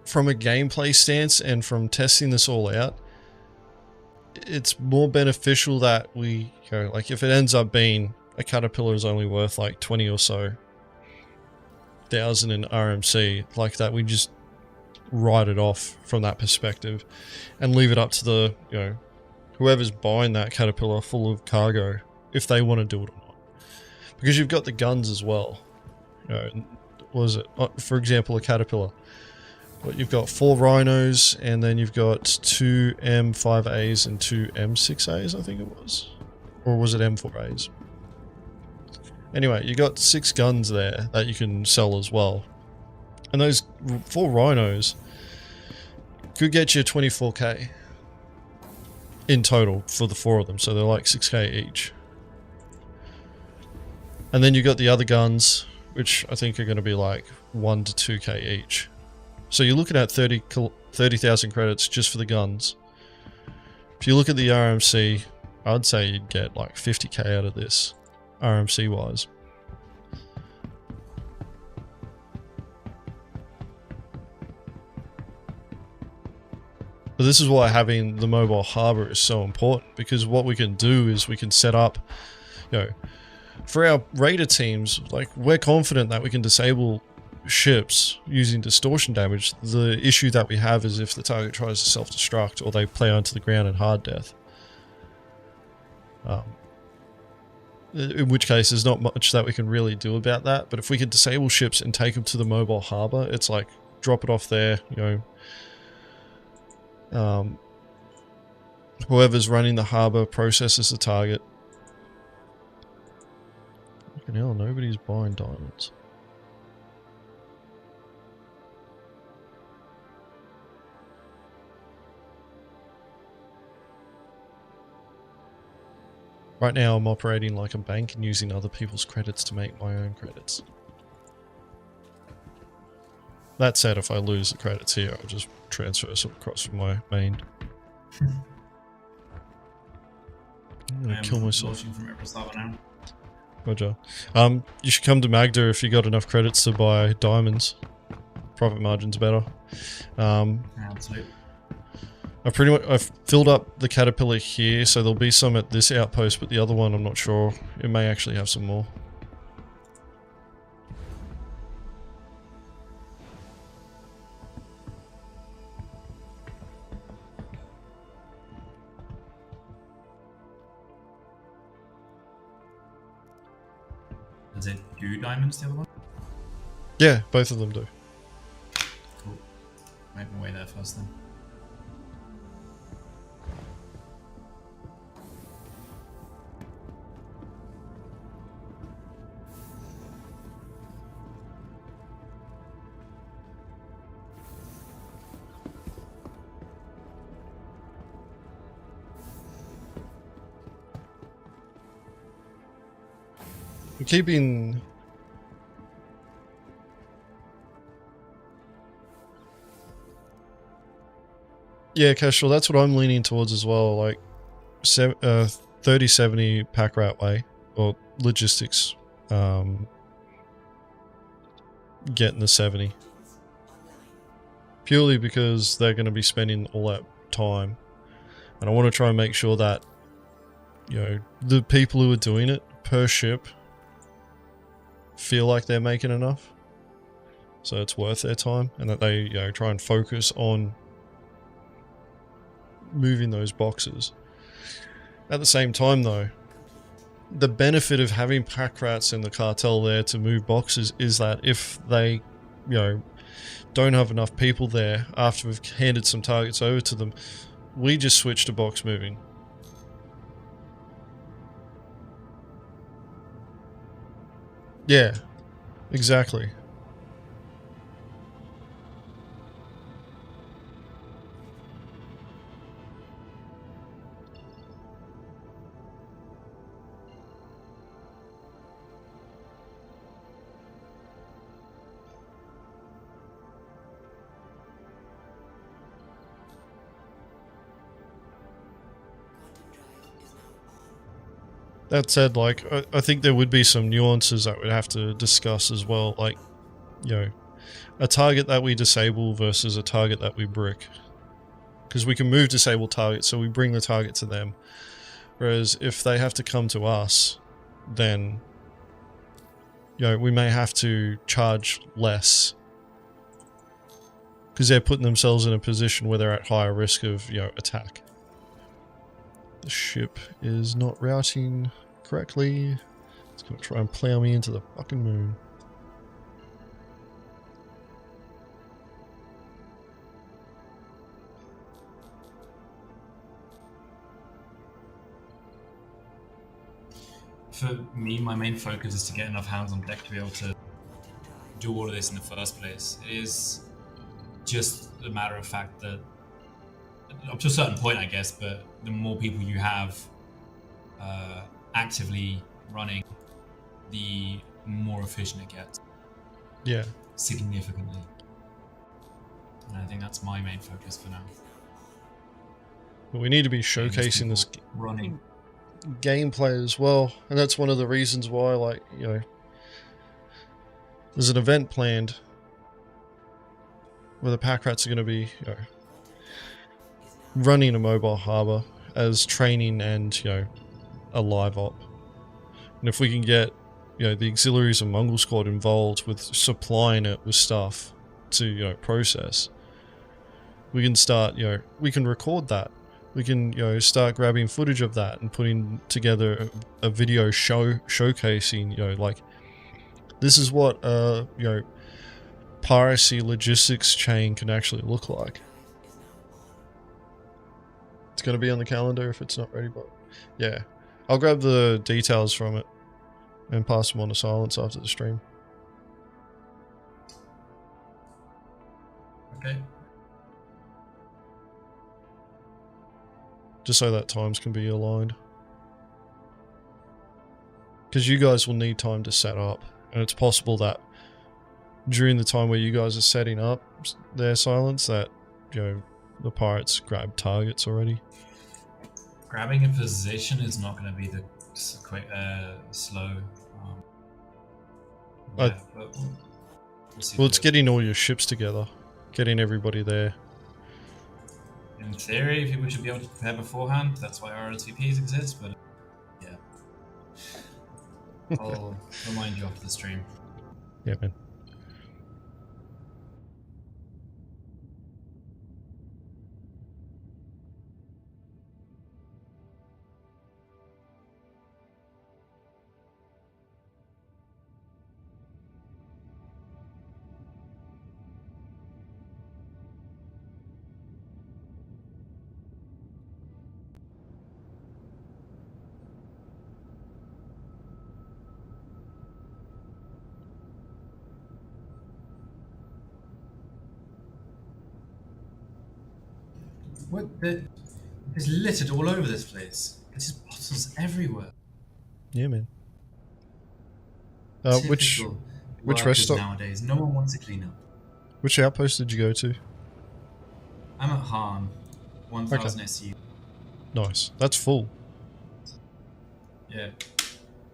from a gameplay stance and from testing this all out, it's more beneficial that we, you know, like, if it ends up being a Caterpillar is only worth like 20 or so thousand in RMC, like that, we just write it off from that perspective and leave it up to the, you know, whoever's buying that Caterpillar full of cargo, if they want to do it or not. Because you've got the guns as well. You know, what is it? For example, a Caterpillar. But you've got 4 Rhinos, and then you've got 2 M5As and 2 M6As, I think it was. Or was it M4As? Anyway, you got 6 guns there that you can sell as well. And those 4 Rhinos could get you 24k in total for the 4 of them, so they're like 6k each. And then you got the other guns, which I think are going to be like 1 to 2k each. So you're looking at 30,000 credits just for the guns. If you look at the RMC, I'd say you'd get like 50k out of this, RMC wise. But this is why having the mobile harbor is so important, because what we can do is we can set up, you know, for our raider teams, like, we're confident that we can disable ships using distortion damage. The issue that we have is if the target tries to self-destruct or they play onto the ground in hard death. In which case there's not much that we can really do about that. But if we can disable ships and take them to the mobile harbor, it's like, drop it off there, you know. Whoever's running the harbor processes the target, Fucking hell, nobody's buying diamonds. Right now I'm operating like a bank and using other people's credits to make my own credits. That said, if I lose the credits here, I'll just transfer some across from my main. I'm gonna kill myself. From now. Roger. You should come to Magda if you got enough credits to buy diamonds. Profit margin's better. Absolutely. I've filled up the caterpillar here, so there'll be some at this outpost, but the other one I'm not sure. It may actually have some more. Does it do diamonds, the other one? Yeah, both of them do. Cool. Make my way there first then. I'm keeping... Yeah, Kestrel, that's what I'm leaning towards as well, like 3070 pack rat way, or logistics, getting the 70. Purely because they're going to be spending all that time, and I want to try and make sure that, you know, the people who are doing it per ship feel like they're making enough, so it's worth their time, and that they, you know, try and focus on moving those boxes. At the same time though, the benefit of having pack rats in the cartel there to move boxes is that if they, you know, don't have enough people there after we've handed some targets over to them, we just switch to box moving. Yeah, exactly. That said, like, I think there would be some nuances that we'd have to discuss as well, like, you know, a target that we disable versus a target that we brick. Because we can move disabled targets, so we bring the target to them. Whereas if they have to come to us, then, you know, we may have to charge less. Because they're putting themselves in a position where they're at higher risk of, you know, attack. The ship is not routing correctly. It's going to try and plow me into the fucking moon. For me, my main focus is to get enough hands on deck to be able to do all of this in the first place. It is just a matter of fact that, up to a certain point, I guess, but the more people you have actively running, the more efficient it gets. Yeah. Significantly. And I think that's my main focus for now. But we need to be showcasing this running gameplay as well, and that's one of the reasons why, like, you know, there's an event planned where the pack rats are going to be, you know, running a mobile harbour as training and, you know, a live op. And if we can get, you know, the auxiliaries and Mongrel Squad involved with supplying it with stuff to, you know, process, we can start, you know, we can record that. We can, you know, start grabbing footage of that and putting together a video showcasing, you know, like, this is what, you know, piracy logistics chain can actually look like. It's going to be on the calendar if it's not ready, but yeah. I'll grab the details from it and pass them on to silence after the stream. Okay. Just so that times can be aligned. Because you guys will need time to set up, and it's possible that during the time where you guys are setting up their silence, that, you know, the pirates grab targets already. Grabbing a position is not going to be the quick, slow. Yeah, but we'll see. Well, it's getting all your ships together, getting everybody there. In theory, people should be able to prepare beforehand. That's why RSVPs exist, but yeah. I'll remind you after the stream. Yeah, man. What the? It's littered all over this place. There's bottles everywhere. Yeah, man. Which Typical rest workers stop? nowadays? No one wants to clean up. Which outpost did you go to? I'm at Han, 1000 Okay. SU. Nice. That's full. Yeah.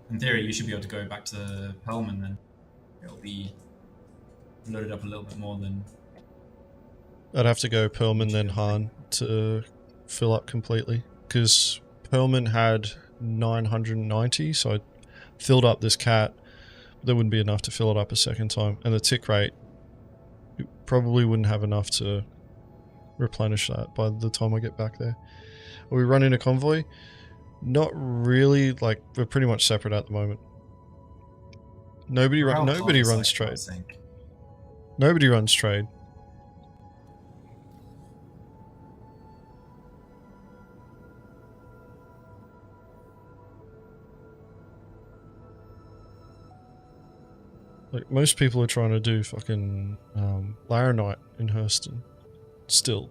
In theory, you should be able to go back to Pelman, then it'll be loaded up a little bit more than. I'd have to go Perlman then Han to fill up completely, because Perlman had 990, so I filled up this cat. There wouldn't be enough to fill it up a second time, and the tick rate, it probably wouldn't have enough to replenish that by the time I get back there. Are we running a convoy? Not really. Like, we're pretty much separate at the moment. Nobody runs trade. Nobody runs trade. Like, most people are trying to do fucking Laranite in Hurston. Still.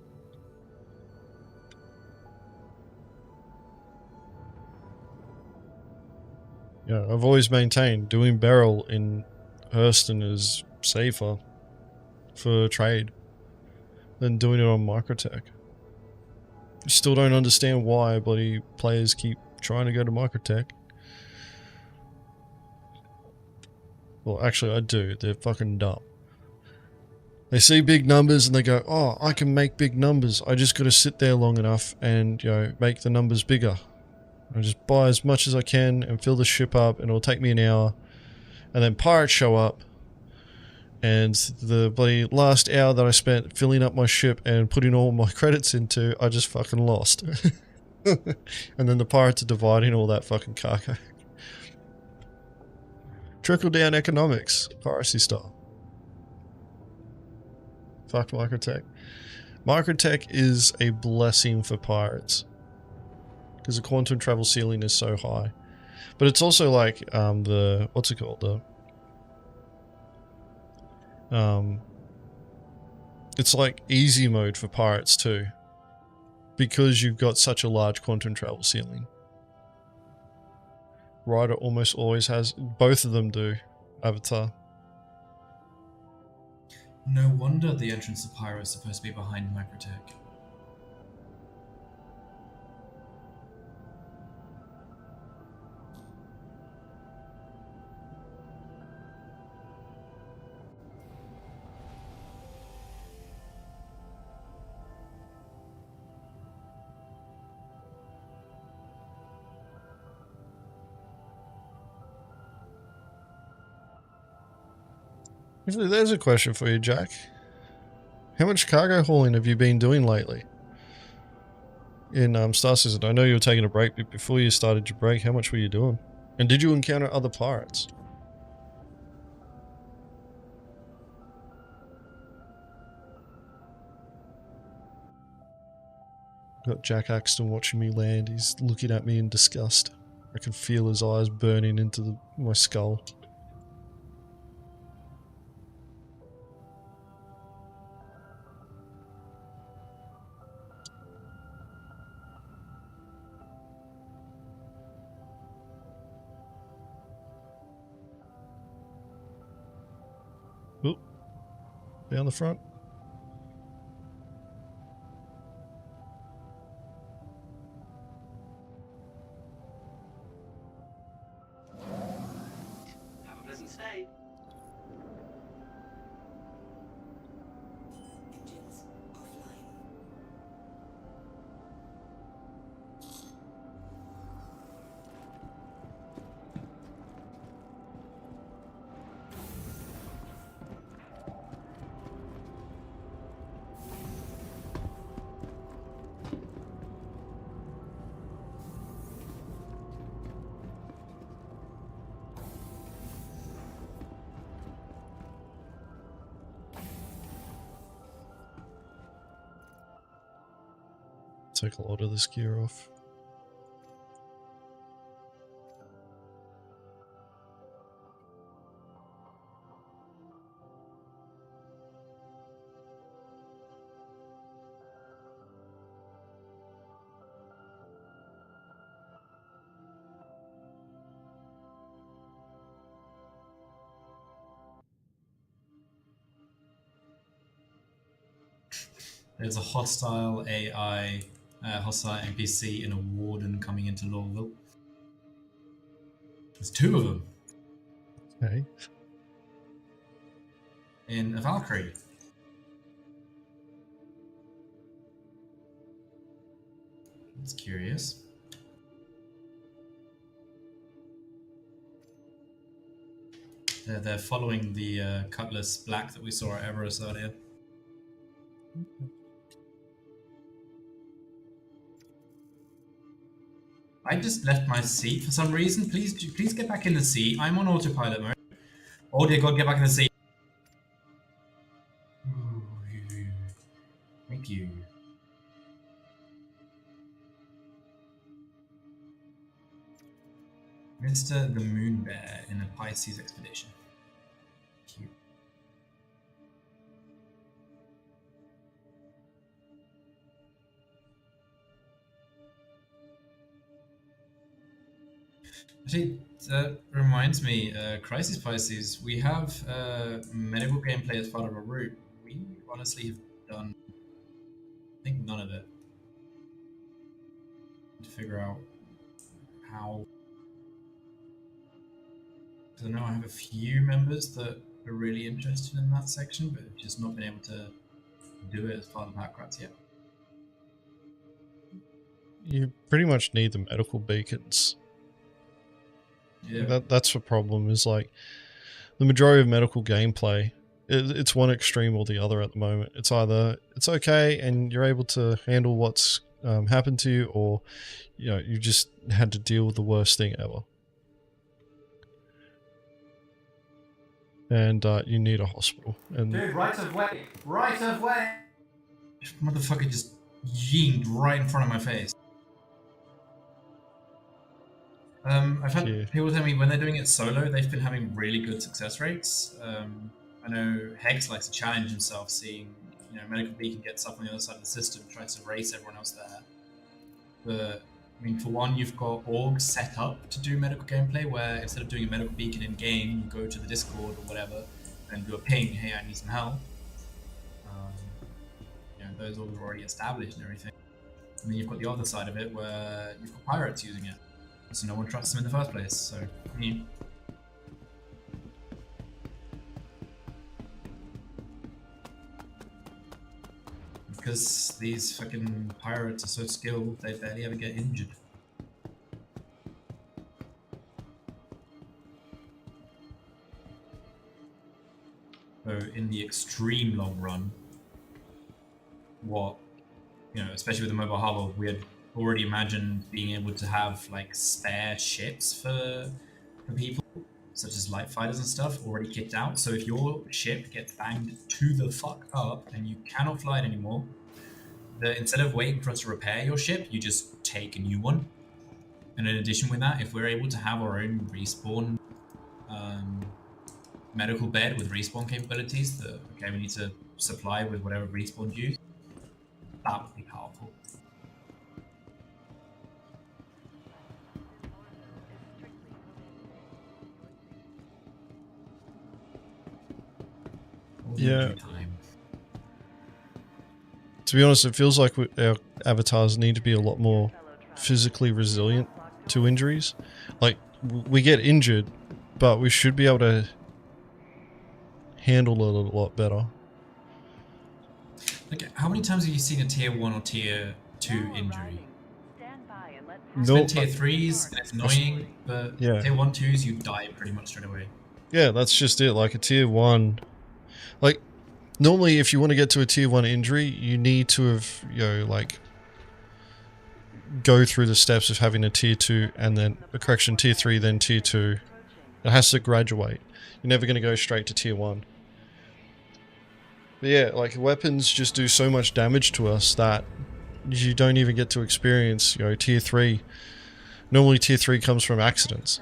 Yeah, I've always maintained doing barrel in Hurston is safer for trade than doing it on Microtech. Still don't understand why bloody players keep trying to go to Microtech. Well, actually, I do. They're fucking dumb. They see big numbers and they go, oh, I can make big numbers. I just got to sit there long enough and, you know, make the numbers bigger. I just buy as much as I can and fill the ship up, and it'll take me an hour. And then pirates show up, and the bloody last hour that I spent filling up my ship and putting all my credits into, I just fucking lost. And then the pirates are dividing all that fucking cargo. Trickle down economics, piracy style. Fuck Microtech. Microtech is a blessing for pirates, because the quantum travel ceiling is so high. But it's also like the, what's it called, it's like easy mode for pirates too, because you've got such a large quantum travel ceiling. Ryder almost always has, both of them do, Avatar. No wonder the entrance to Pyro is supposed to be behind Microtech. Actually, there's a question for you, Jack. How much cargo hauling have you been doing lately in Star Citizen? I know you were taking a break, but before you started your break, how much were you doing? And did you encounter other pirates? Got Jack Axton watching me land. He's looking at me in disgust. I can feel his eyes burning into my skull. Oop. Down the front. Have a pleasant stay. Engines offline. Take a lot of this gear off. There's a hostile AI, hostile NPC and a warden coming into Lawville. There's two of them Okay. in a Valkyrie. That's curious. They're following the Cutlass Black that we saw at Everest earlier. I just left my seat for some reason. Please get back in the seat. I'm on autopilot mode. Oh dear God, get back in the seat. Thank you. Mr. the Moon Bear in a Pisces expedition. Cute. Actually, that reminds me, Crisis Pisces, we have medical gameplay as part of a route. We honestly have done, I think, none of it. To figure out how. I know I have a few members that are really interested in that section, but have just not been able to do it as part of Hackrat's yet. You pretty much need the medical beacons. Yeah. That's the problem, is like the majority of medical gameplay, it's one extreme or the other at the moment. It's either it's okay and you're able to handle what's happened to you, or you just had to deal with the worst thing ever. And you need a hospital. And Dude, right of way! Right of way! Motherfucker just yeeted right in front of my face. I've had Yeah. people tell me when they're doing it solo, they've been having really good success rates. I know Hex likes to challenge himself, seeing Medical Beacon gets up on the other side of the system, tries to race everyone else there. But I mean, for one, you've got orgs set up to do medical gameplay, where instead of doing a medical beacon in game, you go to the Discord or whatever and do a ping. Hey, I need some help. Those orgs are already established and everything. And then you've got the other side of it, where you've got pirates using it, so no one trusts them in the first place. So I mean, because these fucking pirates are so skilled, they barely ever get injured. So in the extreme long run, especially with the mobile harbor, we had already imagined being able to have like spare ships for people, such as light fighters and stuff, already kitted out. So if your ship gets banged to the fuck up and you cannot fly it anymore, instead of waiting for us to repair your ship, you just take a new one. And in addition with that, if we're able to have our own respawn medical bed with respawn capabilities that, okay, we need to supply with whatever respawn use, that would be powerful. Yeah. Time. To be honest, it feels like our avatars need to be a lot more physically resilient to injuries. Like, we get injured, but we should be able to handle it a lot better. Like, how many times have you seen a tier 1 or tier 2 injury? It's No, been tier 3s, and it's annoying, but yeah. tier 1, 2s, you die pretty much straight away. Yeah, that's just it. Like a tier 1, like normally if you want to get to a tier 1 injury, you need to have, you know, like go through the steps of having a tier 2 and then a correction tier 3, then tier 2. It has to graduate. You're never going to go straight to tier 1. But yeah, like weapons just do so much damage to us that you don't even get to experience, you know, tier 3. Normally tier 3 comes from accidents.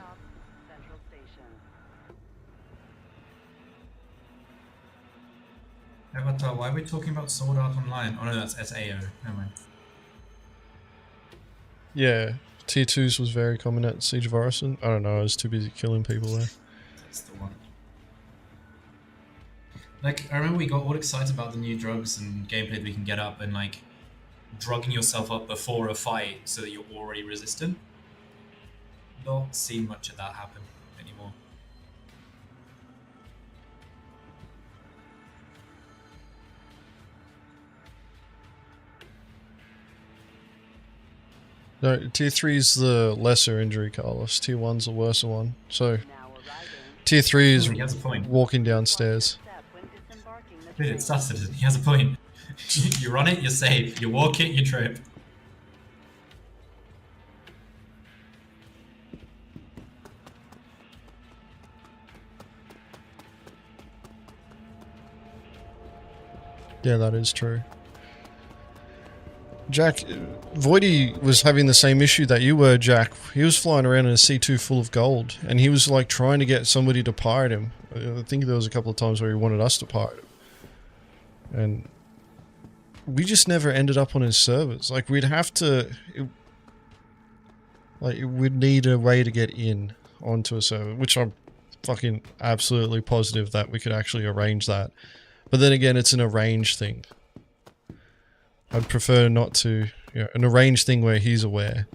Avatar, why are we talking about Sword Art Online? Oh no, that's SAO. Never mind. Yeah, tier 2s was very common at Siege of Orison. I don't know, I was too busy killing people there. That's the one. Like, I remember we got all excited about the new drugs and gameplay that we can get up, and like drugging yourself up before a fight so that you're already resistant. Not seen much of that happen anymore. No, tier 3 is the lesser injury, Carlos. Tier 1's the worse one. So, tier 3 is He has a point. walking downstairs. Dude, it's Stanton. He has a point. You run it, you're safe. You walk it, you trip. Yeah, that is true. Jack, Voidy was having the same issue that you were, Jack. He was flying around in a C2 full of gold, and he was like trying to get somebody to pirate him. I think there was a couple of times where he wanted us to pirate him. And we just never ended up on his servers. Like, we'd have to... we'd need a way to get in onto a server, which I'm fucking absolutely positive that we could actually arrange that. But then again, it's an arranged thing. I'd prefer not to, you know, an arranged thing where he's aware.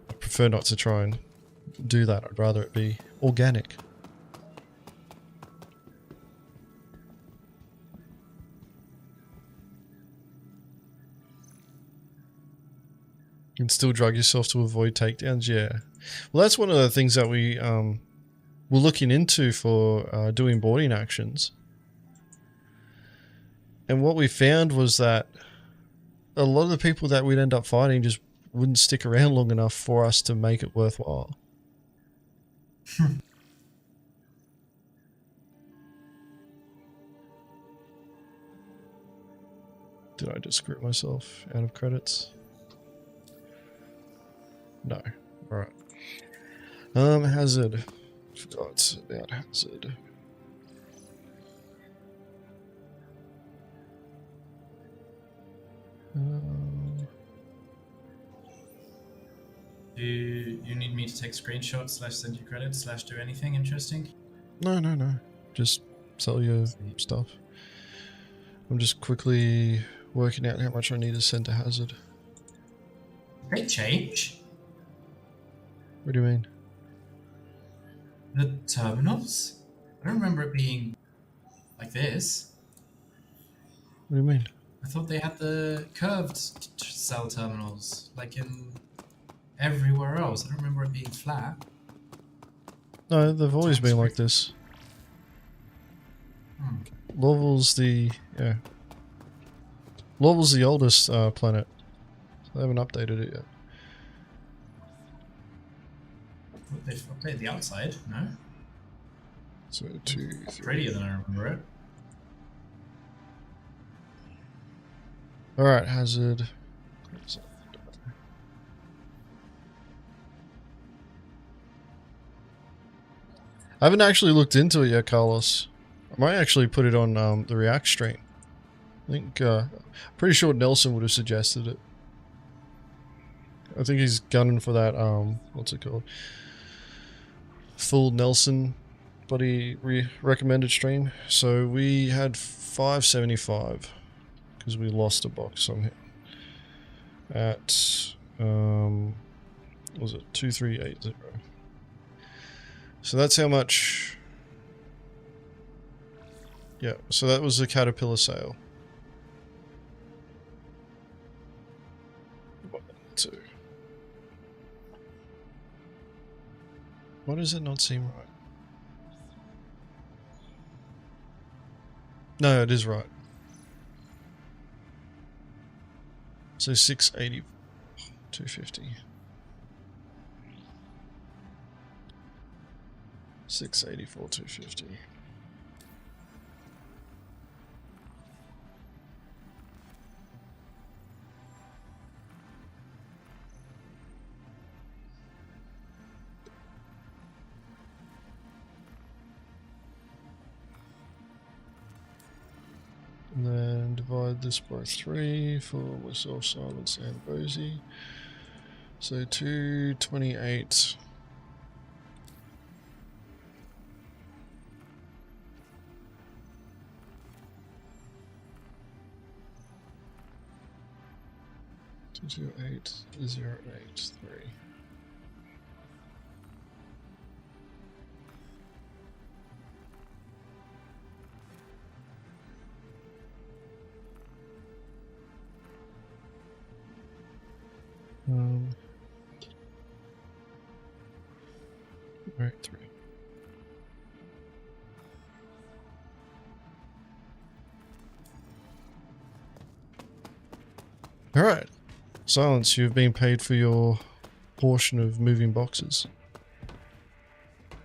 I'd prefer not to try and do that. I'd rather it be organic. You can still drug yourself to avoid takedowns, yeah. Well, that's one of the things that we were looking into for doing boarding actions. And what we found was that a lot of the people that we'd end up fighting just wouldn't stick around long enough for us to make it worthwhile. Did I just screw myself out of credits? No. Alright. Hazard. Forgot about hazard. Do you need me to take screenshots / send you credits / do anything interesting? No. Just sell your stuff. I'm just quickly working out how much I need to send to Hazard. Great change. What do you mean? The terminals? I don't remember it being like this. What do you mean? I thought they had the curved cell terminals, like in everywhere else. I don't remember it being flat. No, they've always been like this. Lorville's the Lorville's the oldest planet. They haven't updated it yet. They've updated the outside, no? So 2, 3. Prettier than I remember it. Alright, Hazard. I haven't actually looked into it yet, Carlos. I might actually put it on the React stream. I think, pretty sure Nelson would have suggested it. I think he's gunning for that, what's it called? Full Nelson buddy recommended stream. So we had 575 because we lost a box somehow at, what was it 2380. So that's how much. Yeah, so that was the Caterpillar sale. 1, 2. Why does it not seem right? No, it is right. So 680, 250. 684, 250. And then divide this by 3 for myself, Silence, and Bozy. So 228. Two 8 0 8 3. Right, 3. All right. Silence, you've been paid for your portion of moving boxes.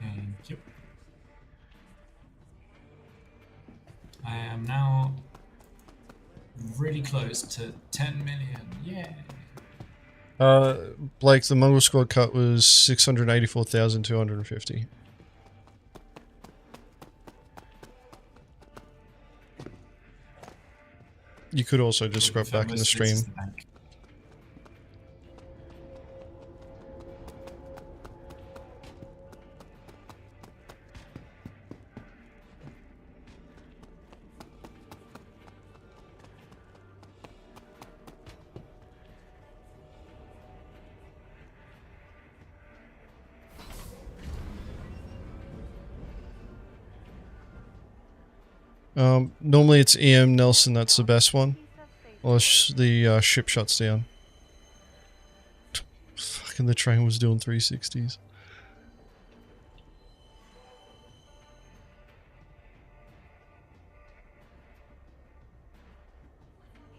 Thank you. I am now really close to 10 million. Yeah. Blake, the Mongrel Squad cut was 684,250. You could also just scrub back in the stream. Normally it's EM Nelson, that's the best one. Or the ship shuts down. Fucking the train was doing 360s.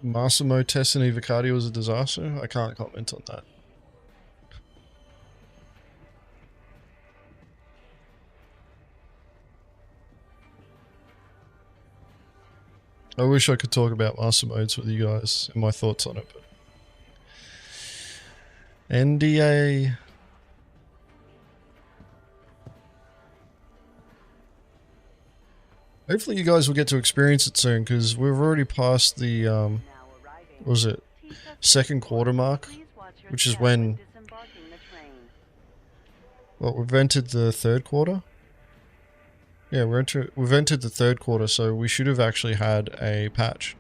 Massimo Tessini Vicardi was a disaster? I can't comment on that. I wish I could talk about master modes with you guys and my thoughts on it, but NDA. Hopefully you guys will get to experience it soon, because we've already passed the what was it, second quarter mark, which is when, well, we've entered the third quarter. Yeah, we've entered the third quarter, so we should have actually had a patch.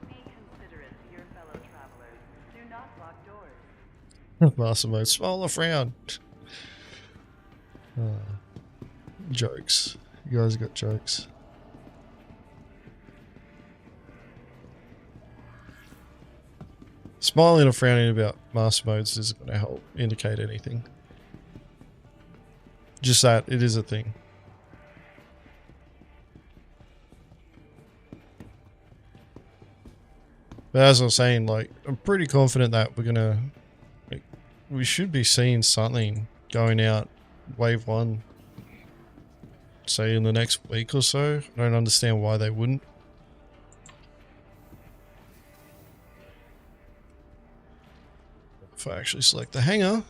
Be considerate to your fellow travelers. Do not lock doors. Master mode, smile off round. Jokes. You guys got jokes. Smiling or frowning about master modes isn't going to help indicate anything. Just that it is a thing. But as I was saying, like, I'm pretty confident that we're gonna, like, we should be seeing something going out wave 1, say in the next week or so. I don't understand why they wouldn't. If I actually select the hangar.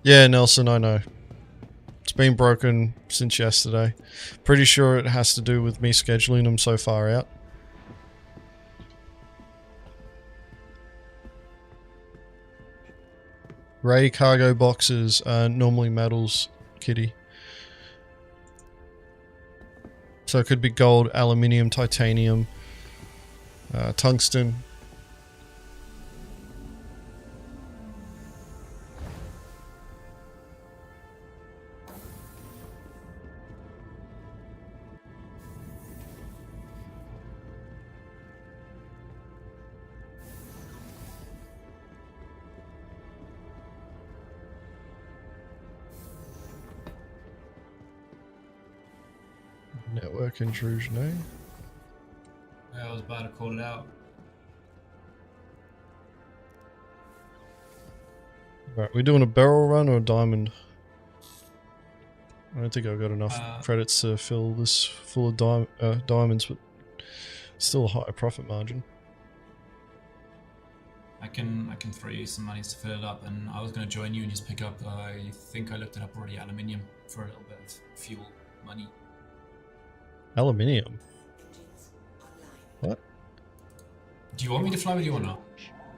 Yeah, Nelson, I know. It's been broken since yesterday. Pretty sure it has to do with me scheduling them so far out. Ray cargo boxes are normally metals, kitty. So it could be gold, aluminium, titanium, tungsten. Network intrusion, eh? I was about to call it out. Right, we doing a barrel run or a diamond? I don't think I've got enough credits to fill this full of diamonds, but still a higher profit margin. I can throw you some money to fill it up, and I was going to join you and just pick up. I think I looked it up already. Aluminium for a little bit of fuel money. Aluminium? What? Do you want me to fly with you or not?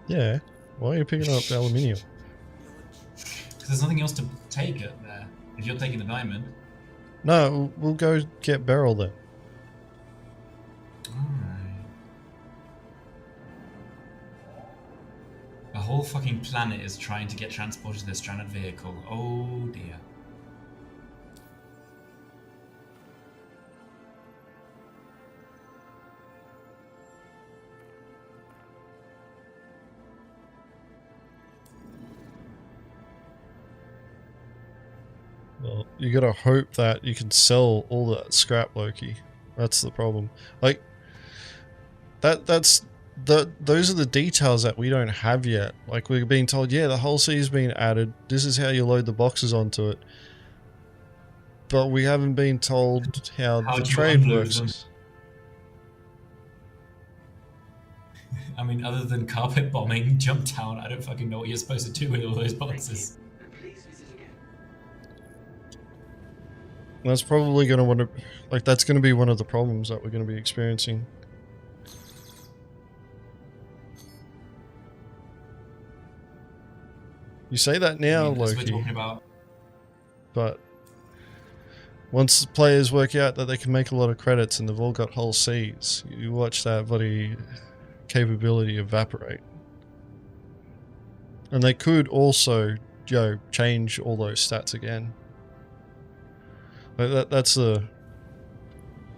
Yeah. Why are you picking up aluminium? Because there's nothing else to take it there. If you're taking the diamond. No, we'll go get Beryl then. Alright. The whole fucking planet is trying to get transported to this stranded vehicle. Oh dear. Well, you gotta hope that you can sell all that scrap, Loki. That's the problem. Like, those are the details that we don't have yet. Like, we're being told, yeah, the whole sea's been added. This is how you load the boxes onto it. But we haven't been told how the trade works. I mean, other than carpet bombing, jump down, I don't fucking know what you're supposed to do with all those boxes. That's probably going to want to, like, that's going to be one of the problems that we're going to be experiencing. You say that now, Loki, but once players work out that they can make a lot of credits and they've all got whole C's, you watch that bloody capability evaporate. And they could also, change all those stats again. Like those are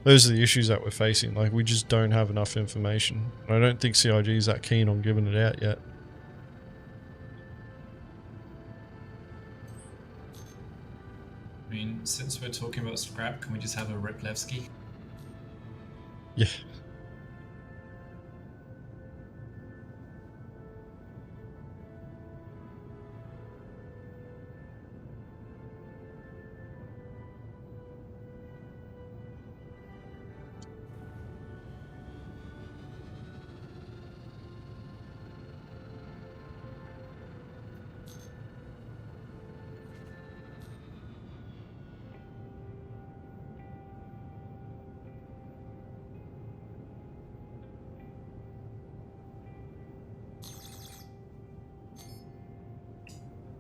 the issues that we're facing. Like, we just don't have enough information. I don't think CIG is that keen on giving it out yet. I mean, since we're talking about scrap, can we just have a Riplevsky? Yeah.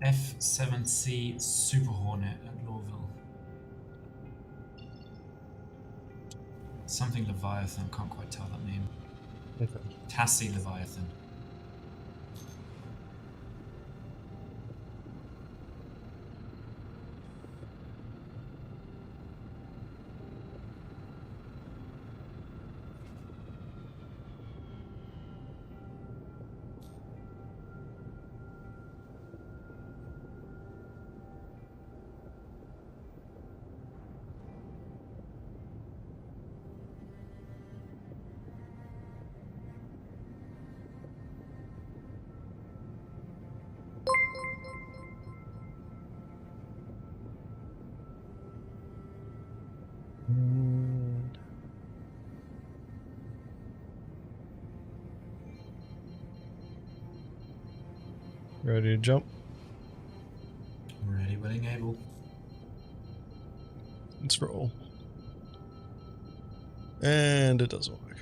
F7C Super Hornet at Lawville. Something Leviathan, can't quite tell that name. Okay. Tassie Leviathan. Ready to jump? Ready. Ready, willing, able. Let's roll. And it doesn't work.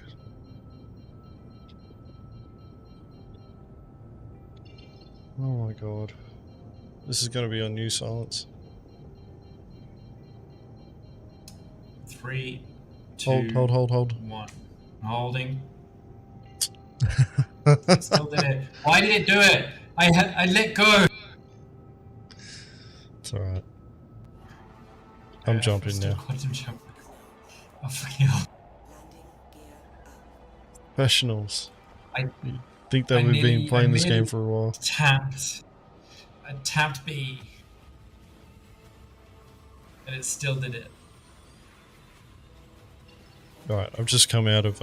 Oh my god. This is going to be on new silence. 3, 2, Hold. 1. I'm holding. It still did it. Why did it do it? I let go. It's alright. I'm jumping now. Quantum jump. Oh fucking hell. Professionals. I Think that I we've been nearly- playing I this game nearly for a while. I tapped B. And it still did it. Alright, I've just come out of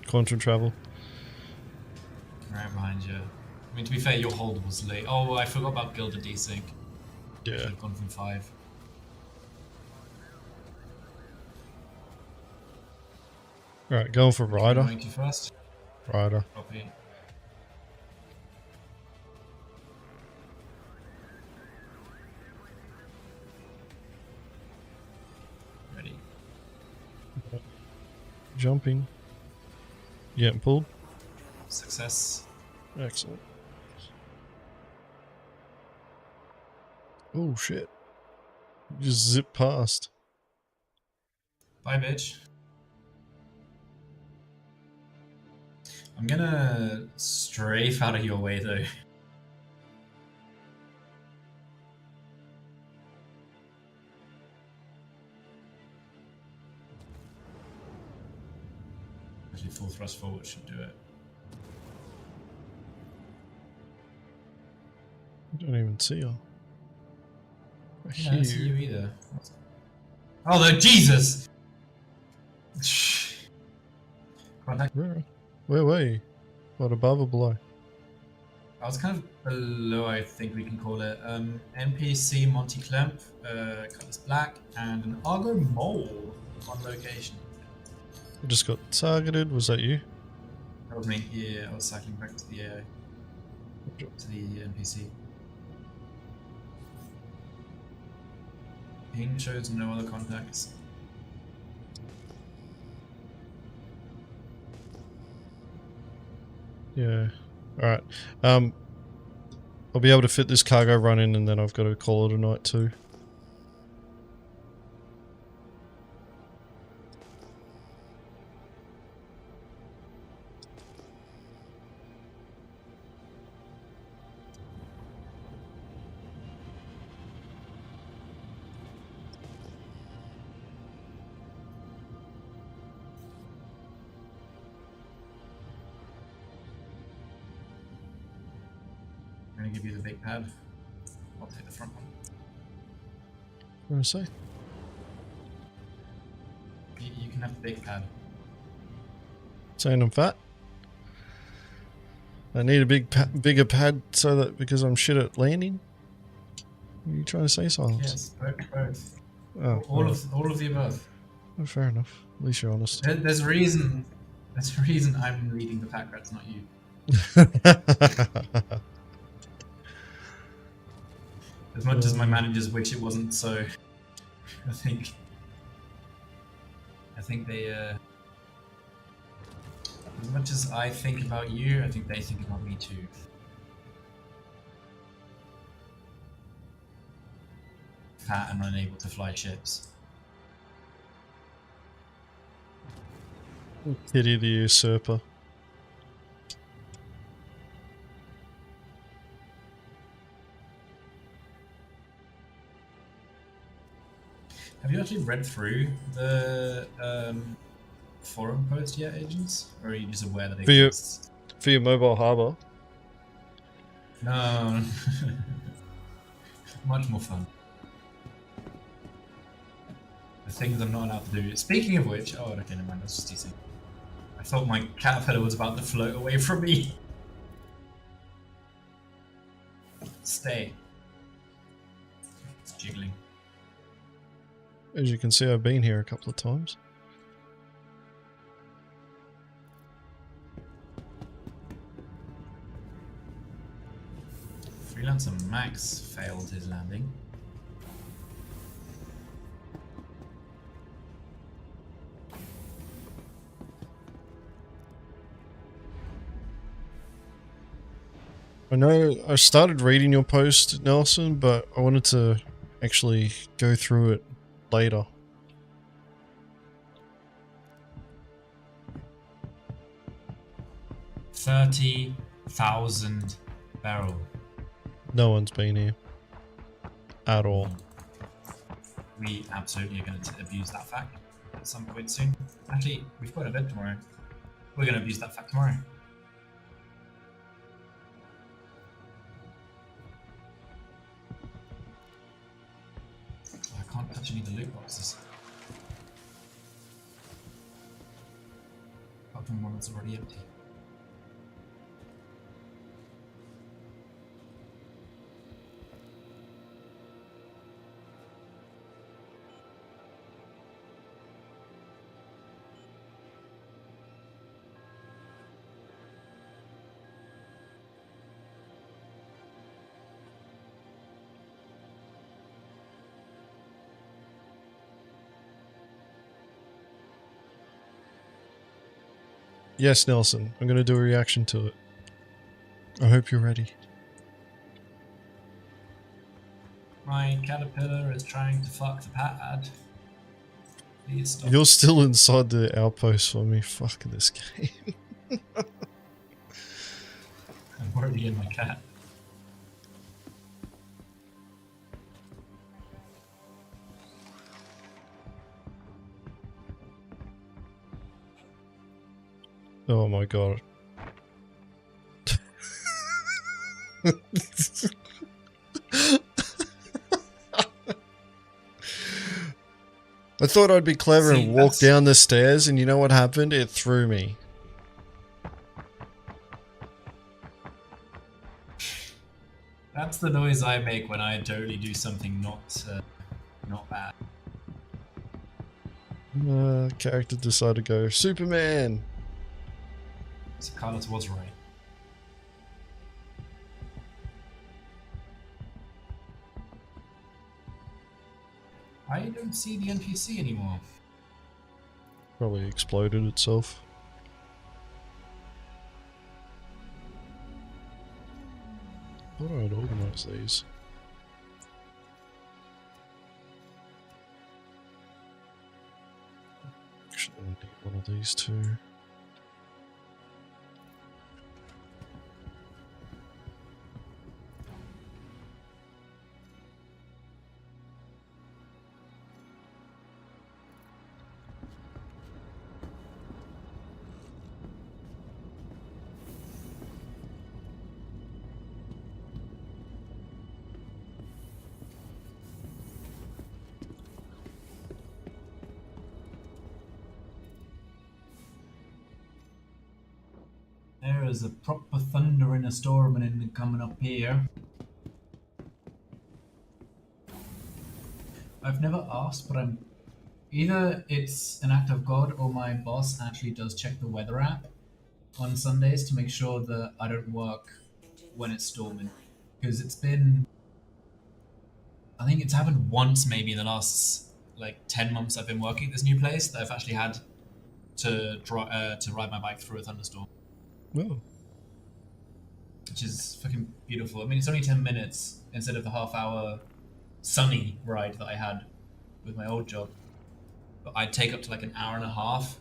quantum travel. Right behind you. I mean, to be fair, your hold was late. Oh, I forgot about Gilded Desync. Should Yeah. have gone from 5. Alright, going for Rider. Going to first. Rider. Copy. Ready. Jumping. You getting pulled? Success. Excellent. Oh shit. You just zip past. Bye, bitch. I'm gonna strafe out of your way, though. Actually, full thrust forward should do it. I don't even see her. I Yeah, I hear don't see you. you either. Oh, no, Jesus! Contact. Where were you? What, above or below? I was kind of below, I think we can call it. NPC Monty Clemp, colors black, and an Argo Mole on location. I just got targeted. Was that you? That was me. Yeah, I was cycling back to the AI, to the NPC. Ping shows no other contacts. Yeah. Alright. I'll be able to fit this cargo run in and then I've got to call it a night too. I'm gonna give you the big pad. I'll take the front one. What do I say? You can have the big pad. Saying I'm fat? I need a bigger pad so that because I'm shit at landing? What are you trying to say, Silence? Yes, both. Oh, All of the above. oh, fair enough. At least you're honest. There's a reason. There's a reason I'm leading the pack rats, not you. As much as my managers wish it wasn't so, I think they, as much as I think about you, I think they think about me too. Fat and unable to fly ships. Kitty the usurper. Have you actually read through the forum post yet, agents? Or are you just aware that it exists? For your mobile harbour. No. Much more fun. The things I'm not allowed to do. Speaking of which, oh, okay, never mind, that's just teasing. I thought my caterpillar was about to float away from me. Stay. It's jiggling. As you can see, I've been here a couple of times. Freelancer Max failed his landing. I know I started reading your post, Nelson, but I wanted to actually go through it later. $30,000 barrel. No one's been here. At all. We absolutely are going to abuse that fact at some point soon. Actually, we've got an event tomorrow. We're going to abuse that fact tomorrow. I can't touch any of the loot boxes. Apart from one that's already empty. Yes, Nelson, I'm going to do a reaction to it. I hope you're ready. My caterpillar is trying to fuck the pad. Please stop. You're still inside the outpost for me. Fuck this game. I'm already in my cat. Oh my god. I thought I'd be clever and walk down the stairs, and you know what happened? It threw me. That's the noise I make when I totally do something not bad. Character decided to go Superman. So Carlos was right. I don't see the NPC anymore. Probably exploded itself. Thought I'd organize these. Actually, I need one of these too. There is a proper thunder in a storm and coming up here. I've never asked, but I'm either it's an act of God or my boss actually does check the weather app on Sundays to make sure that I don't work when it's storming. Because it's been, I think it's happened once maybe in the last like 10 months I've been working at this new place that I've actually had to ride my bike through a thunderstorm. Oh. Which is fucking beautiful. I mean, it's only 10 minutes instead of the half-hour sunny ride that I had with my old job. But I'd take up to like an hour and a half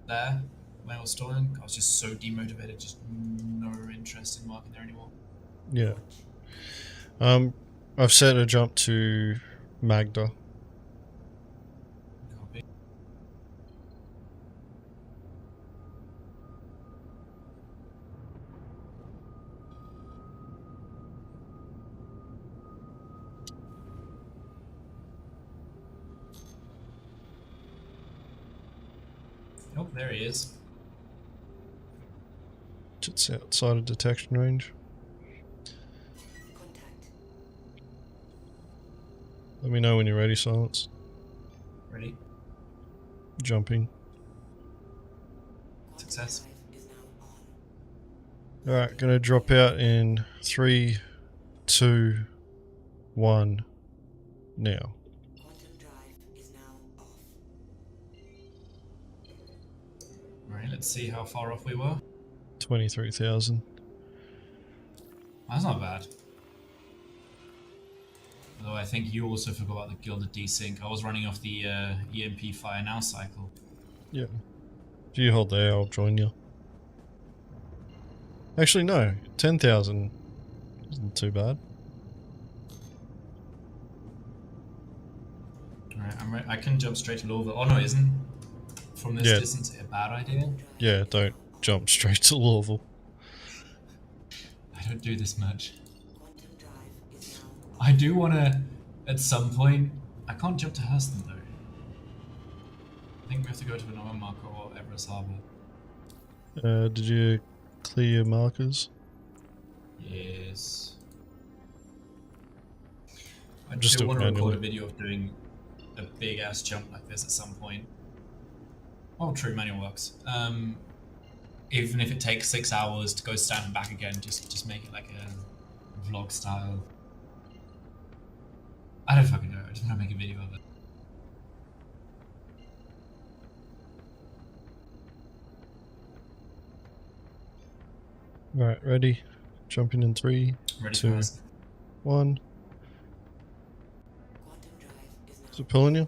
there when I was storming. I was just so demotivated, just no interest in working there anymore. Yeah. I've set a jump to Magda. Copy. Oh, there he is. It's outside of detection range. Contact. Let me know when you're ready, Silence. Ready? Jumping. Success. Drive is now on. Alright, gonna drop out in 3, 2, 1, now. Quantum drive is now off. Alright, let's see how far off we were. 23,000. That's not bad. Although I think you also forgot about the Gilded Desync. I was running off the EMP Fire Now cycle. Yeah. If you hold there, I'll join you. Actually, no. 10,000 isn't too bad. Alright, I can jump straight to Louisville. Oh no, it isn't. From this Yeah. distance, a bad idea. Yeah, don't jump straight to Louisville. I don't do this much. Quantum drive is now I do want to, at some point, I can't jump to Hurston though. I think we have to go to another marker or Everest Harbour. Did you clear your markers? Yes. I Just still do it want to record a manually. video of doing a big ass jump like this at some point. Oh, true, manual works. Even if it takes 6 hours to go stand and back again, just make it like a vlog style. I don't fucking know. I just want to make a video of it. Right, ready? Jumping in 3, Ready 2, for us? 1. quantum drive is now Is it pulling you?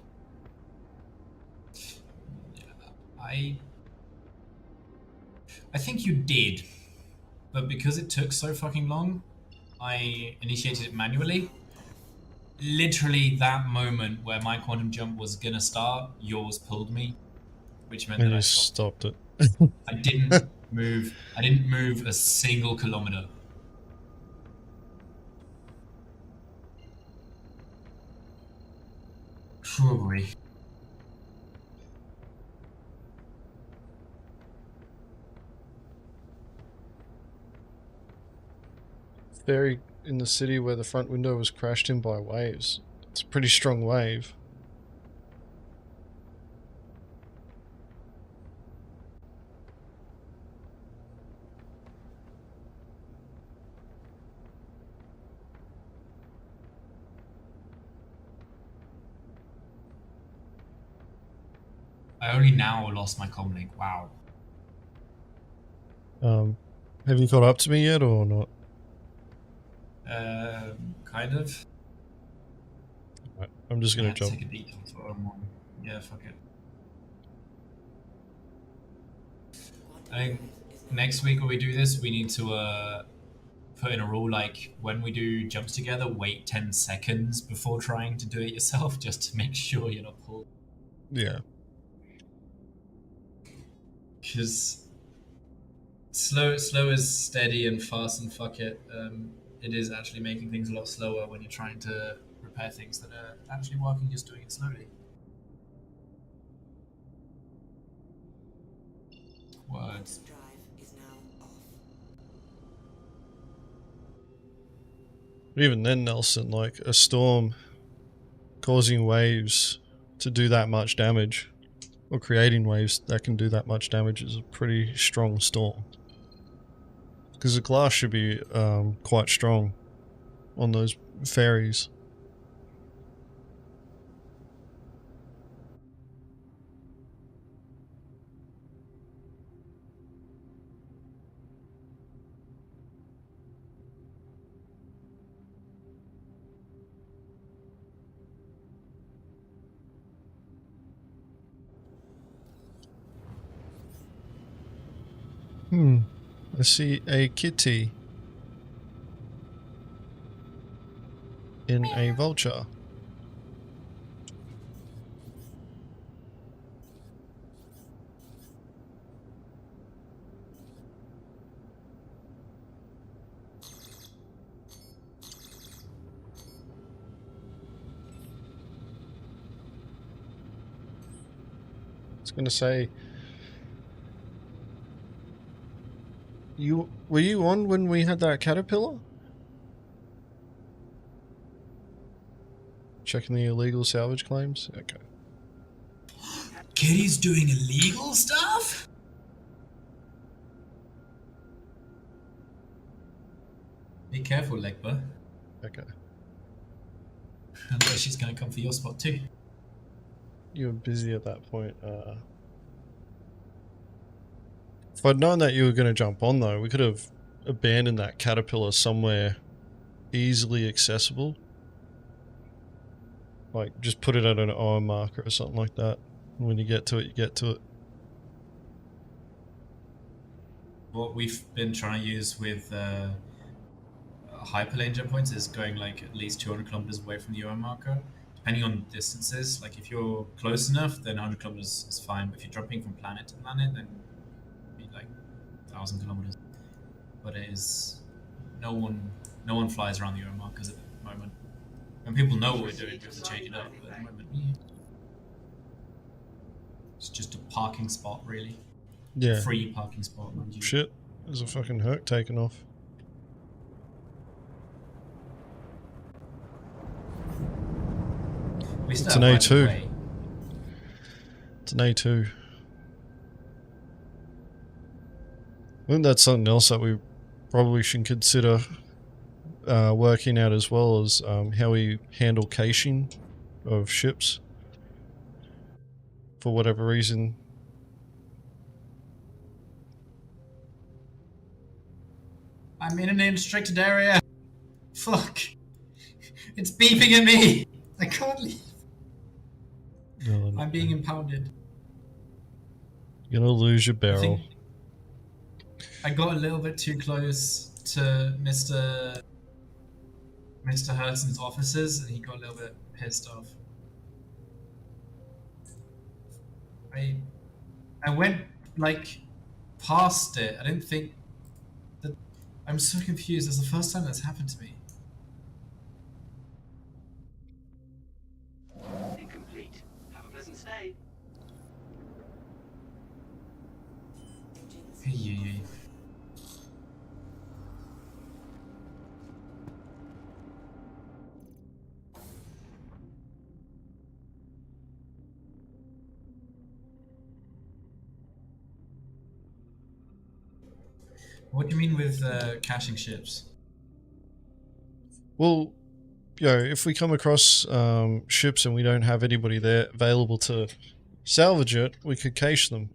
I think you did, but because it took so fucking long, I initiated it manually. Literally that moment where my quantum jump was gonna start, yours pulled me, which meant And that I you stopped. stopped it. I didn't move. I didn't move a single kilometer. Probably. Ferry in the city where the front window was crashed in by waves. It's a pretty strong wave. I only now lost my comlink. Wow. Have you caught up to me yet or not? Kind of. Right, I'm just gonna jump. Take a detour for one. Yeah, fuck it. I think next week when we do this, we need to put in a rule like when we do jumps together, wait 10 seconds before trying to do it yourself, just to make sure you're not pulled. Yeah. Because slow is steady and fast and fuck it. It is actually making things a lot slower when you're trying to repair things that are actually working, just doing it slowly. Words. drive is now off. But even then, Nelson, like a storm causing waves to do that much damage, or creating waves that can do that much damage, is a pretty strong storm. Because the glass should be quite strong on those ferries. I see a kitty in a vulture. I was gonna say, were you on when we had that caterpillar? Checking the illegal salvage claims? Okay. Kitty's doing illegal stuff? Be careful, Legba. Okay. And she's going to come for your spot too. You were busy at that point. If I'd known that you were going to jump on though, we could have abandoned that caterpillar somewhere easily accessible. Like, just put it at an hour marker or something like that. When you get to it, you get to it. What we've been trying to use with hyperlane jump points is going like at least 200 kilometers away from the hour marker. Depending on distances, like if you're close enough, then 100 kilometers is fine. But if you're jumping from planet to planet, then it'd be like 1,000 kilometers. But it is no one flies around the hour markers at the moment. And people know what we're doing, we have to change it up. But at the moment, it's just a parking spot, really. Yeah. Free parking spot, mind you. Shit. There's a fucking Herc taking off. It's an A2. It's an A2. I think that's something else that we probably should consider working out, as well as how we handle caching of ships. For whatever reason. I'm in an unrestricted area. Fuck. It's beeping at me. I can't leave. No, I'm being impounded. You're gonna lose your barrel. I got a little bit too close to Mr. Hudson's offices, and he got a little bit pissed off. I went like past it. I didn't think that. I'm so confused. It's the first time that's happened to me. Incomplete. Have a pleasant stay. Hey, hey, hey. What do you mean with caching ships? Well, if we come across ships and we don't have anybody there available to salvage it, we could cache them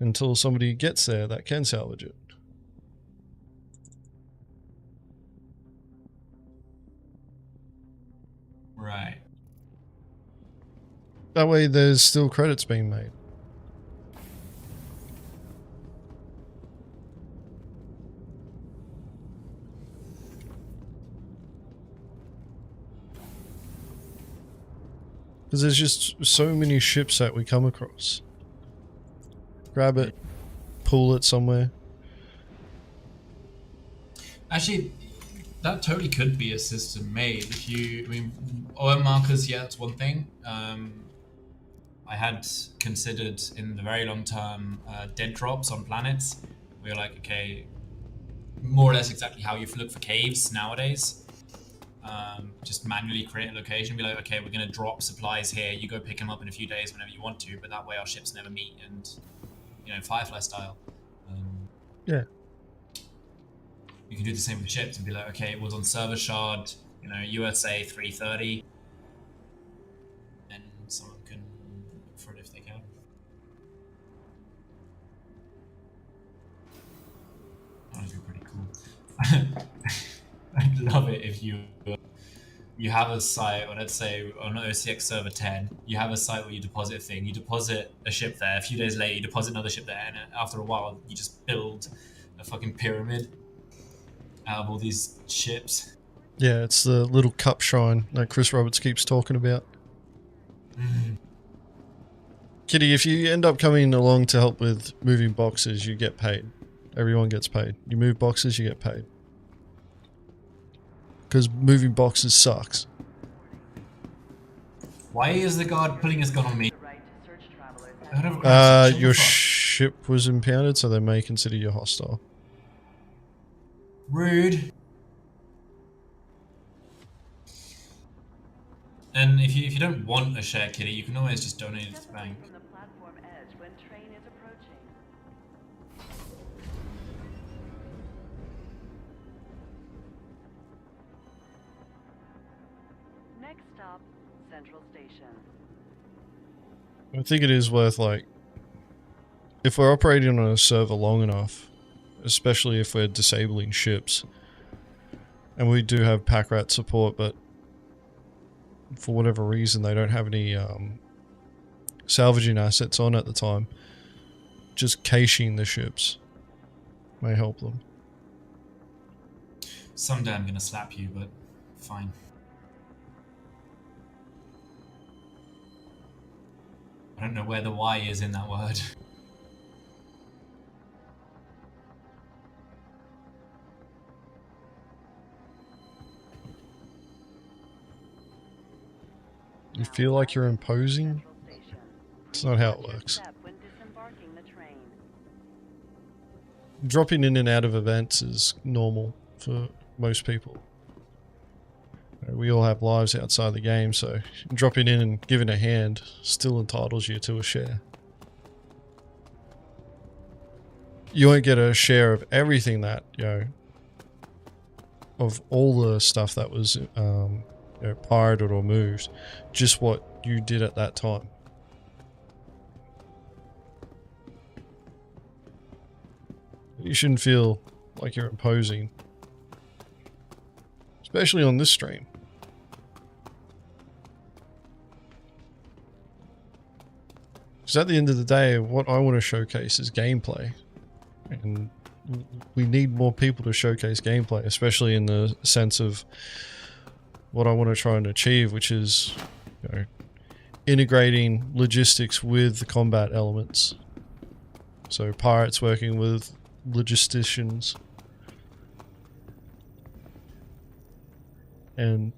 until somebody gets there that can salvage it. Right. That way there's still credits being made. Because there's just so many ships that we come across. Grab it, pull it somewhere. Actually, that totally could be a system made. I mean, oil markers, yeah, that's one thing. I had considered in the very long term dead drops on planets. We were like, okay, more or less exactly how you look for caves nowadays. Just manually create a location, be like, okay, we're going to drop supplies here, you go pick them up in a few days whenever you want to, but that way our ships never meet, and, you know, Firefly style. Yeah. You can do the same with ships and be like, okay, it was on server shard, you know, USA 330, and someone can look for it if they can. That would be pretty cool. I'd love it if you have a site, or let's say on OCX server 10, you have a site where you deposit a thing, you deposit a ship there, a few days later you deposit another ship there, and after a while you just build a fucking pyramid out of all these ships. Yeah, it's the little cup shrine that Chris Roberts keeps talking about. Kitty, if you end up coming along to help with moving boxes, you get paid. Everyone gets paid. You move boxes, you get paid. Because moving boxes sucks. Why is the guard putting his gun on me? Your ship was impounded, so they may consider you hostile. Rude. And if you don't want a share, Kitty, you can always just donate it to the bank. From the platform edge when train is approaching. stop, Central Station. I think it is worth, like, if we're operating on a server long enough, especially if we're disabling ships, and we do have pack rat support, but for whatever reason they don't have any salvaging assets on at the time, just caching the ships may help them. Someday I'm gonna slap you, but fine. I don't know where the Y is in that word. You feel like you're imposing? Central Station. It's not how it Watch your works. step when disembarking the train. Dropping in and out of events is normal for most people. We all have lives outside the game, so dropping in and giving a hand still entitles you to a share. You won't get a share of everything that, you know, of all the stuff that was you know, pirated or moved, just what you did at that time. You shouldn't feel like you're imposing, especially on this stream. Because at the end of the day, what I want to showcase is gameplay, and we need more people to showcase gameplay, especially in the sense of what I want to try and achieve, which is, you know, integrating logistics with the combat elements. So pirates working with logisticians, and,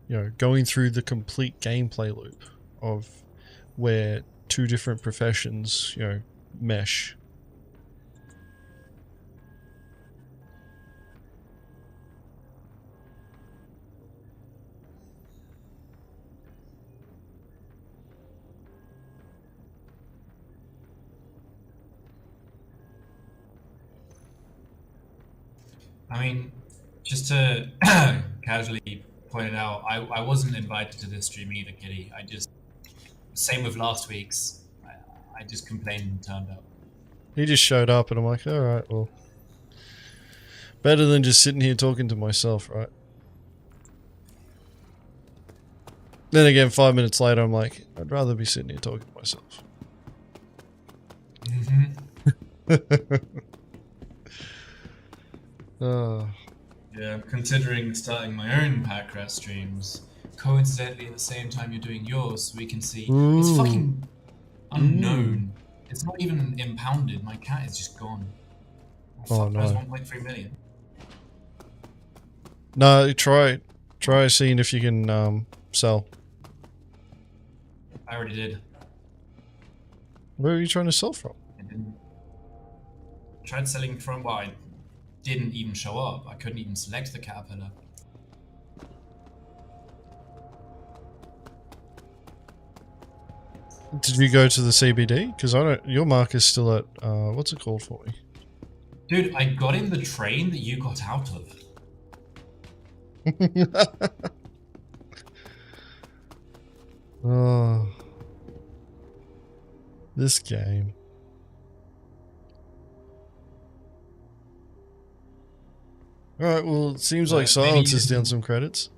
you know, going through the complete gameplay loop of where two different professions, you know, mesh. I mean, just to casually point it out, I wasn't invited to this stream either, Kitty. I just, same with last week's, I just complained and turned up. He just showed up and I'm like, alright, well, better than just sitting here talking to myself, right? Then again, 5 minutes later, I'm like, I'd rather be sitting here talking to myself. Yeah, I'm considering starting my own pack rat streams, coincidentally at the same time you're doing yours, so we can see. Ooh. It's fucking unknown. It's not even impounded. My cat is just gone. Oh, no. 1.3 million. No, try seeing if you can sell. I already did. Where are you trying to sell from? I didn't. Tried selling from. Well, I didn't even show up. I couldn't even select the caterpillar. Did you go to the CBD? Because I don't. Your mark is still at what's it called for me? Dude, I got in the train that you got out of. Oh, this game. Alright, well, it seems like Silence is down some credits.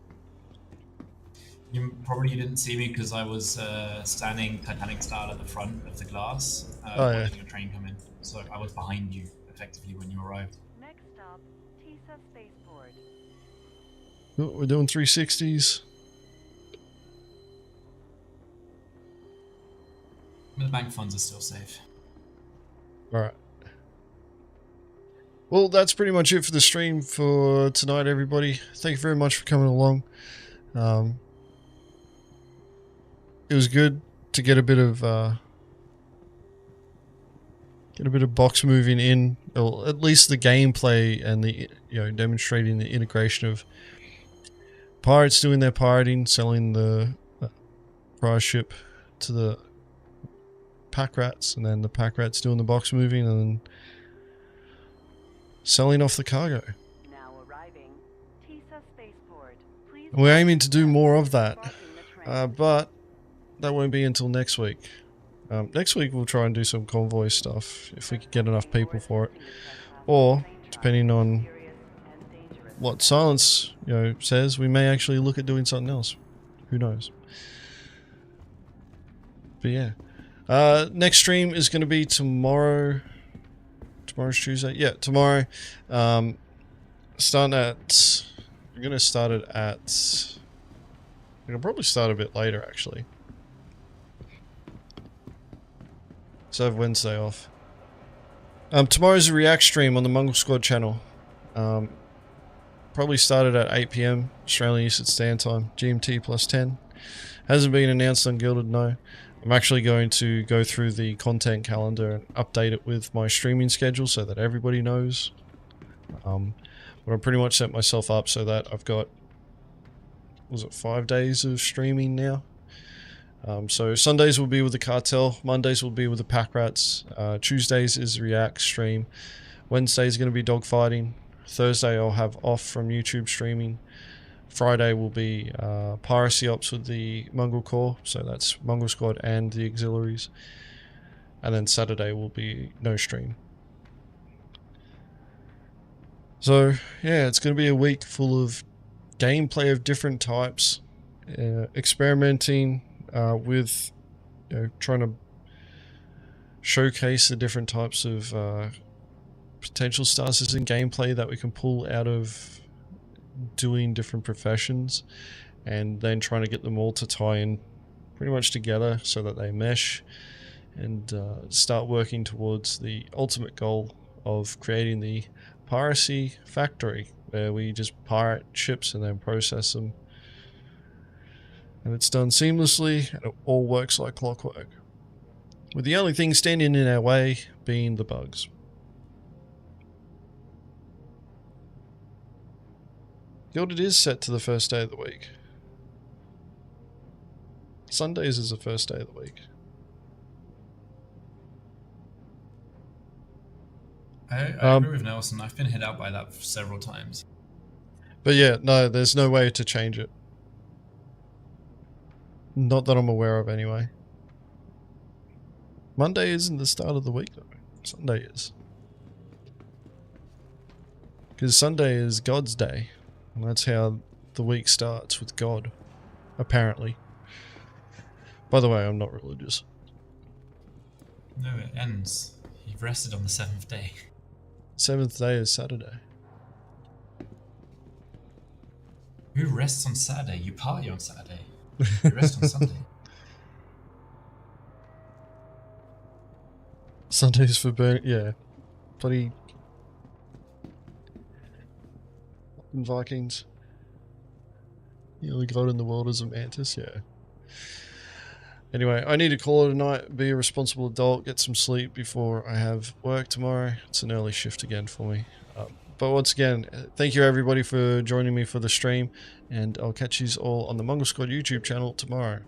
You probably didn't see me because I was standing Titanic style at the front of the glass, watching a train come in. So I was behind you, effectively, when you arrived. Next stop, Tisa Spaceport. Oh, we're doing 360s. But the bank funds are still safe. Alright. Well, that's pretty much it for the stream for tonight, everybody. Thank you very much for coming along. It was good to get a bit of box moving in, or at least the gameplay and the, you know, demonstrating the integration of pirates doing their pirating, selling the prize ship to the pack rats, and then the pack rats doing the box moving and then selling off the cargo. Now arriving, Tisa Spaceport. Please And we're aiming to do more of that. embarking the But that won't be until next week. Next week we'll try and do some convoy stuff if we can get enough people for it, or depending on what Silence, says, we may actually look at doing something else. Who knows? But yeah, next stream is going to be tomorrow. Tomorrow's Tuesday. Yeah, tomorrow. Starting at. We're going to start it at. We'll probably start a bit later actually. So I have Wednesday off. Tomorrow's a React stream on the Mongrel Squad channel. Probably started at 8 PM Australian Eastern Standard Time, GMT plus 10. Hasn't been announced on Gilded, no. I'm actually going to go through the content calendar and update it with my streaming schedule so that everybody knows. But I've pretty much set myself up so that I've got, was it 5 days of streaming now? So Sundays will be with the Cartel, Mondays will be with the Pack Rats, Tuesdays is React stream, Wednesday is going to be dogfighting, Thursday I'll have off from YouTube streaming, Friday will be piracy ops with the Mongrel Corps, so that's Mongrel Squad and the auxiliaries, and then Saturday will be no stream. So yeah, it's going to be a week full of gameplay of different types, experimenting with trying to showcase the different types of potential stances in gameplay that we can pull out of doing different professions, and then trying to get them all to tie in pretty much together so that they mesh and start working towards the ultimate goal of creating the piracy factory, where we just pirate ships and then process them. And it's done seamlessly, and it all works like clockwork. With the only thing standing in our way being the bugs. Gilded is set to the first day of the week. Sundays is the first day of the week. I agree with Nelson. I've been hit out by that several times. But yeah, no, there's no way to change it. Not that I'm aware of anyway. Monday isn't the start of the week though. Sunday is. Because Sunday is God's day. And that's how the week starts, with God. Apparently. By the way, I'm not religious. No, it ends. You've rested on the 7th day. 7th day is Saturday. Who rests on Saturday? You party on Saturday. You rest on Sunday. Sundays for burn, yeah. Bloody Vikings. The only god in the world is a mantis, yeah. Anyway, I need to call it a night, be a responsible adult, get some sleep before I have work tomorrow. It's an early shift again for me. But once again, thank you everybody for joining me for the stream, and I'll catch you all on the Mongrel Squad YouTube channel tomorrow.